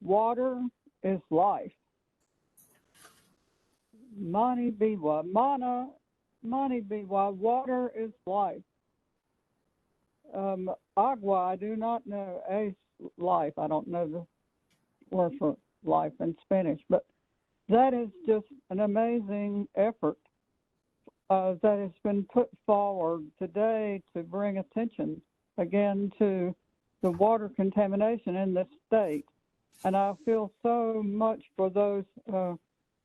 water is life. Mani biwa, mani biwa, water is life. Agua, I do not know, es life. I don't know the word for life in Spanish, but that is just an amazing effort that has been put forward today to bring attention again to the water contamination in the state. And I feel so much for those, for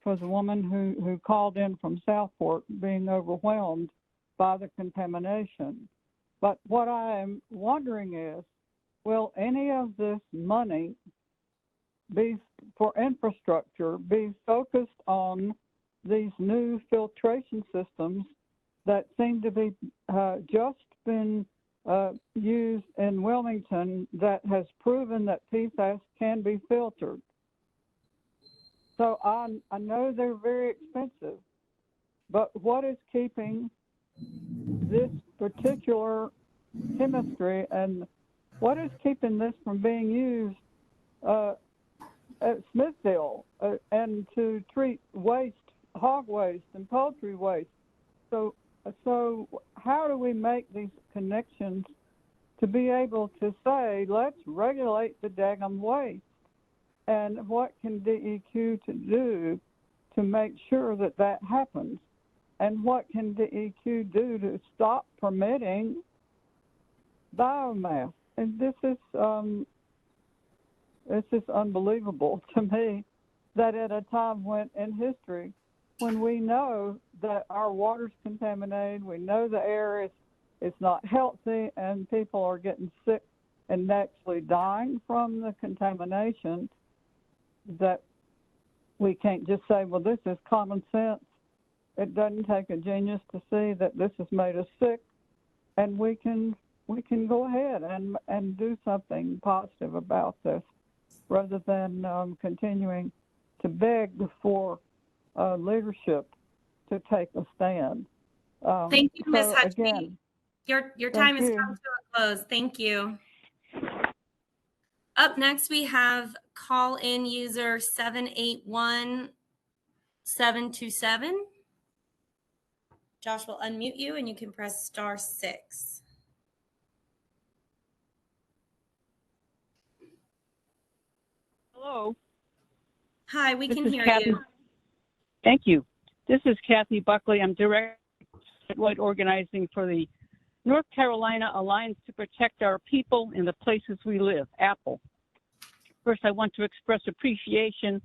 the woman who called in from Southport being overwhelmed by the contamination. But what I am wondering is, will any of this money be for infrastructure be focused on these new filtration systems that seem to be just been used in Wilmington that has proven that PFAS can be filtered? So I know they're very expensive, but what is keeping this particular chemistry and what is keeping this from being used at Smithville and to treat waste, hog waste and poultry waste? So how do we make these connections to be able to say, let's regulate the daggum waste? And what can DEQ to do to make sure that that happens? And what can DEQ do to stop permitting biomass? And this is unbelievable to me that at a time when in history, when we know that our water's contaminated, we know the air is not healthy and people are getting sick and actually dying from the contamination, that we can't just say, well, this is common sense. It doesn't take a genius to see that this has made us sick, and we can go ahead and do something positive about this rather than continuing to beg for leadership to take a stand.
Thank you, Ms.
So
Hutchby.
again,
Your time has come to a close. Thank you. Up next, we have call-in user 781727. Josh will unmute you and you can press *6.
Hello.
Hi, we
This
can
is
hear
Kathy.
you.
Thank you. This is Kathy Buckley. I'm director of organizing for the North Carolina Alliance to Protect Our People in the Places We Live, APPLE. First, I want to express appreciation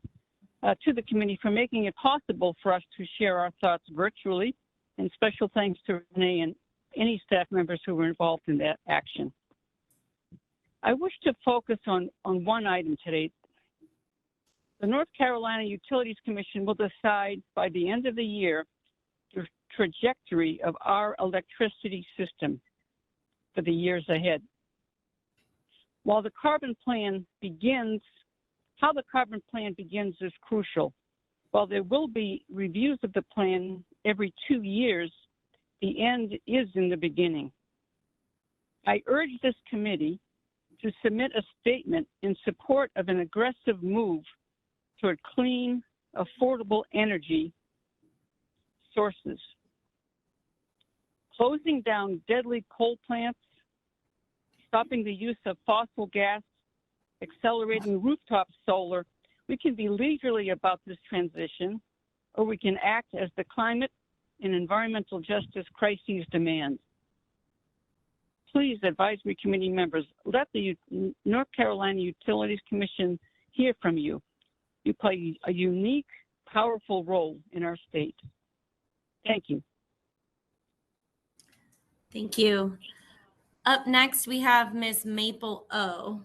to the committee for making it possible for us to share our thoughts virtually, and special thanks to Renee and any staff members who were involved in that action. I wish to focus on one item today. The North Carolina Utilities Commission will decide by the end of the year the trajectory of our electricity system for the years ahead. While the carbon plan begins, how the carbon plan begins is crucial. While there will be reviews of the plan every 2 years, the end is in the beginning. I urge this committee to submit a statement in support of an aggressive move toward clean, affordable energy sources. Closing down deadly coal plants, stopping the use of fossil gas, accelerating rooftop solar, we can be leisurely about this transition, or we can act as the climate and environmental justice crises demand. Please, advisory committee members, let the North Carolina Utilities Commission hear from you. You play a unique, powerful role in our state. Thank you.
Thank you. Up next, we have Ms. Maple O.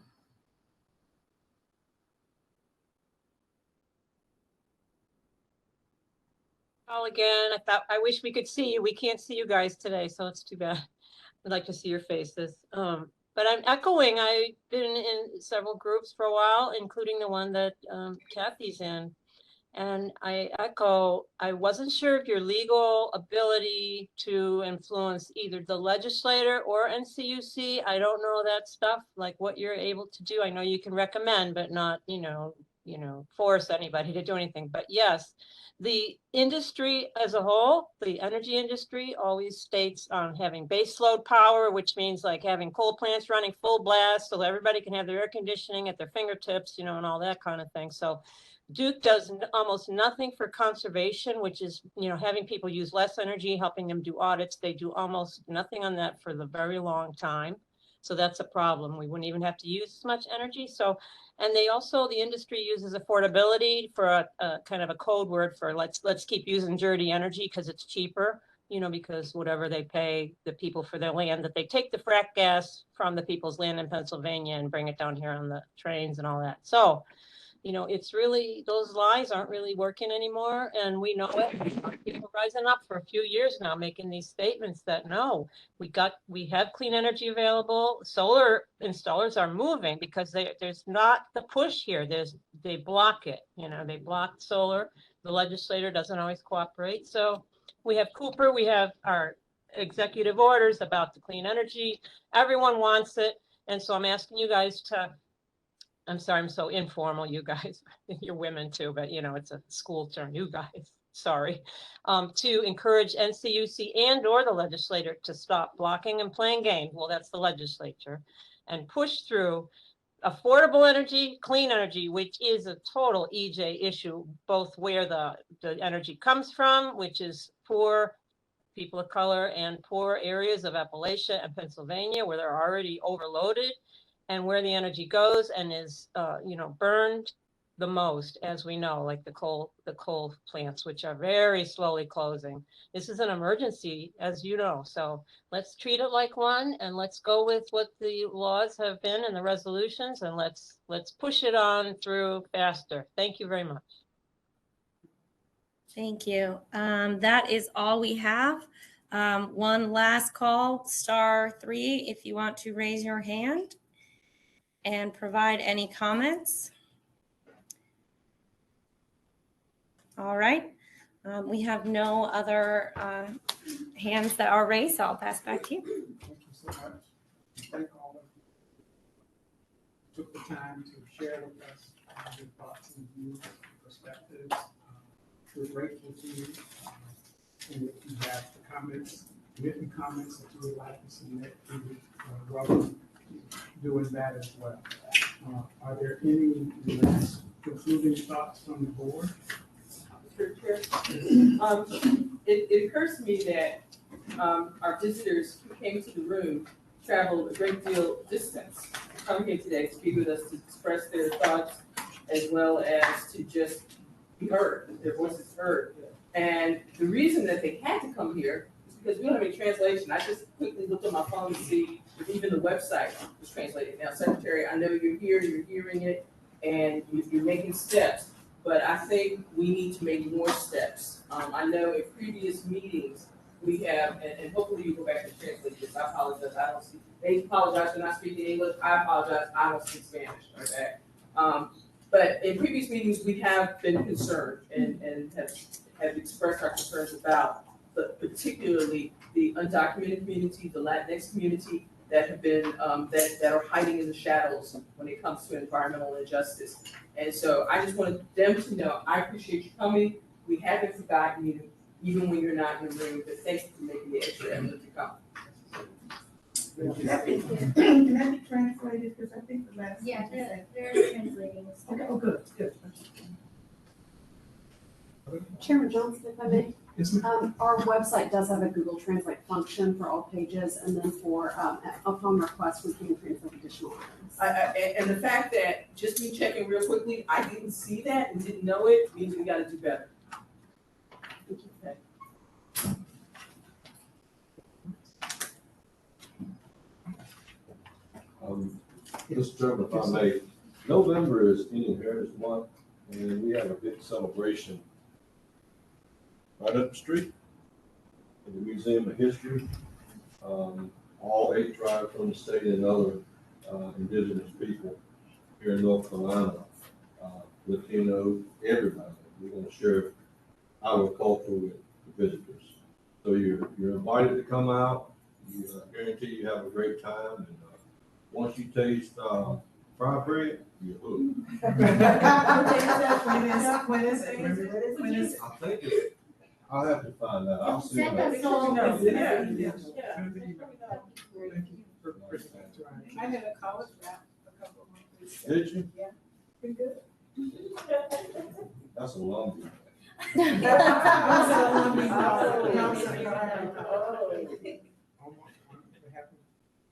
Call again. I wish we could see you. We can't see you guys today, so it's too bad. I'd like to see your faces. But I'm echoing. I've been in several groups for a while, including the one that Kathy's in. And I echo, I wasn't sure of your legal ability to influence either the legislator or NCUC. I don't know that stuff, like what you're able to do. I know you can recommend, but not, force anybody to do anything. But yes, the industry as a whole, the energy industry always states on having base load power, which means like having coal plants running full blast so everybody can have their air conditioning at their fingertips, and all that kind of thing. So Duke does almost nothing for conservation, which is, having people use less energy, helping them do audits. They do almost nothing on that for the very long time. So that's a problem. We wouldn't even have to use as much energy. So, and they also, the industry uses affordability for a kind of a code word for let's keep using dirty energy because it's cheaper, because whatever they pay the people for their land, that they take the frack gas from the people's land in Pennsylvania and bring it down here on the trains and all that. So, it's really, those lies aren't really working anymore. And we know it. People rising up for a few years now, making these statements that no, we have clean energy available. Solar installers are moving because there's not the push here. They block it, they block solar. The legislator doesn't always cooperate. So we have Cooper, we have our executive orders about the clean energy. Everyone wants it. And so I'm asking you guys to, I'm sorry, I'm so informal, you guys, you're women too, but it's a school term, you guys, sorry, to encourage NCUC and or the legislator to stop blocking and playing games. Well, that's the legislature, and push through affordable energy, clean energy, which is a total EJ issue, both where the energy comes from, which is poor people of color and poor areas of Appalachia and Pennsylvania, where they're already overloaded, and where the energy goes and is, burned the most, as we know, like the coal plants, which are very slowly closing. This is an emergency, as you know. So let's treat it like one, and let's go with what the laws have been and the resolutions, and let's push it on through faster. Thank you very much.
Thank you. That is all we have. One last call, *3, if you want to raise your hand and provide any comments. All right. We have no other hands that are raised, so I'll pass back to you.
Thank you so much. Thank all of you. Took the time to share with us your thoughts and views and perspectives. We're grateful to you. And if you have written comments that you would like to submit, we would welcome doing that as well. Are there any last concluding thoughts from the board?
Mr. Chair, it occurs to me that our visitors who came to the room traveled a great deal distance to come here today to be with us, to express their thoughts as well as to just be heard, their voices heard. And the reason that they had to come here is because we don't have any translation. I just quickly looked on my phone to see if even the website was translated. Now, Secretary, I know you're here, you're hearing it, and you're making steps, but I think we need to make more steps. I know in previous meetings, we have, and hopefully you go back and translate this. I apologize, I don't speak, they apologize for not speaking English. I apologize, I don't speak Spanish, okay? But in previous meetings, we have been concerned and have expressed our concerns about particularly the undocumented community, the Latinx community that have been, that are hiding in the shadows when it comes to environmental injustice. And so I just wanted them to know, I appreciate you coming. We haven't forgotten you, even when you're not in the room, but thank you for making the extra effort to come.
Can that be translated? Because I think the last.
Yeah, they're translating.
Okay, oh, good.
Chairman Johnson, if I may.
Yes, ma'am.
Our website does have a Google Translate function for all pages, and then for upon request, we can translate additional items.
And the fact that just me checking real quickly, I didn't see that and didn't know it means we got to do better.
Thank you.
Okay.
Mr. Chairman, if I may, November is Indian Heritage Month, and we have a big celebration right up the street in the Museum of History. All 8 tribes from the state and other indigenous people here in North Carolina, Latino, everybody we're gonna share our culture with the visitors. So you're invited to come out. I guarantee you have a great time. And once you taste fried bread, you're hooked.
When is it?
I think it's, I'll have to find out. I'll see.
Send us all.
I had a college rap a couple of months ago.
Did you?
Yeah, pretty good.
That's a long one.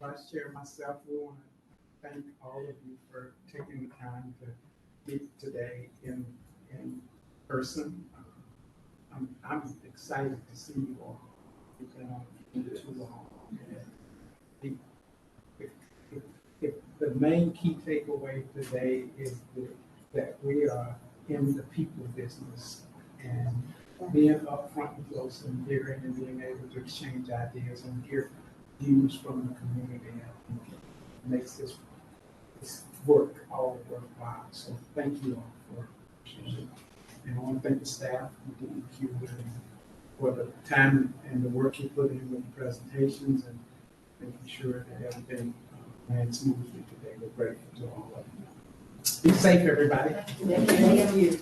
Vice Chair, myself, we want to thank all of you for taking the time to meet today in person. I'm excited to see you all. You've been on too long. The main key takeaway today is that we are in the people business, and being upfront and close and hearing and being able to exchange ideas and hear views from the community, I think makes this work all worthwhile. So thank you all for it. And I want to thank the staff of DEQ for the time and the work you put in with the presentations and making sure that everything ran smoothly today. We're grateful to all of you. Be safe, everybody.
Thank you.